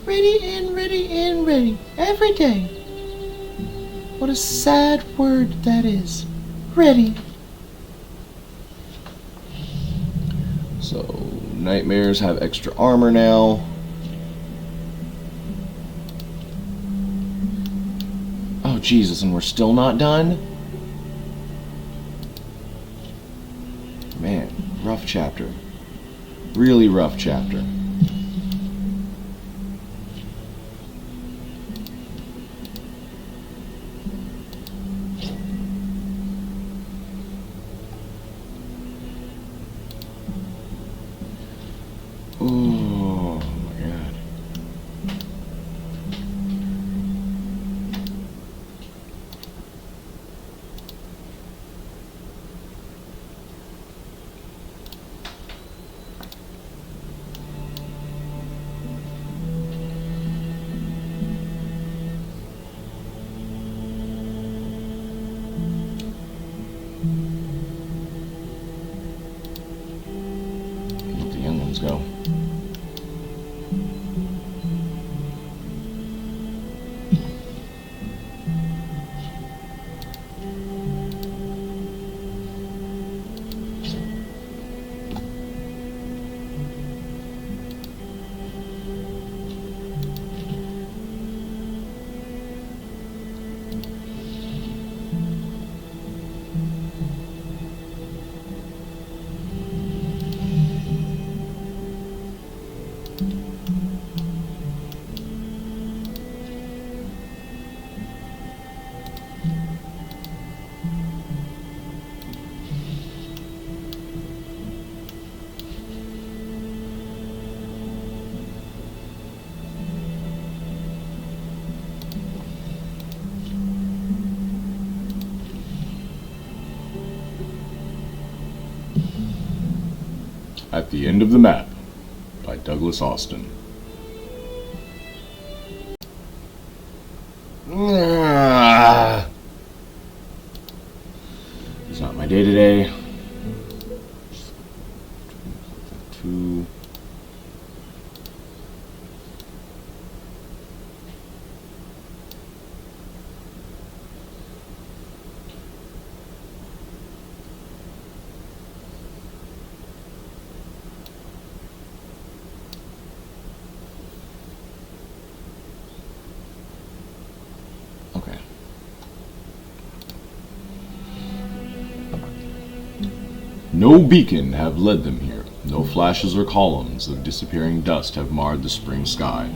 Ready and ready and ready. Every day. What a sad word that is. Ready.
So, nightmares have extra armor now. Oh, Jesus, and we're still not done? Man, rough chapter. Really rough chapter. Oh my God. Let the young ones go. At the End of the Map by Douglas Austin. It's not my day today. Two. Okay. No beacon have led them here. No flashes or columns of disappearing dust have marred the spring sky.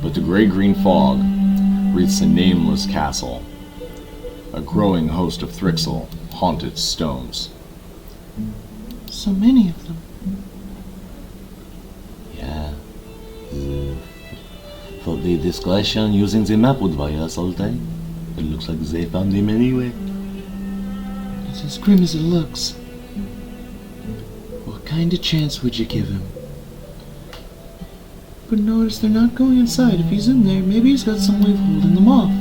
But the gray-green fog wreaths a nameless castle. A growing host of Thrixl haunt its stones.
So many of them.
Yeah. Thought the discretion using the map would buy us all time. It looks like they found him anyway.
It's as grim as it looks. What kind of chance would you give him? But notice they're not going inside. If he's in there, maybe he's got some way of holding them off.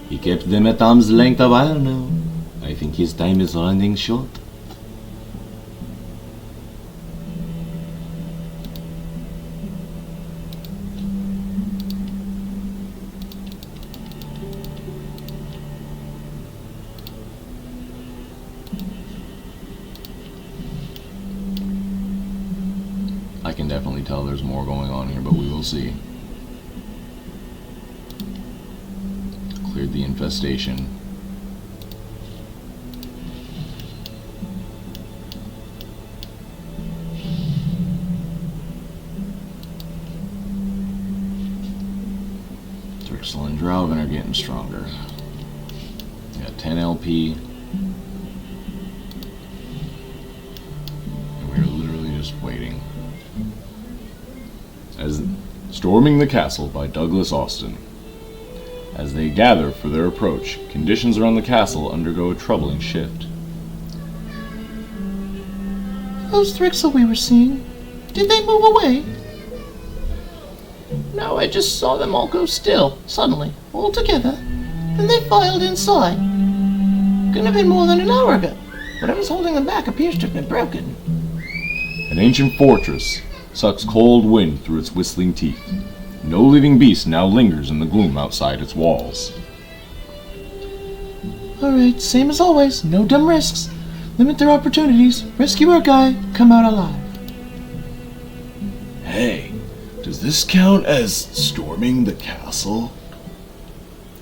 He kept them at arm's length a while now. I think his time is running short.
I can definitely tell there's more going on here, but we will see. Cleared the infestation. Thrixl and Kyoren are getting stronger. Got 10 LP. And we're literally just waiting. As Storming the Castle by Douglas Austin. As they gather for their approach, conditions around the castle undergo a troubling shift.
Those Thrixl we were seeing, did they move away? No, I just saw them all go still, suddenly, all together. Then they filed inside. Couldn't have been more than an hour ago. Whatever's holding them back appears to have been broken.
An ancient fortress sucks cold wind through its whistling teeth. No living beast now lingers in the gloom outside its walls.
Alright, same as always. No dumb risks. Limit their opportunities. Rescue our guy. Come out alive.
Hey, does this count as storming the castle?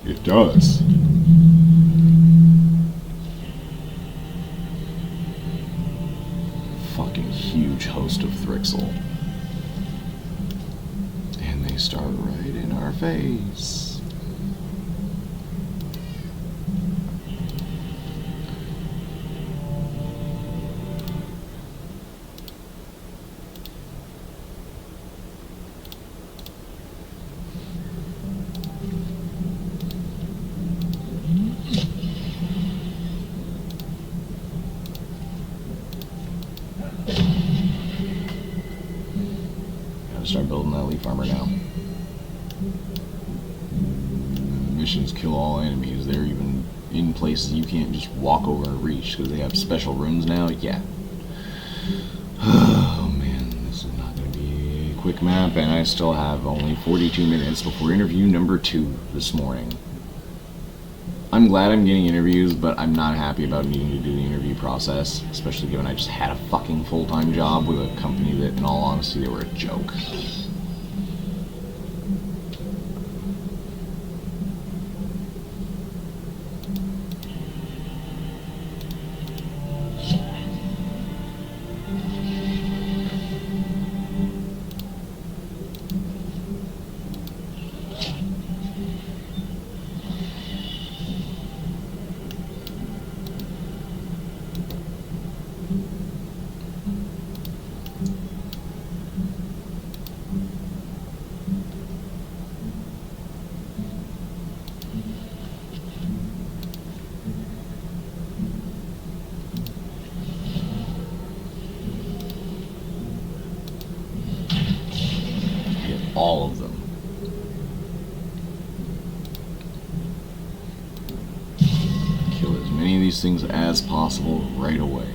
It does. Fucking huge host of Thrixl. And they start right in our face. Start building that leaf armor now. Missions kill all enemies. They're even in places you can't just walk over and reach because they have special runes now. Yeah. Oh man, this is not going to be a quick map, and I still have only 42 minutes before interview number 2 this morning. I'm glad I'm getting interviews, but I'm not happy about needing to do the interview process, especially given I just had a fucking full-time job with a company that, in all honesty, they were a joke. All of them. Kill as many of these things as possible right away.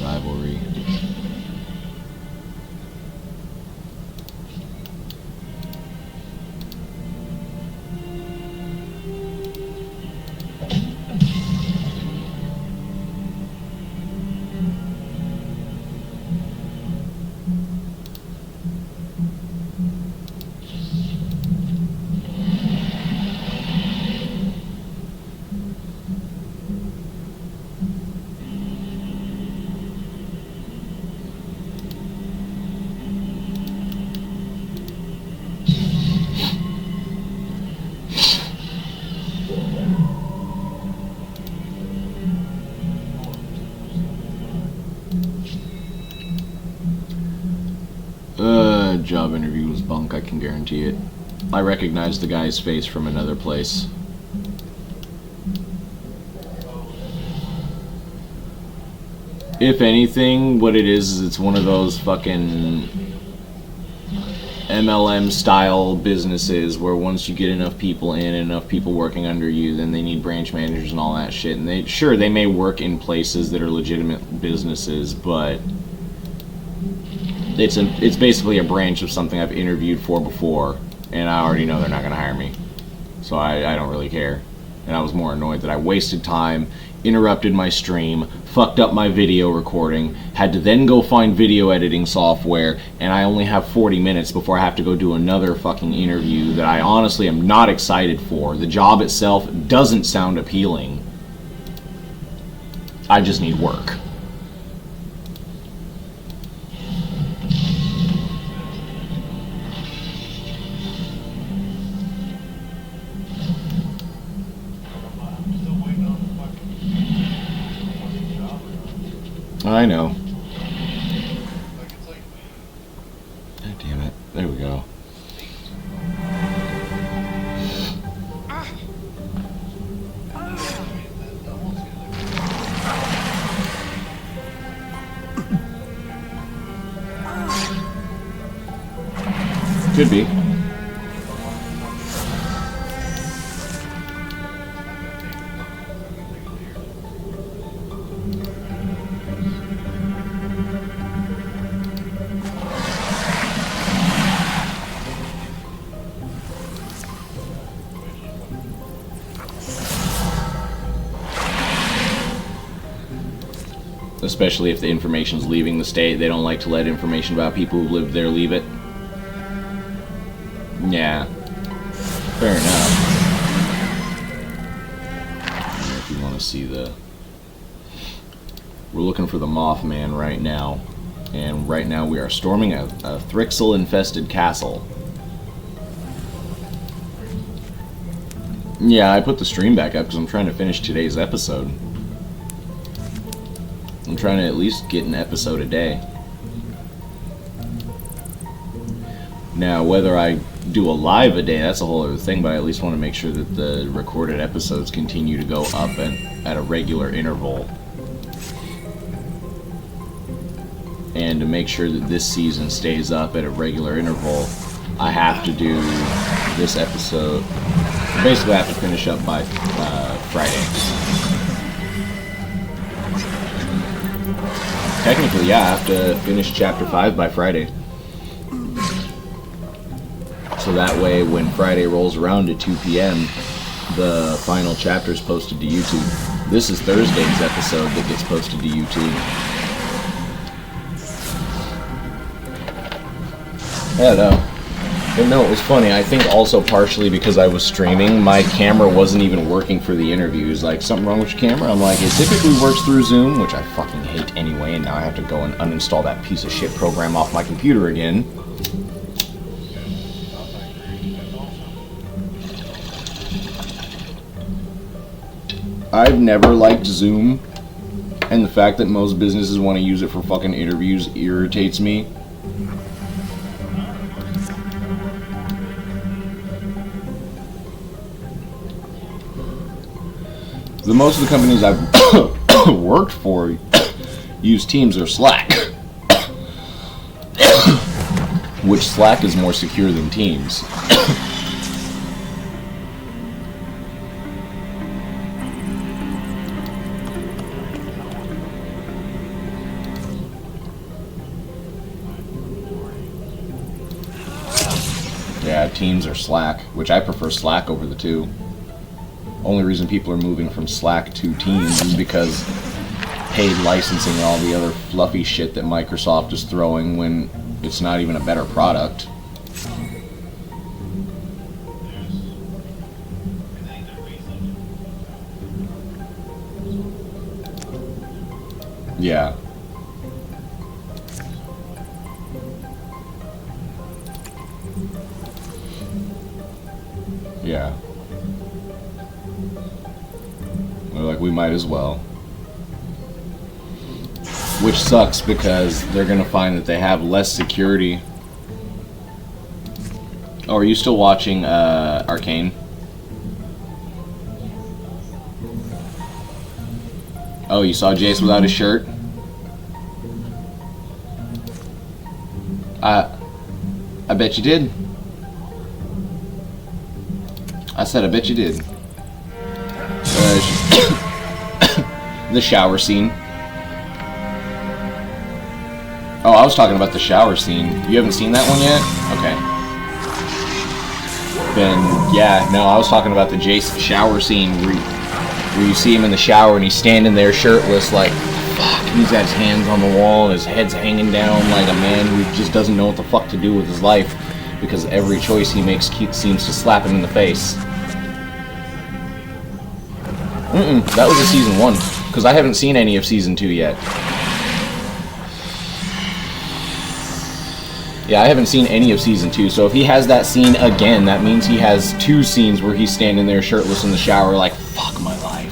Rivalry. That job interview was bunk, I can guarantee it. I recognized the guy's face from another place. If anything, what it is it's one of those fucking MLM style businesses where once you get enough people in and enough people working under you, then they need branch managers and all that shit. And they may work in places that are legitimate businesses, but it's basically a branch of something I've interviewed for before, and I already know they're not gonna hire me. So I don't really care. And I was more annoyed that I wasted time, interrupted my stream, fucked up my video recording, had to then go find video editing software, and I only have 40 minutes before I have to go do another fucking interview that I honestly am not excited for. The job itself doesn't sound appealing. I just need work. I know. God damn it. There we go. Could be. Especially if the information's leaving the state. They don't like to let information about people who live there leave it. Yeah. Fair enough. If you want to see the... We're looking for the Mothman right now. And right now we are storming a Thrixl-infested castle. Yeah, I put the stream back up because I'm trying to finish today's episode. I'm trying to at least get an episode a day. Now, whether I do a live a day, that's a whole other thing, but I at least want to make sure that the recorded episodes continue to go up at a regular interval. And to make sure that this season stays up at a regular interval, I have to do this episode. Basically, I have to finish up by Friday. Technically, yeah, I have to finish Chapter 5 by Friday. So that way, when Friday rolls around at 2 p.m., the final chapter is posted to YouTube. This is Thursday's episode that gets posted to YouTube. Yeah, no. But no, it was funny. I think also partially because I was streaming, my camera wasn't even working for the interviews. Like, something wrong with your camera? I'm like, it typically works through Zoom, which I fucking hate anyway, and now I have to go and uninstall that piece of shit program off my computer again. I've never liked Zoom, and the fact that most businesses want to use it for fucking interviews irritates me. The most of the companies I've worked for use Teams or Slack, which Slack is more secure than Teams. Yeah, Teams or Slack, which I prefer Slack over the two. Only reason people are moving from Slack to Teams is because paid licensing and all the other fluffy shit that Microsoft is throwing when it's not even a better product. Yeah. Yeah. They're like, we might as well. Which sucks because they're going to find that they have less security Oh, are you still watching Arcane? Oh, you saw Jace without his shirt? I bet you did. I said I bet you did. The shower scene. Oh, I was talking about the shower scene. You haven't seen that one yet? Okay. Then, yeah, no, I was talking about the Jace shower scene where you see him in the shower and he's standing there shirtless like, fuck, and he's got his hands on the wall and his head's hanging down like a man who just doesn't know what the fuck to do with his life because every choice he makes seems to slap him in the face. That was a season 1, because I haven't seen any of season 2 yet. Yeah, I haven't seen any of season 2, so if he has that scene again, that means he has 2 scenes where he's standing there shirtless in the shower like, fuck my life.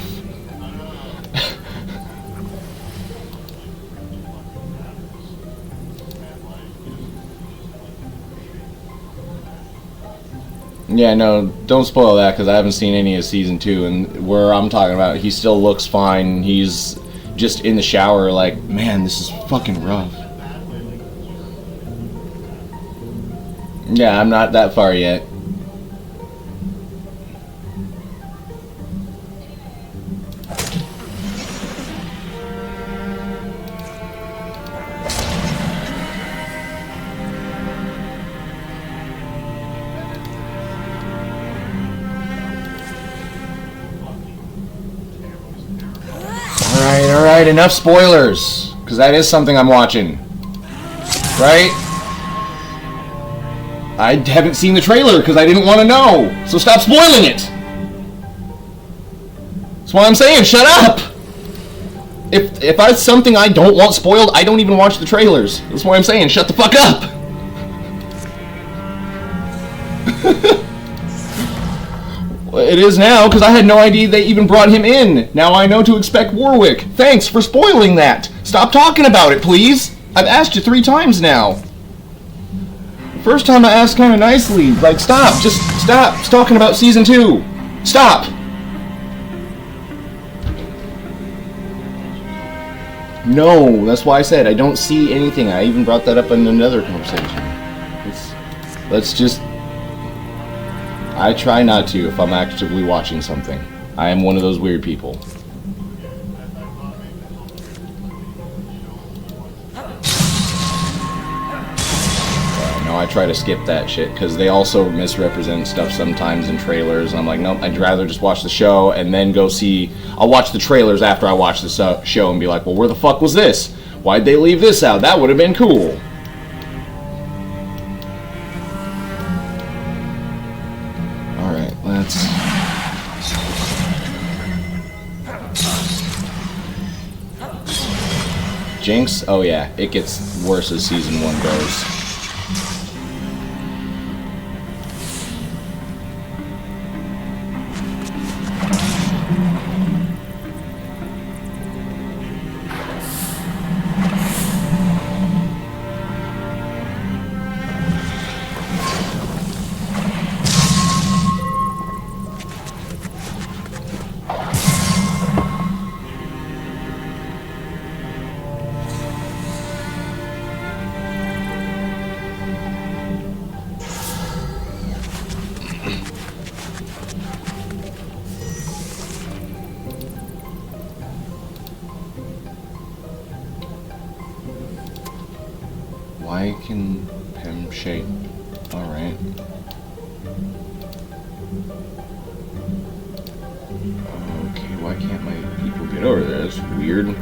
Yeah, no, don't spoil that because I haven't seen any of season 2, and where I'm talking about, he still looks fine. He's just in the shower like, man, this is fucking rough. Yeah, I'm not that far yet. Alright, enough spoilers, because that is something I'm watching. Right? I haven't seen the trailer because I didn't want to know, so stop spoiling it! That's why I'm saying, shut up! If it's something I don't want spoiled, I don't even watch the trailers. That's why I'm saying, shut the fuck up! It is now, because I had no idea they even brought him in. Now I know to expect Warwick. Thanks for spoiling that. Stop talking about it, please. I've asked you 3 times now. The first time I asked kind of nicely. Like, stop. Just stop talking about season 2. Stop. No, that's why I said I don't see anything. I even brought that up in another conversation. Let's just... I try not to if I'm actively watching something. I am one of those weird people. No, I try to skip that shit because they also misrepresent stuff sometimes in trailers. And I'm like, nope, I'd rather just watch the show and then go see... I'll watch the trailers after I watch the show and be like, well, where the fuck was this? Why'd they leave this out? That would have been cool. Jinx? Oh yeah, it gets worse as season 1 goes. Why can Pim shape? Alright. Okay, why can't my people get over there? That's weird.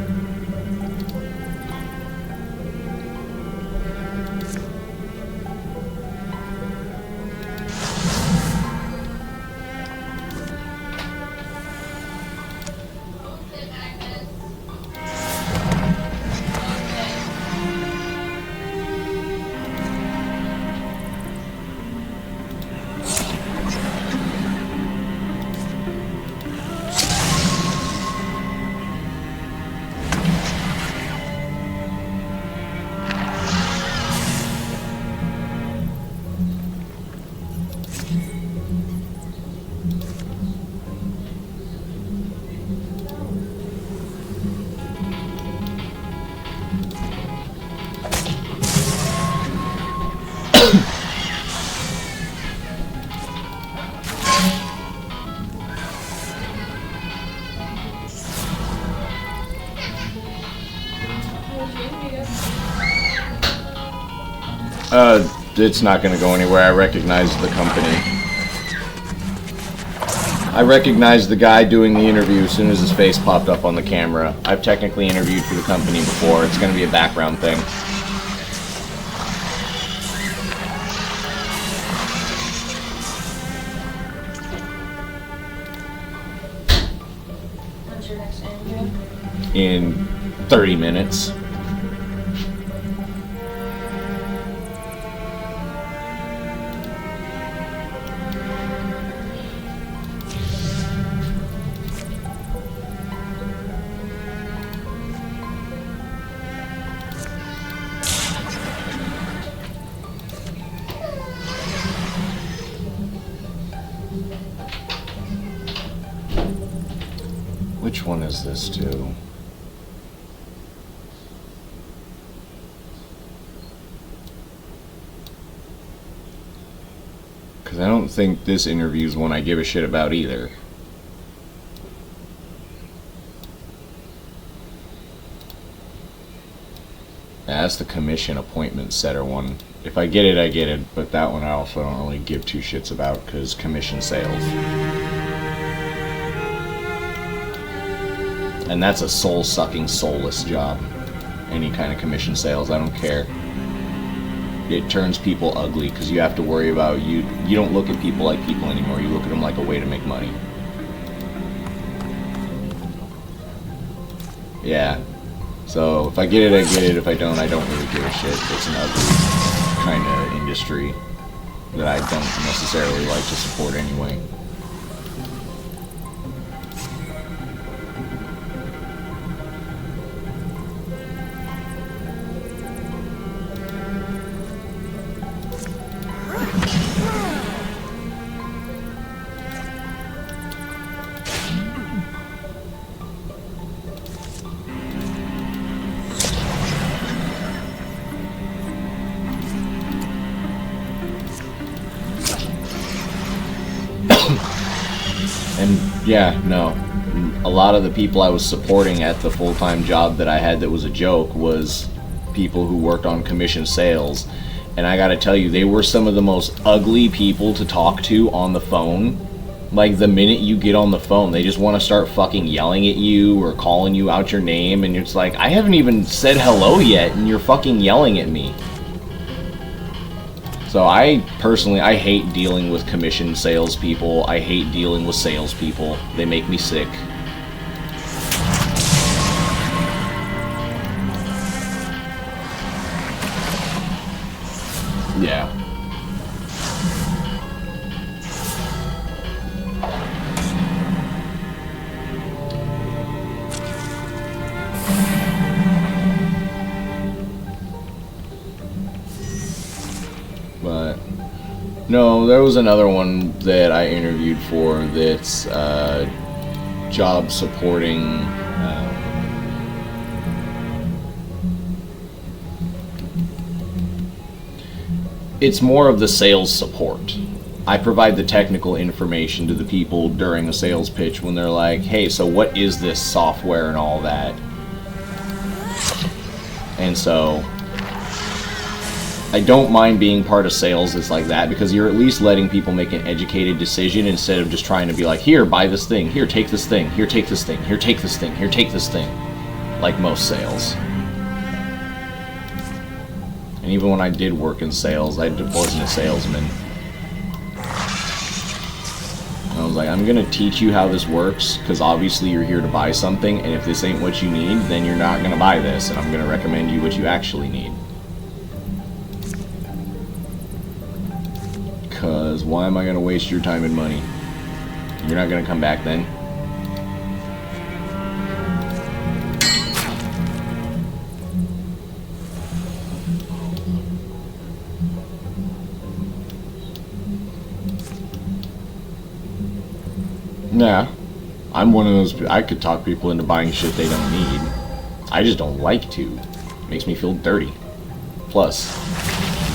It's not gonna go anywhere. I recognize the company. I recognized the guy doing the interview as soon as his face popped up on the camera. I've technically interviewed for the company before. It's gonna be a background thing.
When's your next interview?
In 30 minutes. Which one is this to? Because I don't think this interview is one I give a shit about either. Yeah, that's the commission appointment setter one. If I get it, I get it, but that one I also don't really give two shits about because commission sales. And that's a soul-sucking, soulless job. Any kind of commission sales, I don't care. It turns people ugly because you have to worry about you don't look at people like people anymore. You look at them like a way to make money. Yeah. So if I get it, I get it. If I don't really give a shit. It's an ugly kind of industry that I don't necessarily like to support anyway. And yeah, no. A lot of the people I was supporting at the full-time job that I had that was a joke was people who worked on commission sales. And I gotta tell you, they were some of the most ugly people to talk to on the phone. Like, the minute you get on the phone, they just want to start fucking yelling at you or calling you out your name, and it's like, I haven't even said hello yet, and you're fucking yelling at me. So I hate dealing with commission salespeople. I hate dealing with salespeople. They make me sick. Yeah. But no, there was another one that I interviewed for that's job supporting it's more of the sales support. I provide the technical information to the people during a sales pitch when they're like, hey, so what is this software and all that? And so I don't mind being part of sales that's like that, because you're at least letting people make an educated decision instead of just trying to be like, here, buy this thing, here, take this thing, here, take this thing, here, take this thing, here, take this thing, like most sales. And even when I did work in sales, I wasn't a salesman. I was like, I'm gonna teach you how this works, because obviously you're here to buy something, and if this ain't what you need, then you're not gonna buy this, and I'm gonna recommend you what you actually need. Because why am I going to waste your time and money? You're not going to come back then? Yeah, I'm one of those. I could talk people into buying shit they don't need. I just don't like to. It makes me feel dirty. Plus,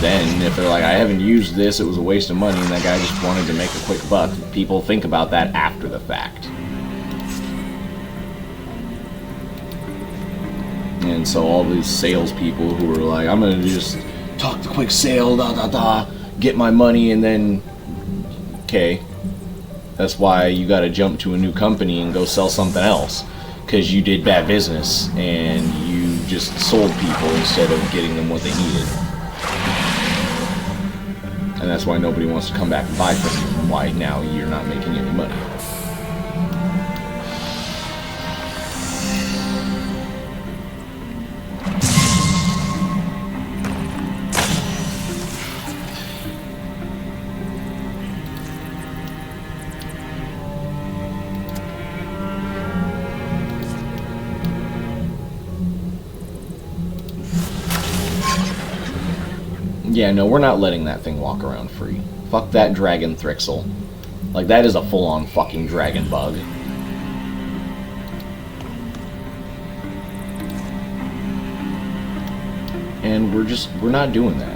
then, if they're like, I haven't used this, it was a waste of money, and that guy just wanted to make a quick buck, people think about that after the fact. And so all these salespeople who were like, I'm gonna just talk the quick sale, get my money, and then, okay, that's why you gotta jump to a new company and go sell something else, because you did bad business and you just sold people instead of getting them what they needed. And that's why nobody wants to come back and buy from you, and why now you're not making any money. Yeah, no, we're not letting that thing walk around free. Fuck that dragon Thrixl. Like, that is a full-on fucking dragon bug. And we're not doing that.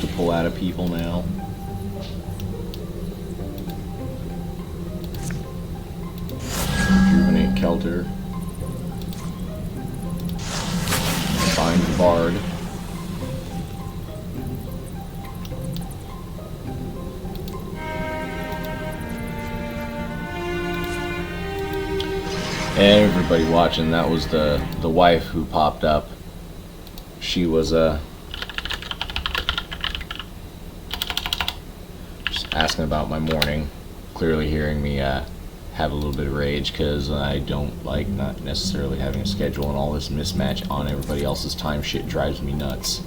To pull out of people now. Rejuvenate Kelter. Find the Bard. Everybody watching, that was the wife who popped up. She was asking about my morning, clearly hearing me have a little bit of rage because I don't like not necessarily having a schedule, and all this mismatch on everybody else's time shit drives me nuts.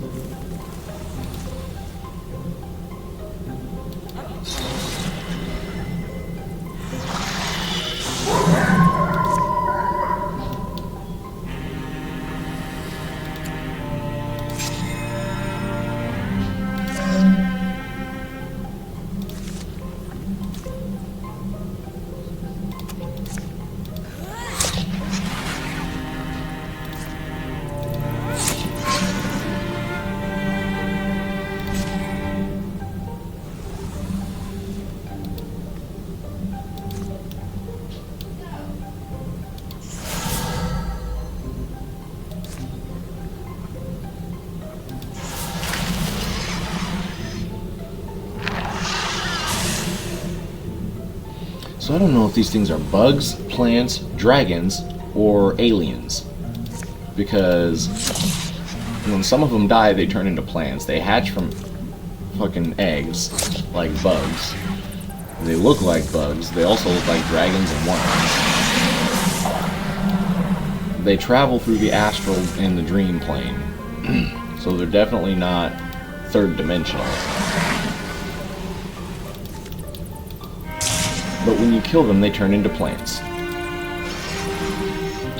So I don't know if these things are bugs, plants, dragons, or aliens. Because when some of them die, they turn into plants. They hatch from fucking eggs, like bugs. They look like bugs. They also look like dragons and worms. They travel through the astral and the dream plane. So they're definitely not third dimensional. But when you kill them, they turn into plants.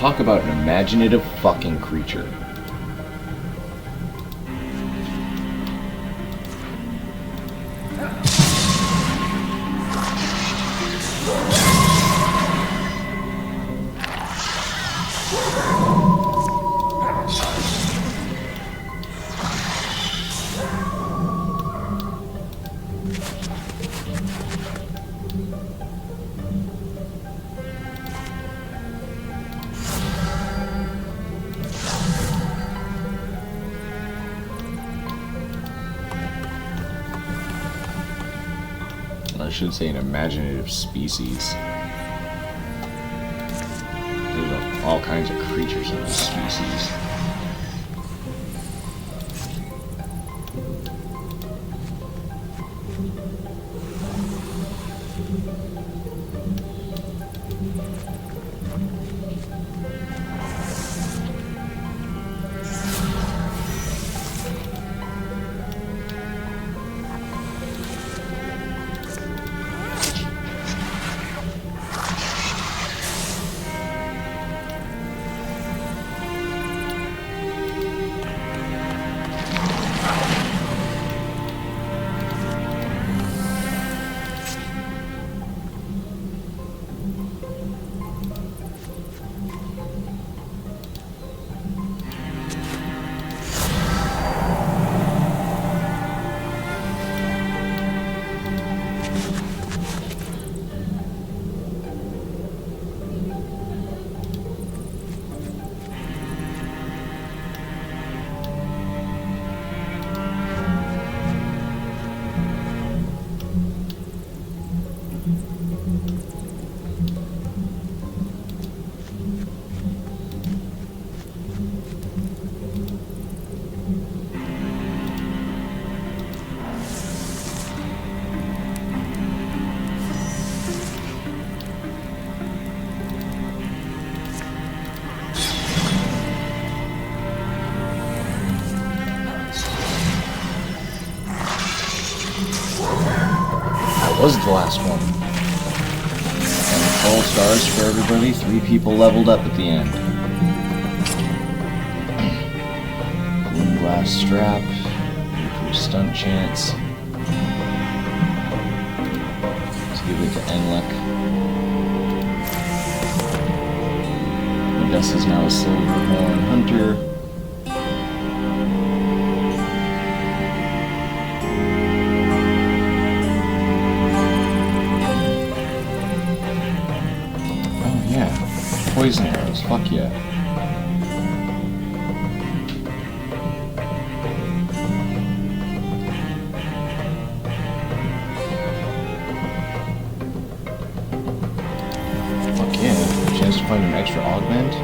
Talk about an imaginative fucking creature. I should say an imaginative species. There's all kinds of creatures in this species. Was the last one. And full stars for everybody. 3 people leveled up at the end. Balloon glass strap. Increased stunt chance. Let's give it to Enlek. Odessa's now a Silverhorn Hunter. Poison arrows, fuck yeah. Fuck yeah, chance to find an extra augment.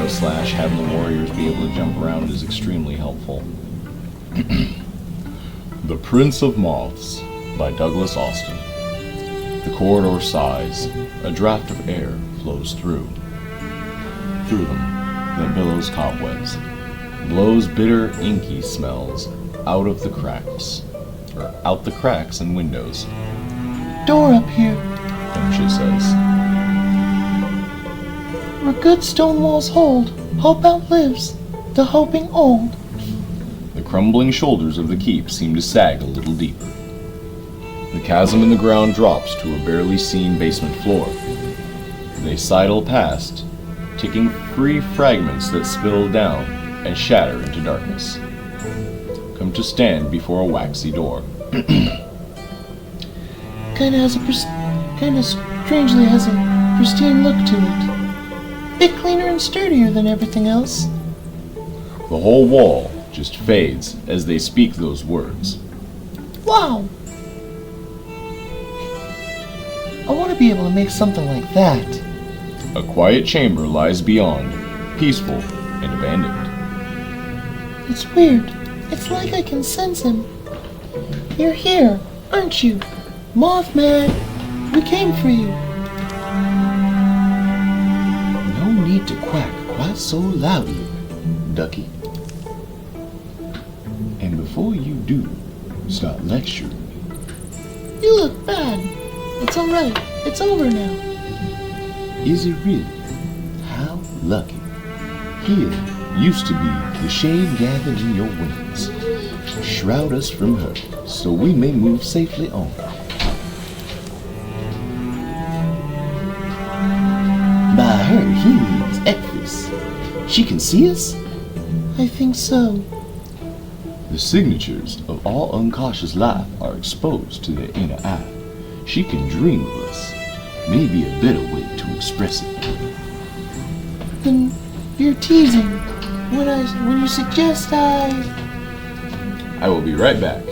Slash, having the warriors be able to jump around is extremely helpful. The Prince of Moths by Douglas Austin. The corridor sighs, a draft of air flows through them that billows cobwebs, blows bitter, inky smells out the cracks and windows.
Door up here.
She says.
Where good stone walls hold, hope outlives the hoping old.
The crumbling shoulders of the keep seem to sag a little deeper. The chasm in the ground drops to a barely seen basement floor. They sidle past, ticking free fragments that spill down and shatter into darkness. Come to stand before a waxy door.
Kinda strangely has a pristine look to it. Bit cleaner and sturdier than everything else.
The whole wall just fades as they speak those words.
Wow! I want to be able to make something like that.
A quiet chamber lies beyond, peaceful and abandoned.
It's weird. It's like I can sense him. You're here, aren't you? Mothman! We came for you.
No need to quack quite so loudly, Ducky. And before you do, start lecturing me.
You look bad. It's alright. It's over now.
Is it really? How lucky. Here used to be the shade gathered in your wings. Shroud us from her, so we may move safely on. By her, he means Ekphis. She can see us?
I think so.
The signatures of all uncautious life are exposed to their inner eye. She can dream of us, may be a better way to express it.
Then you're teasing. When you suggest
I will be right back.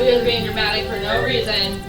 Just being dramatic for no reason.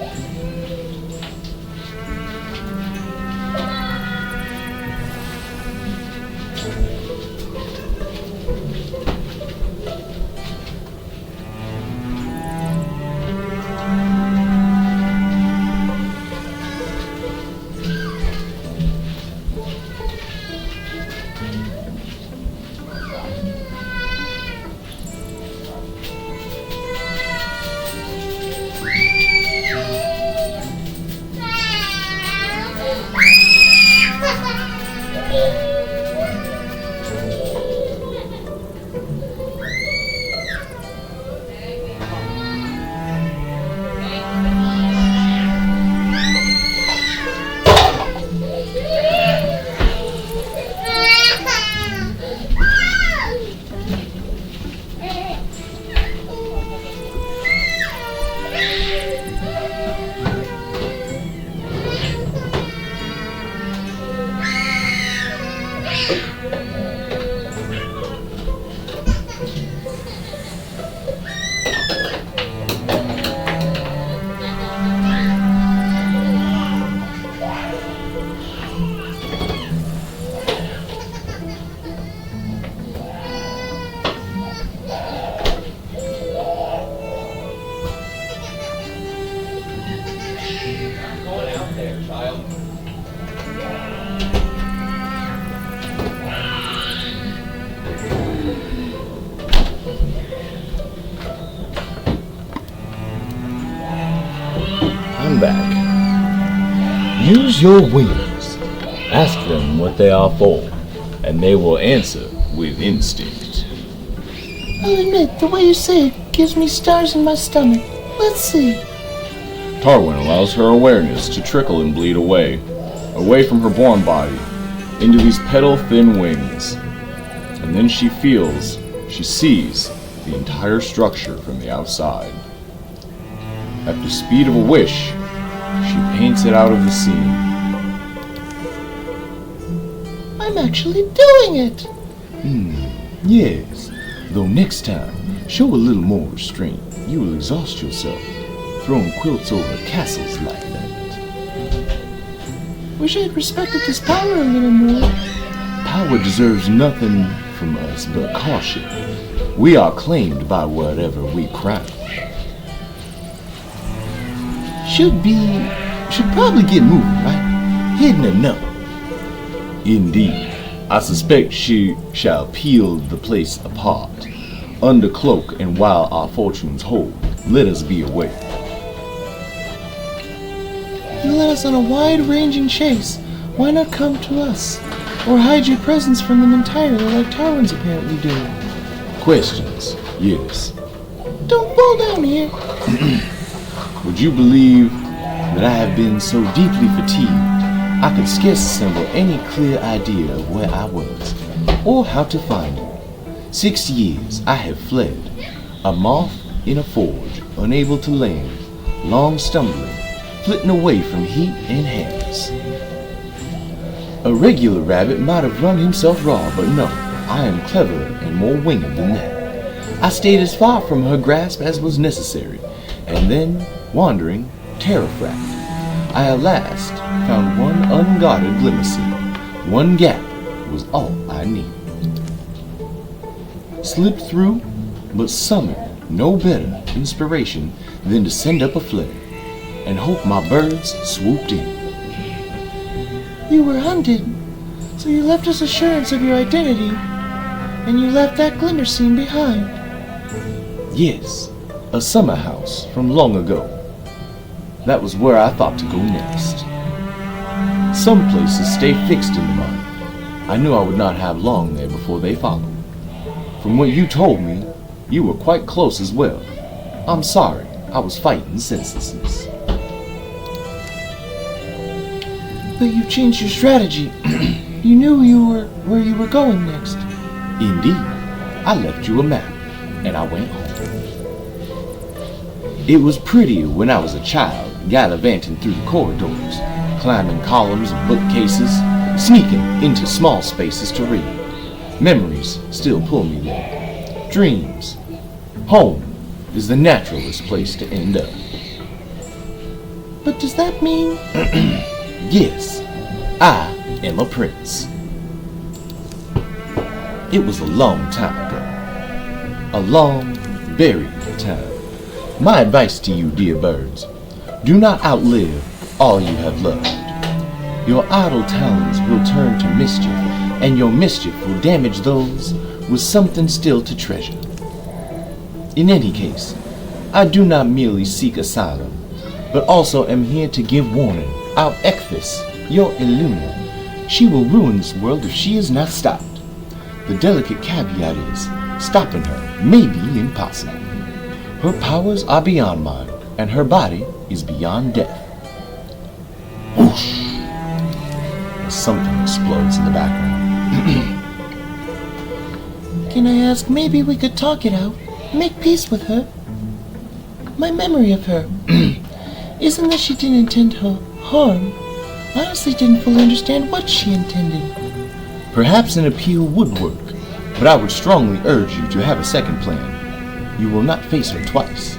I'm back. Use your wings. Ask them what they are for, and they will answer with instinct.
I'll admit, the way you say it gives me stars in my stomach. Let's see.
Tarwin allows her awareness to trickle and bleed away from her born body, into these petal-thin wings. And then she sees the entire structure from the outside. At the speed of a wish, she paints it out of the scene.
I'm actually doing it.
Yes, Though next time, show a little more restraint. You will exhaust yourself throwing quilts over castles like that.
Wish I had respected this power a little more.
Power deserves nothing from us but caution. We are claimed by whatever we crown. Should probably get moving, right? Hidden enough. Indeed. I suspect she shall peel the place apart. Under cloak and while our fortunes hold, let us be aware.
You led us on a wide-ranging chase. Why not come to us? Or hide your presence from them entirely like Tarwin's apparently doing?
Questions? Yes.
Don't fall down here.
Would you believe that I have been so deeply fatigued I could scarce assemble any clear idea of where I was, or how to find it? 6 years I have fled, a moth in a forge, unable to land, long stumbling, flitting away from heat and hammers. A regular rabbit might have run himself raw, but no, I am cleverer and more winged than that. I stayed as far from her grasp as was necessary, and then, wandering, terror-fracked, I at last found one unguarded glimmercy. One gap was all I needed. Slipped through, but summoned no better inspiration than to send up a flare, and hope my birds swooped in.
You were hunted, so you left us assurance of your identity, and you left that glimmer scene behind.
Yes, a summer house from long ago. That was where I thought to go next. Some places stay fixed in the mind. I knew I would not have long there before they followed. From what you told me, you were quite close as well. I'm sorry, I was fighting senselessness.
But you changed your strategy. You knew where you were going next.
Indeed, I left you a map, and I went home. It was prettier when I was a child, gallivanting through the corridors, climbing columns and bookcases, sneaking into small spaces to read. Memories still pull me there. Dreams. Home is the naturalest place to end up.
But does that mean...
Yes, I am a prince. It was a long time ago. A long, buried time. My advice to you, dear birds, do not outlive all you have loved. Your idle talons will turn to mischief, and your mischief will damage those with something still to treasure. In any case, I do not merely seek asylum, but also am here to give warning. Our Ekthys, your Eluna, she will ruin this world if she is not stopped. The delicate caveat is, stopping her may be impossible. Her powers are beyond mine, and her body is beyond death. Whoosh! As something explodes in the background.
Can I ask, maybe we could talk it out, make peace with her? My memory of her isn't that she didn't intend her harm. I honestly didn't fully understand what she intended.
Perhaps an appeal would work, but I would strongly urge you to have a second plan. You will not face her twice.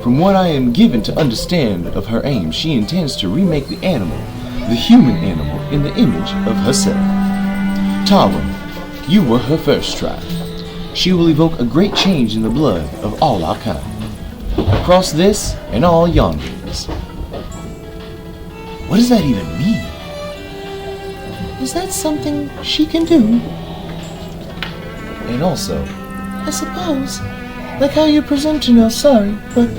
From what I am given to understand of her aim, she intends to remake the animal, the human animal, in the image of herself. Tarwin, you were her first try. She will evoke a great change in the blood of all our kind. Across this and all yonders. What does that even mean?
Is that something she can do?
And also,
I suppose, like how you presume to know, sorry, but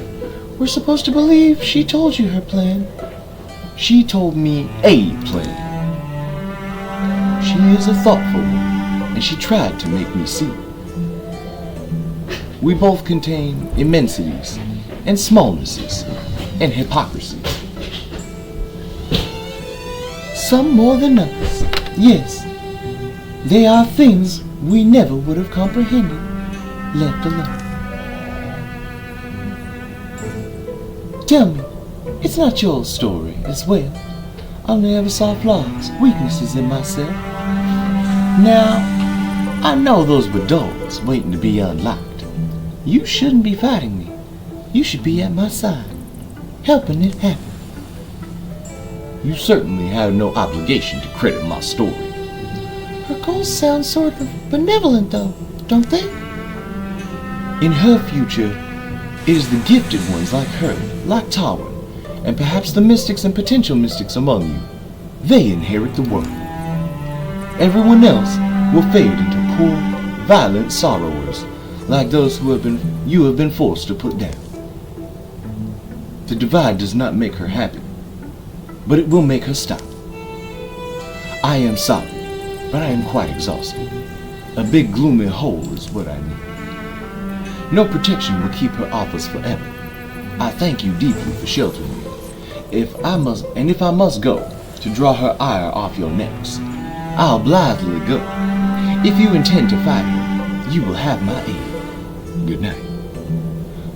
we're supposed to believe she told you her plan.
she told me a plan. She is a thoughtful woman, and she tried to make me see. We both contain immensities, and smallnesses, and hypocrisies.
Some more than others, yes. They are things we never would have comprehended, left alone. Tell me, it's not your story as well. I only ever saw flaws, weaknesses in myself. Now,
I know those were doors waiting to be unlocked. You shouldn't be fighting me. You should be at my side, helping it happen.
You certainly have no obligation to credit my story.
Her goals sound sort of benevolent, though, don't they?
In her future, it is the gifted ones like her, like Tywin, and perhaps the mystics and potential mystics among you. They inherit the world. Everyone else will fade into poor, violent sorrowers, like those you have been forced to put down. The divide does not make her happy, but it will make her stop. I am sorry, but I am quite exhausted. A big gloomy hole is what I need. No protection will keep her off us forever. I thank you deeply for sheltering me. If I must go to draw her ire off your necks, I'll blithely go. If you intend to fight her, you will have my aid.
Good night.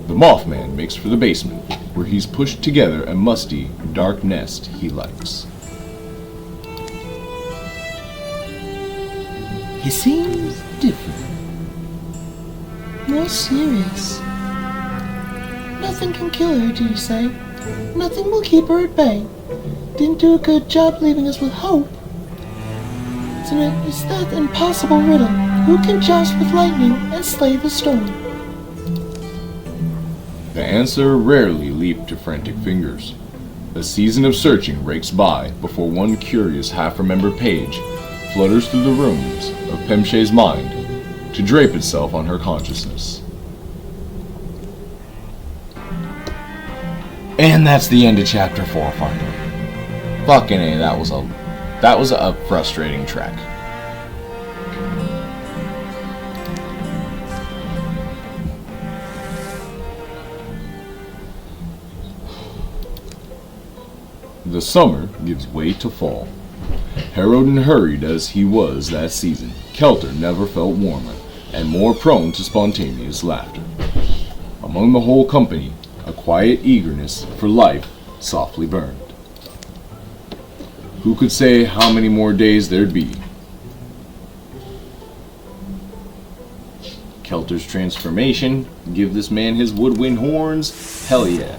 The Mothman makes for the basement, where he's pushed together a musty, dark nest he likes.
He seems different.
More serious. Nothing can kill her, do you say? Nothing will keep her at bay. Didn't do a good job leaving us with hope. Is that impossible riddle? Who can joust with lightning and slay the storm?
The answer rarely leaped to frantic fingers. A season of searching rakes by before one curious half-remembered page flutters through the rooms of Pemche's mind to drape itself on her consciousness.
And that's the end of chapter 4 finally. Fucking A, that was a frustrating trek.
The summer gives way to fall. Harrowed and hurried as he was that season, Kelter never felt warmer and more prone to spontaneous laughter. Among the whole company, a quiet eagerness for life softly burned. Who could say how many more days there'd be?
Kelter's transformation, give this man his woodwind horns, hell yeah.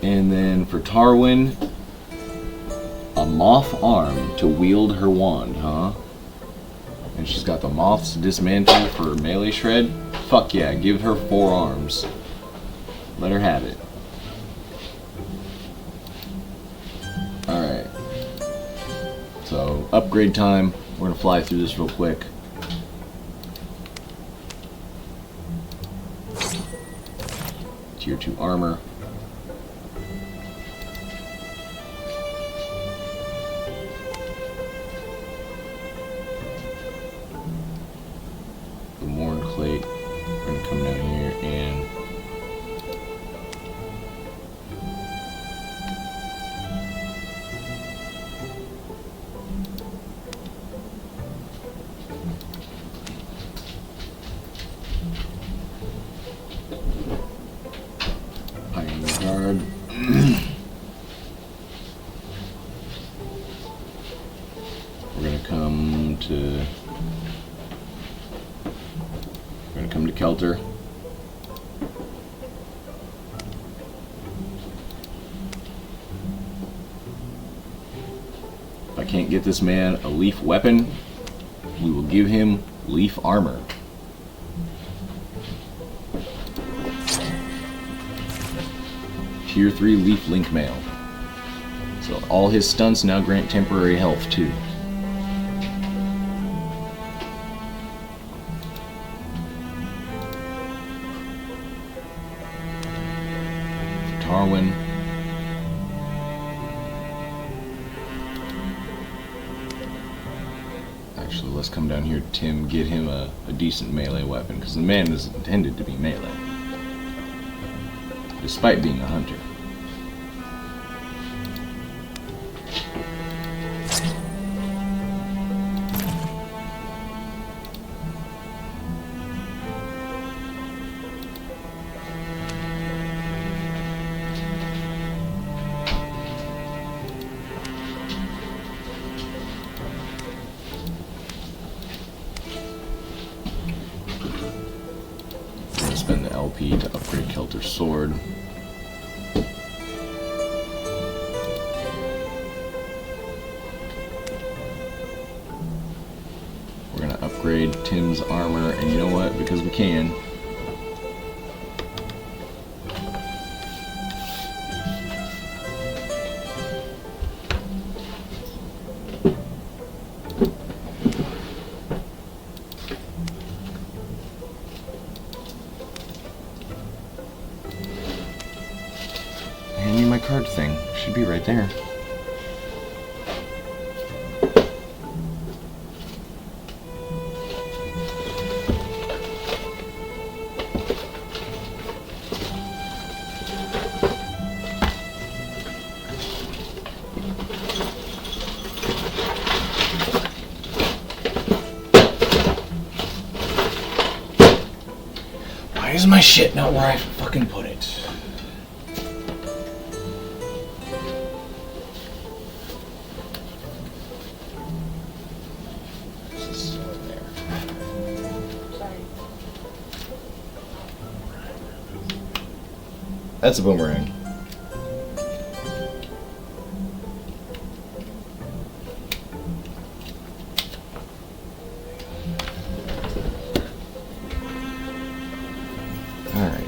And then for Tarwin, a moth arm to wield her wand, huh? And she's got the moth's dismantle for melee shred? Fuck yeah, give her 4 arms. Let her have it. Alright. So, upgrade time. We're gonna fly through this real quick. Tier 2 armor. The Morn Plate. We're gonna come down here and Pioneer Guard. We're gonna come to Kelter. If I can't get this man a leaf weapon, we will give him leaf armor. Tier 3 leaf link mail. So all his stunts now grant temporary health too. Tarwin. Actually, let's come down here to Tim, get him a decent melee weapon, because the man is intended to be melee, despite being a hunter. XP to upgrade Kelter's sword. We're gonna upgrade Tim's armor, and you know what? Because we can. Hand me my card thing. Should be right there. Why is my shit not where I fucking put it? That's a boomerang. Alright.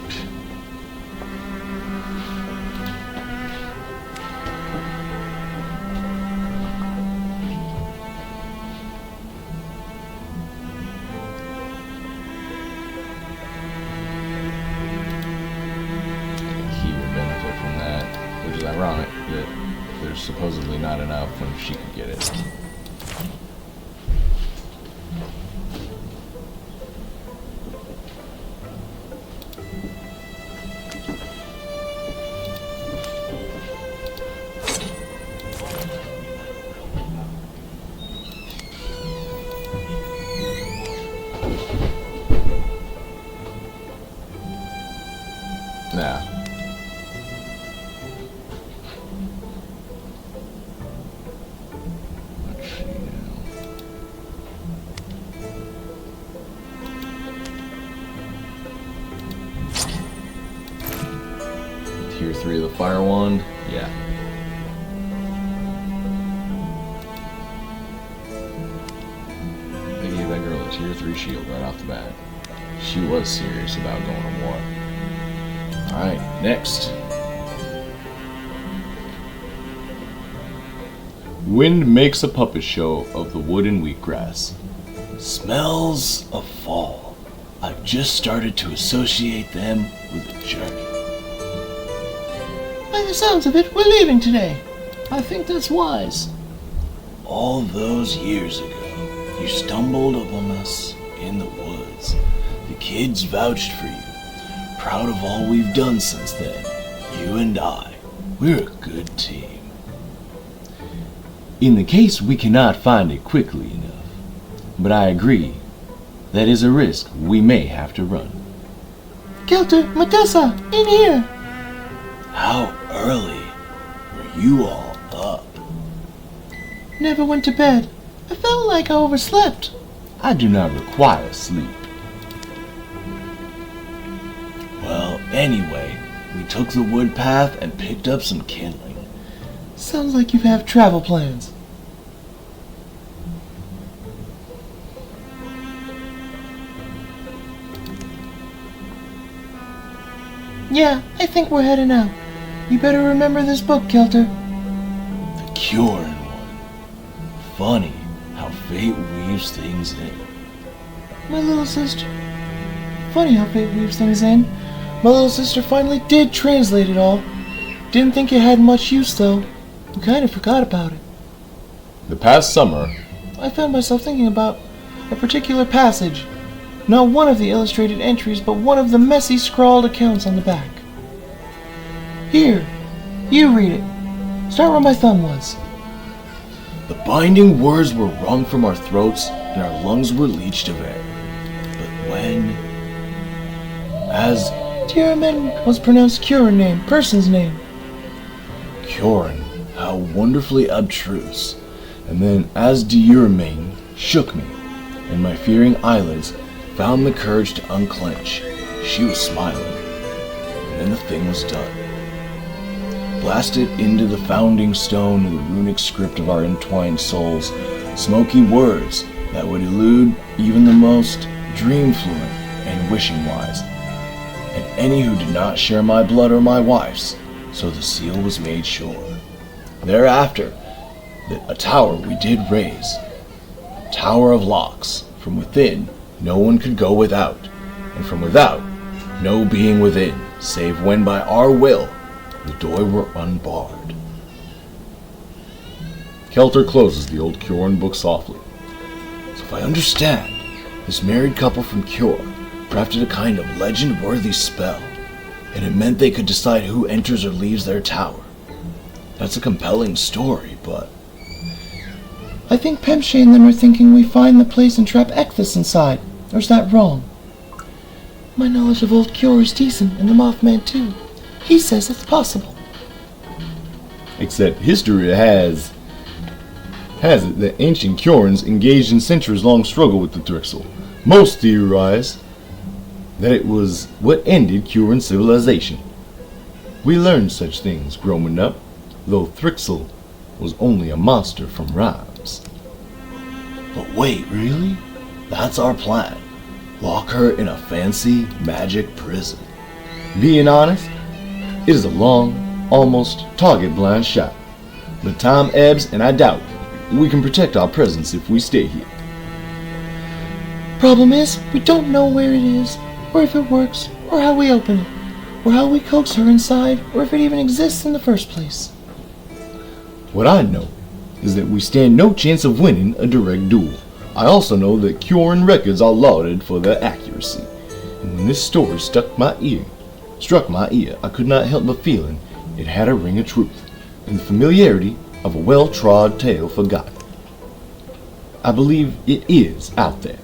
Which is ironic that there's supposedly not enough when she could get it. Nah. Tier 3 of the Fire Wand? Yeah. They gave that girl a Tier 3 shield right off the bat. She was serious about going to war. Alright, next. Wind makes a puppet show of the wood and wheatgrass.
Smells of fall. I've just started to associate them with a journey.
By the sounds of it, we're leaving today.
I think that's wise. All those years ago, you stumbled upon us in the woods. The kids vouched for you. Proud of all we've done since then. You and I, we're a good team. In the case we cannot find it quickly enough. But I agree, that is a risk we may have to run.
Kelter, Matessa, in here!
How early were you all up?
Never went to bed. I felt like I overslept.
I do not require sleep. Well, anyway, we took the wood path and picked up some kindling.
Sounds like you have travel plans. Yeah, I think we're heading out. You better remember this book, Kelter.
The Kyoren one. Funny how fate weaves things in.
My little sister. Funny how fate weaves things in. My little sister finally did translate it all. Didn't think it had much use, though. We kind of forgot about it.
The past summer,
I found myself thinking about a particular passage. Not one of the illustrated entries, but one of the messy scrawled accounts on the back. Here, you read it. Start where my thumb was.
The binding words were wrung from our throats, and our lungs were leached of air. But when, as
Kyoren was pronounced Kyoren name, person's name.
Kyoren, how wonderfully abstruse. And then as Diurmain shook me, and my fearing eyelids found the courage to unclench, she was smiling.
and the thing was done. Blasted into the founding stone of the runic script of our entwined souls, smoky words that would elude even the most dream-fluent and wishing-wise, and any who did not share my blood or my wife's, so the seal was made sure. Thereafter, that a tower we did raise, Tower of Locks. From within, no one could go without, and from without, no being within, save when by our will, the door were unbarred. Kelter closes the old Kyoren book softly. So if I understand, this married couple from Kyor crafted a kind of legend-worthy spell, and it meant they could decide who enters or leaves their tower. That's a compelling story, but...
I think Pemshay and them are thinking we find the place and trap Ekthys inside. Or is that wrong? My knowledge of old Kyor is decent, and the Mothman too. He says it's possible.
Except history has it that ancient Kyorens engaged in centuries-long struggle with the Thrixl. Most theorize that it was what ended Kyoren civilization. We learned such things growing up, though Thrixl was only a monster from rhymes. But wait, really? That's our plan. Lock her in a fancy magic prison. Being honest, it is a long, almost target-blind shot. But time ebbs, and I doubt we can protect our presence if we stay here.
Problem is, we don't know where it is, or if it works, or how we open it, or how we coax her inside, or if it even exists in the first place.
What I know is that we stand no chance of winning a direct duel. I also know that Kyoren records are lauded for their accuracy, and when this story struck my ear, I could not help but feeling it had a ring of truth, and the familiarity of a well-trod tale forgotten. I believe it is out there,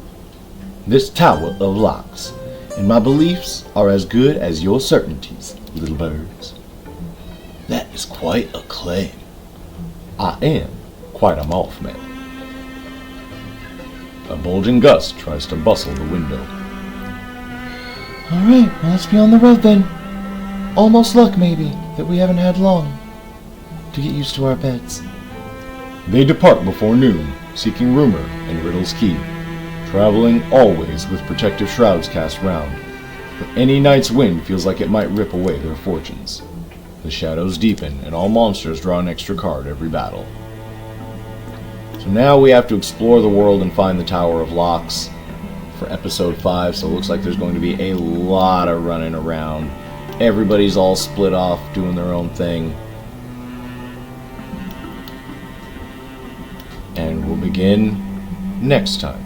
this Tower of Locks, and my beliefs are as good as your certainties, little birds. That is quite a claim. I am quite a Mothman. A bulging gust tries to bustle the window.
Alright, well, let's be on the road then. Almost luck, maybe, that we haven't had long to get used to our beds.
They depart before noon, seeking Rumor and Riddle's Key, traveling always with protective shrouds cast round, for any night's wind feels like it might rip away their fortunes. The shadows deepen, and all monsters draw an extra card every battle. So now we have to explore the world and find the Tower of Locks for episode 5, so it looks like there's going to be a lot of running around. Everybody's all split off, doing their own thing. And we'll begin next time.